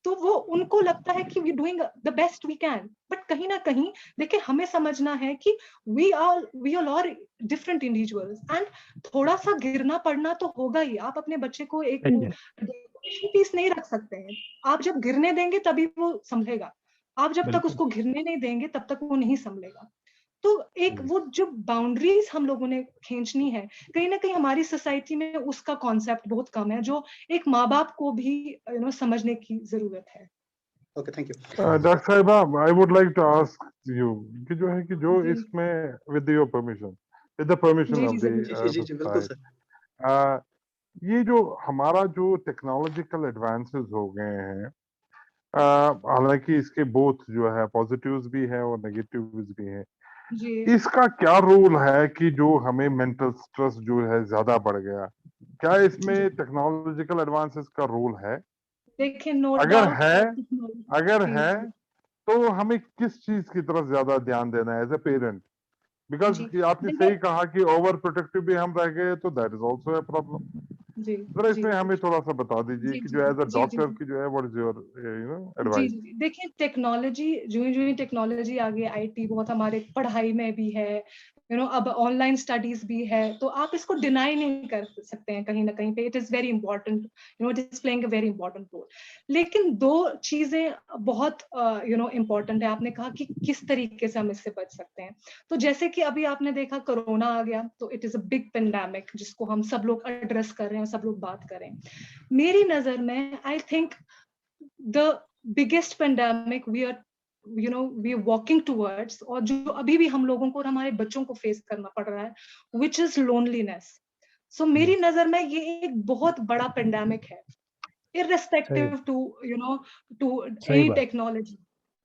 तो वो उनको लगता है कि we doing the best we can, but कहीं ना कहीं देखिए हमें समझना है कि we all are different individuals, and थोड़ा सा गिरना पड़ना तो होगा ही। आप अपने बच्चे को एक पीस नहीं रख सकते हैं। आप जब गिरने देंगे तभी वो संभलेगा, आप जब तक उसको गिरने नहीं देंगे तब तक वो नहीं संभलेगा। तो एक वो जो बाउंड्रीज हम लोगों ने खींचनी है, कहीं ना कहीं हमारी सोसाइटी में उसका कॉन्सेप्ट बहुत कम है, जो एक माँ बाप को भी समझने की जरूरत है। Okay, thank you. डॉक्टर साहिबा, I would like to ask you कि जो है कि जो इसमें with your permission, with the permission of the ये जो हमारा जो टेक्नोलॉजिकल एडवांसेस हो गए हैं, हालांकि इसके बोथ जो है पॉजिटिव्स भी है और नेगेटिव्स भी है, इसका क्या रोल है कि जो हमें मेंटल स्ट्रेस जो है ज्यादा बढ़ गया, क्या इसमें टेक्नोलॉजिकल एडवांसेस का रोल है? देखिए अगर है तो हमें किस चीज की तरफ ज्यादा ध्यान देना है एज ए पेरेंट? बिकॉज आपने सही कहा कि ओवर प्रोटेक्टिव भी हम रह गए तो that is also a problem. जरा इसमें हमें थोड़ा सा बता दीजिए कि जो एज अ डॉक्टर की जो है व्हाट इज योर एडवाइस? देखिए टेक्नोलॉजी, जो टेक्नोलॉजी आगे आईटी बहुत हमारे पढ़ाई में भी है, अब ऑनलाइन स्टडीज भी है, तो आप इसको डिनाई नहीं कर सकते हैं कहीं ना कहीं पे। It is very important, it is playing a very important role. लेकिन दो चीजें बहुत इंपॉर्टेंट है। आपने कहा कि किस तरीके से हम इससे बच सकते हैं। तो जैसे कि अभी आपने देखा कोरोना आ गया, तो it is a big pandemic जिसको हम सब लोग एड्रेस कर रहे हैं, सब लोग बात कर रहे हैं। मेरी नजर में I think the biggest pandemic we are walking towards, और जो अभी भी हम लोगों को और हमारे बच्चों को फेस करना पड़ रहा है, विच इज लोनलीनेस। सो मेरी नजर में ये एक बहुत बड़ा पेंडेमिक है, irrespective to any technology.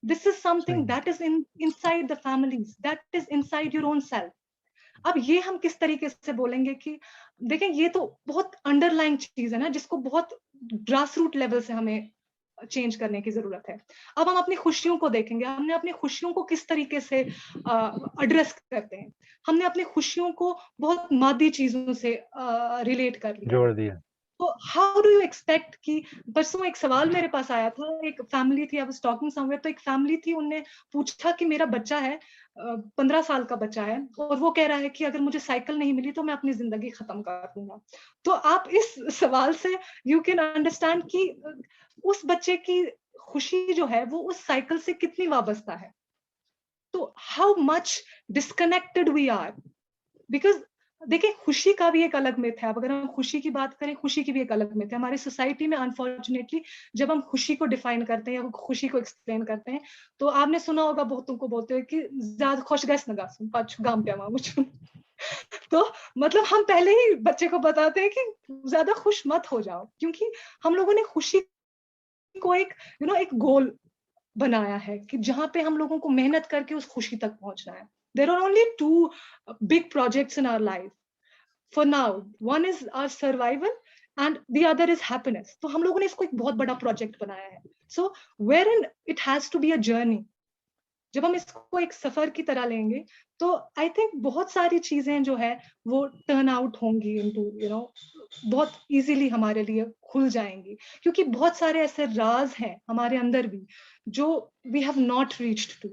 This is something that is inside the families, that is inside your own self. अब ये हम किस तरीके से बोलेंगे कि देखें, ये तो बहुत अंडरलाइन चीज है ना, जिसको बहुत ग्रास रूट लेवल से हमें चेंज करने की जरूरत है। अब हम अपनी खुशियों को देखेंगे, हमने अपनी खुशियों को किस तरीके से एड्रेस करते हैं। हमने अपनी खुशियों को बहुत मादी चीजों से रिलेट कर लिया, जोड़ दिया। तो हाउ डू यू एक्सपेक्ट कि परसों एक सवाल मेरे पास आया था, एक फैमिली थी, आई वाज टॉकिंग समवेयर, तो एक फैमिली थी, उन्होंने पूछा कि मेरा बच्चा है 15 साल का बच्चा है, और वो कह रहा है कि अगर मुझे साइकिल नहीं मिली तो मैं अपनी जिंदगी खत्म कर दूंगा। तो आप इस सवाल से यू कैन अंडरस्टैंड कि उस बच्चे की खुशी जो है वो उस साइकिल से कितनी वाबस्ता है। तो how much disconnected we are, because देखिए खुशी का भी एक अलग मिथ है। अब अगर हम खुशी की बात करें, खुशी की भी एक अलग मिथ है। हमारी सोसाइटी में अनफॉर्चुनेटली जब हम खुशी को डिफाइन करते हैं या खुशी को एक्सप्लेन करते हैं, तो आपने सुना होगा बहुतों को बोलते हुए कि ज्यादा खुश गैस नगा सुन पाँच गाम पे मुझ तो मतलब हम पहले ही बच्चे को बताते हैं कि ज्यादा खुश मत हो जाओ, क्योंकि हम लोगों ने खुशी को एक एक गोल बनाया है कि जहां पे हम लोगों को मेहनत करके उस खुशी तक पहुंचना है। There are only two big projects in our life for now, one is our survival and the other is happiness. तो हम लोगों ने इसको एक बहुत बड़ा प्रोजेक्ट बनाया है। So where in it has to be a journey. जब हम इसको एक सफर की तरह लेंगे तो आई थिंक बहुत सारी चीजें जो है वो टर्न आउट होंगी इनटू बहुत इजीली हमारे लिए खुल जाएंगी, क्योंकि बहुत सारे ऐसे राज हैं हमारे अंदर भी जो we have not reached to.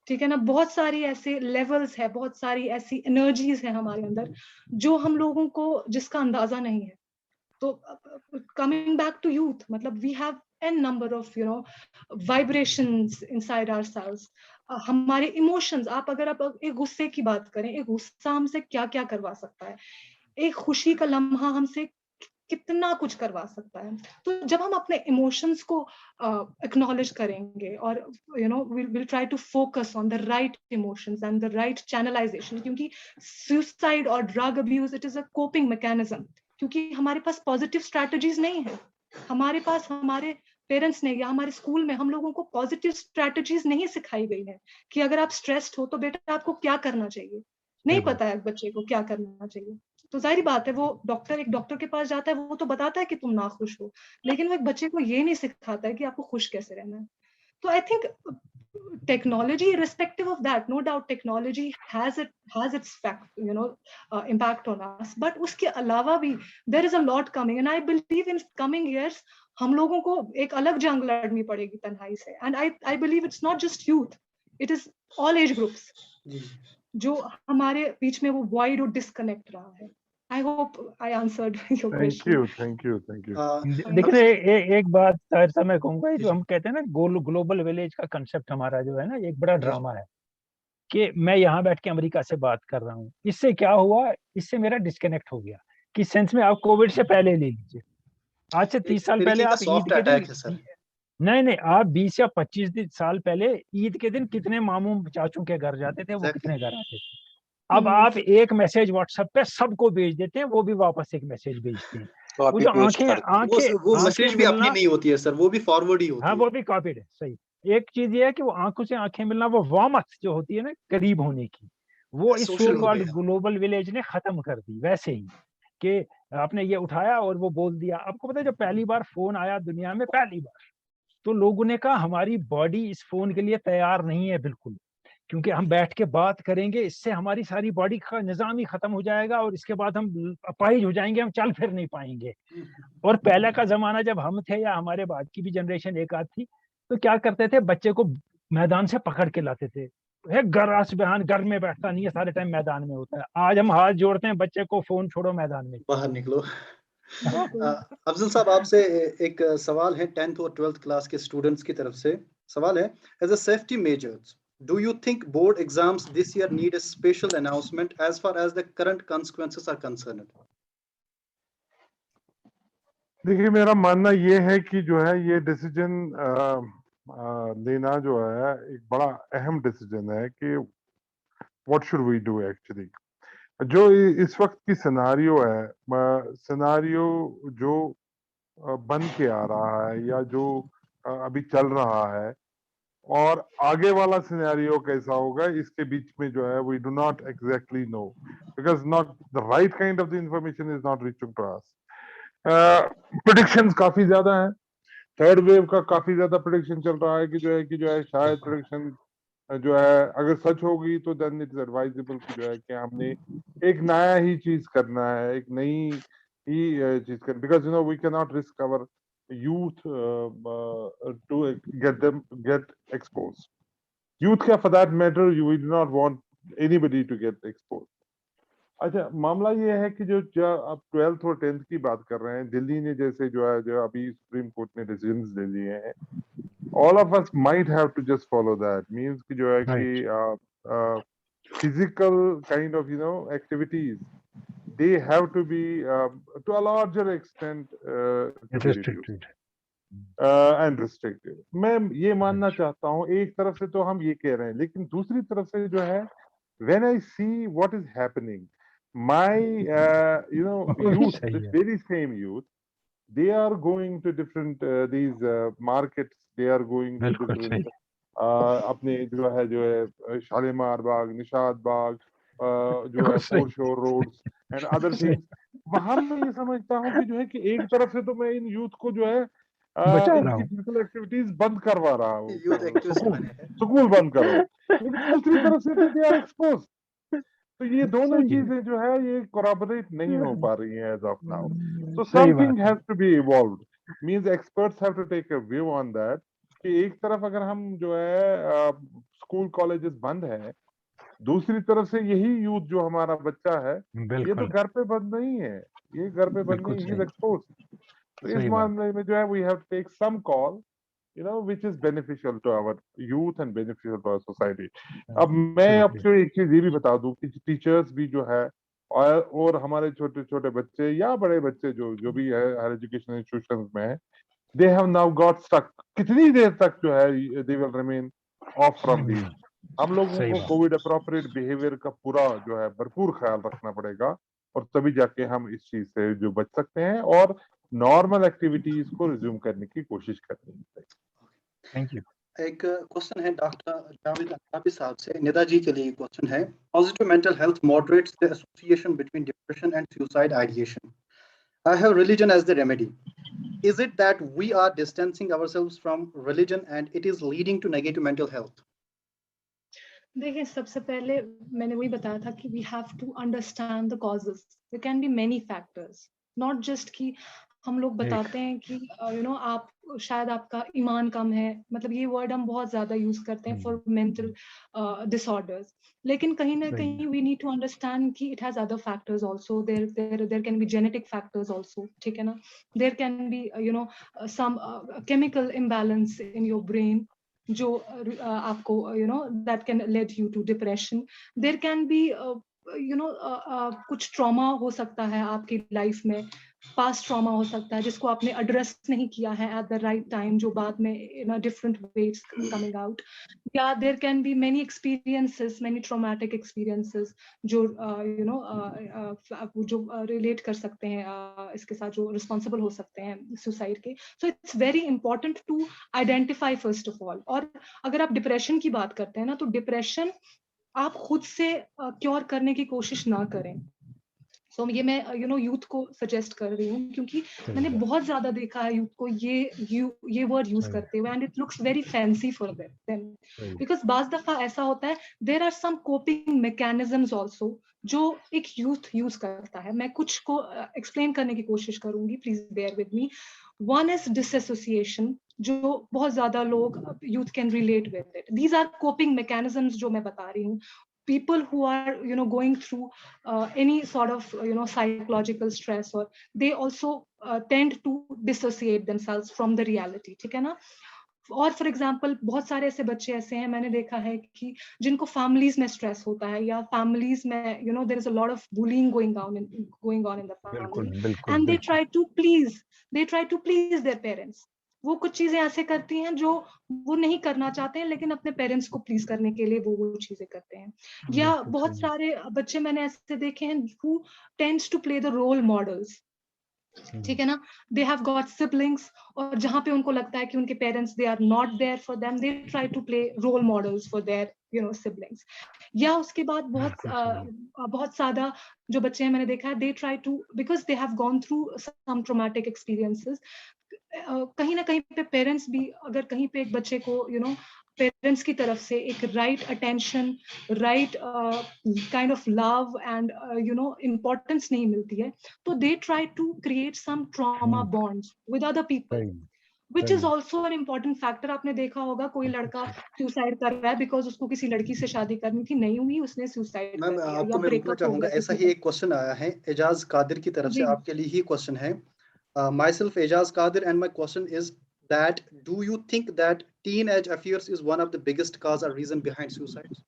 ठीक है ना, बहुत सारी ऐसे लेवल्स है, बहुत सारी ऐसी एनर्जीज है हमारे अंदर जो हम लोगों को जिसका अंदाजा नहीं है। तो कमिंग बैक टू यूथ, मतलब we have an number of vibrations inside ourselves. हमारे इमोशंस, अगर आप एक गुस्से की बात करें, एक गुस्सा हमसे क्या क्या करवा सकता है, एक खुशी का लम्हा हमसे कितना कुछ करवा सकता है। तो जब हम अपने इमोशंस को एक्नॉलेज करेंगे और will try to focus on the right emotions and the right channelisation, क्योंकि सुसाइड और drug abuse it is a coping mechanism, क्योंकि हमारे पास पॉजिटिव स्ट्रैटेजीज नहीं है। हमारे पास हमारे पेरेंट्स ने या हमारे स्कूल में हम लोगों को पॉजिटिव स्ट्रैटेजीज नहीं सिखाई गई है कि अगर आप स्ट्रेस्ड हो तो बेटा आपको क्या करना चाहिए। नहीं पता है बच्चे को क्या करना चाहिए। तो जाहिर बात है वो एक डॉक्टर के पास जाता है, वो तो बताता है कि तुम ना खुश हो, लेकिन वो एक बच्चे को ये नहीं सिखाता है कि आपको खुश कैसे रहना है। तो I think technology, irrespective of that, no doubt technology has its impact on us, but उसके अलावा भी there is a lot coming, and I believe in coming years हम लोगों को एक अलग जंग लड़नी पड़ेगी तन्हाई से। and I believe it's not just youth, it is all age groups जो हमारे बीच में वो void और disconnect रहा है। I hope I answered your question. Thank you. देखिए एक बात ताहिर साहब मैं कहूँगा, जो हम कहते हैं ना ग्लोबल विलेज का कंसेप्ट हमारा जो है ना, एक बड़ा ड्रामा है कि मैं यहाँ बैठ के अमेरिका से बात कर रहा हूँ। इससे क्या हुआ, इससे मेरा डिस्कनेक्ट हो गया। किस सेंस में, आप कोविड से पहले ले लीजिए, आज से 30 साल पहले आप ईद के दिन, नहीं आप 20 या 25 साल पहले ईद के दिन कितने मामू चाचू के घर जाते थे, वो कितने घर आते थे। अब आप एक मैसेज व्हाट्सएप पे सबको भेज देते हैं, वो भी वापस एक मैसेज भेजते हैं। वो जो वो मैसेज भी अपनी नहीं होती है सर, वो भी फॉरवर्ड ही होती है। हाँ, वो भी कॉपीड है, सही। एक चीज ये है कि वो आंखों से आंखें मिलना, वो वार्मथ जो होती है ना करीब होने की, वो इस सो कॉल्ड ग्लोबल विलेज ने खत्म कर दी। वैसे ही कि आपने ये उठाया और वो बोल दिया। आपको पता है जब पहली बार फोन आया दुनिया में, पहली बार, तो लोगों ने कहा हमारी बॉडी इस फोन के लिए तैयार नहीं है बिल्कुल, क्योंकि हम बैठ के बात करेंगे, इससे हमारी सारी बॉडी का निजाम ही खत्म हो जाएगा और इसके बाद हम अपाहिज हो जाएंगे, हम चल फिर नहीं पाएंगे। और पहले का जमाना जब हम थे या हमारे बाद की भी जनरेशन एक आध थी, तो क्या करते थे, बच्चे को मैदान से पकड़ के लाते थे। घर में बैठता नहीं है, सारे टाइम मैदान में होता है। आज हम हाथ जोड़ते हैं बच्चे को, फोन छोड़ो, मैदान में बाहर निकलो। अफजल साहब, आपसे एक सवाल है 10th और 12th क्लास के स्टूडेंट्स की तरफ से। सवाल है, as a safety measures, do you think board exams this year need a special announcement as far as the current consequences are concerned? देखिए, मेरा मानना ये है कि जो है ये डिसीजन लेना जो है एक बड़ा अहम डिसीजन है कि what should we do actually। जो इस वक्त की सिनारियो है, सिनारियो जो बन के आ रहा है या जो अभी चल रहा है, और आगे वाला सिनेरियो कैसा होगा, इसके बीच में जो है we do not exactly know, because not the right kind of the information is not reaching to us. Predictions काफी ज्यादा है, थर्ड वेव का काफी ज्यादा प्रेडिक्शन चल रहा है कि जो है शायद प्रेडिक्शन जो है अगर सच होगी तो देन इट इज एडवाइजेबल कि जो है कि हमने एक नया ही चीज करना है, एक नई ही चीज करना, because we can not risk our youth to get exposed. Youth क्या, for that matter, we do not want anybody to get exposed. अच्छा, मामला ये है कि जो आप 12th और 10th की बात कर रहे हैं, दिल्ली ने जैसे जो अभी सुप्रीम कोर्ट ने डिसीजंस ले लिए हैं, all of us might have to just follow that, means कि जो है कि physical kind of activities they have to be to a larger extent to be reduced and restricted. मैं ये मानना चाहता हूँ, एक तरफ से तो हम ये कह रहे हैं, लेकिन दूसरी तरफ से जो है, when I see what is happening, my youth, this very same youth, they are going to different these markets, they are going to different अपने जो है शालीमार बाग, निशात बाग, जो है foreshore roads and other things, वहां मैं ये समझता हूँ कि जो है कि एक तरफ से तो मैं इन यूथ को जो है इनकी फिजिकल एक्टिविटीज बंद करवा रहा हूँ, स्कूल बंद कर रहा हूँ, लेकिन दूसरी तरफ से दे आर एक्सपोज। तो ये दोनों चीजें जो है ये कोलैबोरेट नहीं हो पा रही हैं as of now. So something has to be evolved, means experts have to take a view on that कि एक तरफ अगर हम जो है स्कूल कॉलेजेस बंद है, दूसरी तरफ से यही यूथ जो हमारा बच्चा है ये तो घर पे बंद नहीं है, ये घर पे बंद नहीं, ही इज एक्सपोज। तो इस मामले में जो है we have to take some call which is beneficial to our youth and beneficial to our society. अब मैं आपको एक चीज ये भी बता दूं कि टीचर्स भी जो है और हमारे छोटे छोटे बच्चे या बड़े बच्चे जो भी है हायर एजुकेशन इंस्टीट्यूशंस में है, they have now got stuck। कितनी देर तक जो है they will remain off from these। हम लोगों को कोविड अप्रोप्रिएट बिहेवियर का पूरा जो है भरपूर ख्याल रखना पड़ेगा, और तभी जाके हम इस चीज से जो बच सकते हैं और नॉर्मल एक्टिविटीज को रिज्यूम करने की कोशिश करनी चाहिए। Thank you. एक क्वेश्चन है डॉक्टर जावेद अंसारी साहब से, निदा जी के लिए क्वेश्चन है, positive mental health moderates the association between depression and suicide ideation. I have religion as the remedy. Is it that we are distancing ourselves from religion and it is leading to negative mental health? देखिए, सबसे पहले मैंने वही बताया था कि we have to understand the causes. There can be many factors, not just कि हम लोग बताते हैं कि आप शायद आपका ईमान कम है, मतलब ये वर्ड हम बहुत ज्यादा यूज करते हैं फॉर मेंटल डिसऑर्डर्स, लेकिन कहीं ना कहीं वी नीड टू अंडरस्टैंड कि it has other factors also, there can be genetic factors also, ठीक है ना, there can be some chemical imbalance in your brain जो आपको that can lead you to depression, there can be कुछ trauma हो सकता है आपकी लाइफ में, पास्ट ट्रॉमा हो सकता है जिसको आपने एड्रेस नहीं किया है एट द राइट टाइम, जो बाद में in a different ways coming out, या there can be many experiences, many traumatic experiences जो जो रिलेट कर सकते हैं इसके साथ, जो रिस्पॉन्सिबल हो सकते हैं सुसाइड के। So it's very important to identify first of all. और अगर आप डिप्रेशन की बात करते हैं ना, तो डिप्रेशन आप खुद से क्योर करने की कोशिश ना करें। सो ये मैं यूथ को सजेस्ट कर रही हूँ, क्योंकि मैंने बहुत ज्यादा देखा है यूथ को ये वर्ड यूज करते हुए, and it looks very fancy for them, because बाज दफा ऐसा होता है there are some coping mechanisms also जो एक यूथ यूज करता है। मैं कुछ को एक्सप्लेन करने की कोशिश करूंगी, please bear with me. One is dissociation, जो बहुत ज्यादा लोग youth can relate with it. These are coping mechanisms जो मैं बता रही हूँ। People who are going through any sort of psychological stress, or they also tend to dissociate themselves from the reality, ठीक है ना। और फॉर एग्जाम्पल बहुत सारे ऐसे बच्चे ऐसे हैं, मैंने देखा है कि जिनको फैमिलीज में स्ट्रेस होता है, या फैमिलीज में there is a lot of bullying going on in the family, and they try to please their parents. वो कुछ चीजें ऐसे करती हैं जो वो नहीं करना चाहते हैं, लेकिन अपने पेरेंट्स को प्लीज करने के लिए वो चीजें करते हैं। या बहुत सारे बच्चे मैंने ऐसे देखे हैं who tends to play the role models, ठीक है ना। दे हैव गॉट सिबलिंग्स, और जहां पे उनको लगता है कि उनके parents they are not there for them, they try to play role models for their siblings. या उसके बाद बहुत ज्यादा जो बच्चे हैं मैंने देखा है, they try to, because they have gone through some traumatic experiences, कहीं ना कहीं पे पेरेंट्स भी, अगर कहीं पे एक बच्चे को पेरेंट्स की तरफ से एक right attention, right kind of love and importance नहीं मिलती है, तो they try to create some trauma bonds with other people, which is also an important factor। आपने देखा होगा कोई लड़का सुसाइड कर रहा है बिकॉज उसको किसी लड़की से शादी करनी थी, नहीं हुई, उसने सुसाइड कर दिया। आपको मैं रोकना चाहूंगा, ऐसा ही एक क्वेश्चन आया है एजाज कादिर की तरफ से, आपके लिए ही क्वेश्चन है। Myself Ejaz Kadir, and my question is that do you think that teenage affairs is one of the biggest cause or reason behind suicides?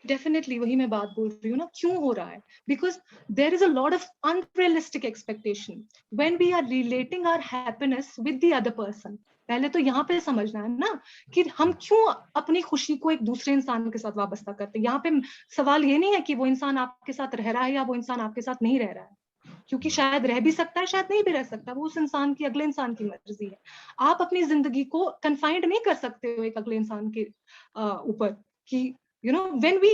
Definitely वही मैं बात बोल रही हूँ ना, क्यों हो रहा है? Because there is a lot of unrealistic expectation when we are relating our happiness with the other person. पहले तो यहाँ पे समझना है ना कि हम क्यों अपनी खुशी को एक दूसरे इंसान के साथ वाबस्ता करते हैं। यहाँ पे सवाल ये नहीं है कि वो इंसान आपके साथ रह रहा है या वो इंसान आपके साथ नहीं रह रहा है, क्योंकि शायद रह भी सकता है, शायद नहीं भी रह सकता, वो उस इंसान की, अगले इंसान की मर्जी है। आप अपनी जिंदगी को कन्फाइंड नहीं कर सकते हो एक अगले इंसान के ऊपर कि you know when we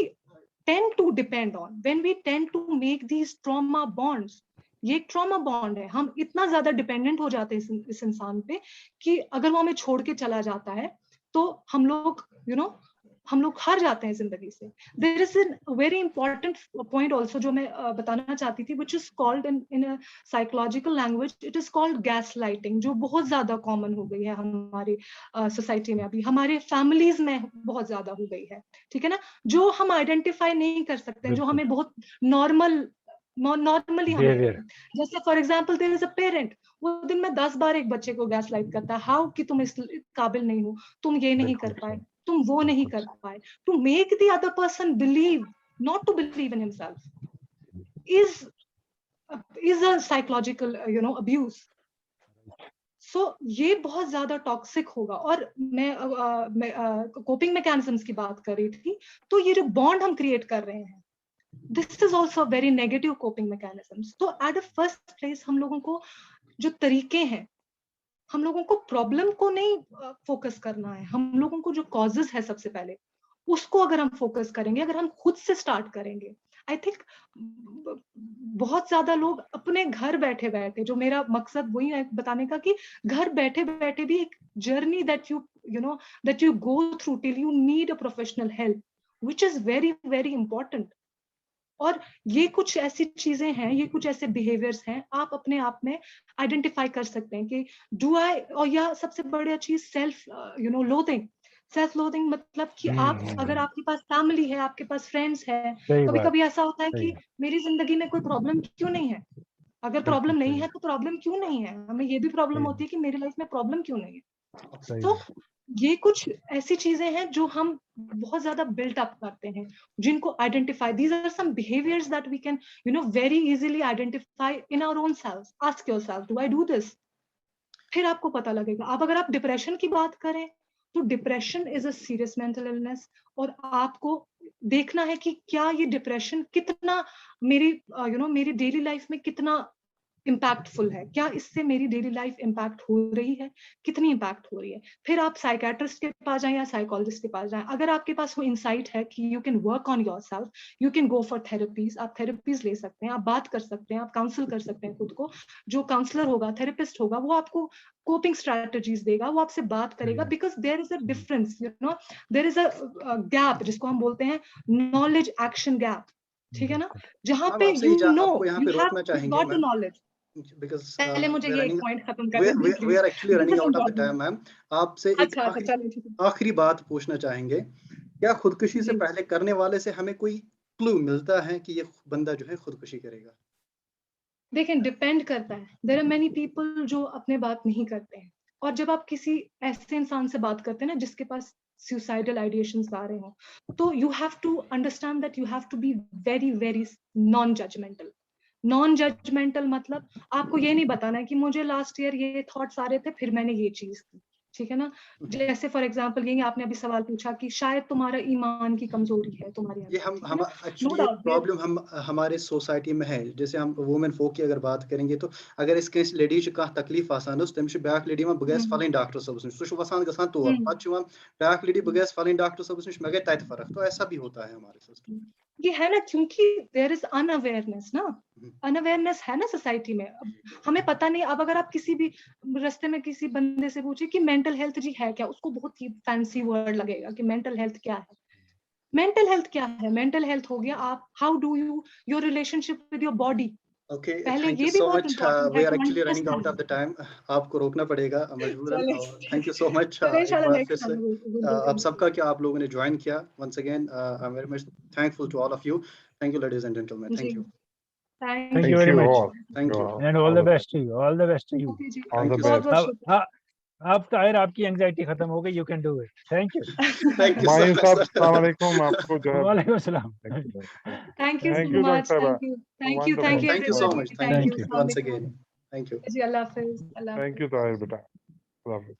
tend to depend on, when we tend to make these trauma bonds, ये एक ट्रॉमा बॉन्ड है। हम इतना ज्यादा डिपेंडेंट हो जाते हैं इस इंसान पे कि अगर वो हमें छोड़ के चला जाता है तो हम लोग हम लोग हार जाते हैं जिंदगी से। There is a very important point also जो मैं बताना चाहती थी, which is called in a psychological language, it is called gaslighting, जो बहुत ज्यादा कॉमन हो गई है हमारी सोसाइटी में, अभी हमारे फैमिलीज में बहुत ज्यादा हो गई है। ठीक है ना, जो हम आइडेंटिफाई नहीं कर सकते, जो हमें बहुत नॉर्मली हमें, जैसे for example there is a parent, वो दिन में 10 बार एक बच्चे को गैस लाइट करता है, हाउ कि तुम इस काबिल नहीं हो, तुम ये नहीं कर पाए, तुम वो नहीं कर पाए, to make the other person believe, not to believe in himself, is a psychological abuse. So ये बहुत ज्यादा टॉक्सिक होगा। और मैं कोपिंग मैकेनिज्म्स की बात कर रही थी, तो ये जो बॉन्ड हम क्रिएट कर रहे हैं, this is also very negative coping mechanisms. तो एट अ फर्स्ट प्लेस हम लोगों को जो तरीके हैं, हम लोगों को प्रॉब्लम को नहीं फोकस करना है, हम लोगों को जो कॉजेस है सबसे पहले उसको अगर हम फोकस करेंगे, अगर हम खुद से स्टार्ट करेंगे, आई थिंक बहुत ज्यादा लोग अपने घर बैठे बैठे, जो मेरा मकसद वही है बताने का कि घर बैठे बैठे भी एक journey that you go through till you need a professional help, which is very very important. और ये कुछ ऐसी चीजें हैं, ये कुछ ऐसे बिहेवियर्स हैं, आप अपने आप में आइडेंटिफाई कर सकते हैं कि डू आई, और या सबसे बड़ी चीज सेल्फ लोथिंग। सेल्फ लोथिंग मतलब कि आप, अगर आपके पास फैमिली है, आपके पास फ्रेंड्स है, कभी कभी ऐसा होता है कि मेरी जिंदगी में कोई प्रॉब्लम क्यों नहीं है, अगर प्रॉब्लम नहीं है तो प्रॉब्लम क्यों नहीं है, हमें ये भी प्रॉब्लम होती है कि मेरी लाइफ में प्रॉब्लम क्यों नहीं है। तो ये कुछ ऐसी चीजें हैं जो हम बहुत ज्यादा बिल्ट अप करते हैं, जिनको identify, these are some behaviours that we can very easily identify in our own self. Ask yourself, do I do this? फिर आपको पता लगेगा। अब अगर आप डिप्रेशन की बात करें तो depression is a serious mental illness, और आपको देखना है कि क्या ये डिप्रेशन कितना मेरी डेली लाइफ में कितना इम्पैक्टफुल है, क्या इससे मेरी डेली लाइफ इम्पैक्ट हो रही है, कितनी इम्पैक्ट हो रही है। फिर आप साइकेट्रिस्ट के पास जाएं या साइकोलॉजिस्ट के पास जाएं, अगर आपके पास वो इंसाइट है कि you can work on yourself, you can go for therapies, आप थेरेपीज ले सकते हैं, आप बात कर सकते हैं, आप काउंसिल कर सकते हैं खुद को। जो काउंसलर होगा, थेरेपिस्ट होगा, वो आपको कोपिंग स्ट्रैटेजीज देगा, वो आपसे बात करेगा, because there is a difference, there is a gap जिसको हम बोलते हैं नॉलेज एक्शन गैप। ठीक है ना, जहाँ पे you got the knowledge. Because पहले मुझे ये एक पॉइंट खत्म कर देना, we are actually running out of the time, ma'am. आपसे एक आखिरी बात पूछना चाहेंगे, क्या खुदकुशी से पहले करने वाले से हमें कोई क्लू मिलता है कि ये बंदा जो है खुदकुशी करेगा? देखें, डिपेंड करता है। देयर आर मेनी पीपल जो अपने बात नहीं करते हैं, और जब आप किसी ऐसे इंसान से बात करते हैं ना जिसके पास सुसाइडल आइडिएशंस आ रहे हो, तो you have to understand that you have to be very very non judgmental. Non judgmental मतलब आपको ये नहीं बताना है कि मुझे लास्ट ईयर ये थॉट्स आ रहे थे फिर मैंने ये चीज की। ठीक है ना, जैसे फॉर एग्जांपल ये आपने अभी सवाल पूछा कि शायद तुम्हारा ईमान की कमजोरी है तुम्हारे ये हम एक्चुअली प्रॉब्लम हम हमारे सोसाइटी में है। जैसे हम वुमेन फोक की अगर बात करेंगे तो अगर इस केस लेडी का तकलीफ आसान तम बैक लेडी वन बह फलन डॉक्टर सबस नश सह वसान गसान तौर पे बैक लेडी बह फलन डॉक्टर सबस नश मे गई तत फर्क। तो ऐसा भी होता है हमारे सिस्टम। ये है ना, क्योंकि देयर इज अनअवेयरनेस ना, अनअवेयरनेस है ना सोसाइटी में। हमें पता नहीं। अब अगर आप किसी भी रास्ते में किसी बंदे से पूछे कि मेंटल हेल्थ जी है क्या, उसको बहुत ही फैंसी वर्ड लगेगा कि मेंटल हेल्थ क्या है। मेंटल हेल्थ क्या है? मेंटल हेल्थ हो गया आप how do you your relationship with your body. Okay, thank you so much. We are actually running out of the time. आपको रोकना पड़ेगा मजबूरन। Thank you so much. एक बार फिर से आप सबका कि आप लोगों ने ज्वाइन किया। Once again, I'm very much thankful to all of you. Thank you, ladies and gentlemen. Thank you. Thank you very much. Thank you. And all the best to you. All the best to you. Thank you, sir. आप ताहिर, आपकी anxiety खत्म हो गई, you can do it. Thank you. Thank you so Humayun much, साहब sir. अस्सलाम वालेकुम, आपको जो है वालेकुम अस्सलाम। Thank you Thank so you, much. Dr. Sahiba. Thank you. Thank you. Wonderful. Thank you, Thank you so everybody. much. Thank Thank you. you. Once again. Thank you. जी, Allah Hafiz. Allah thank Hafiz. You Tahir बेटा, अल्लाह हाफिज़।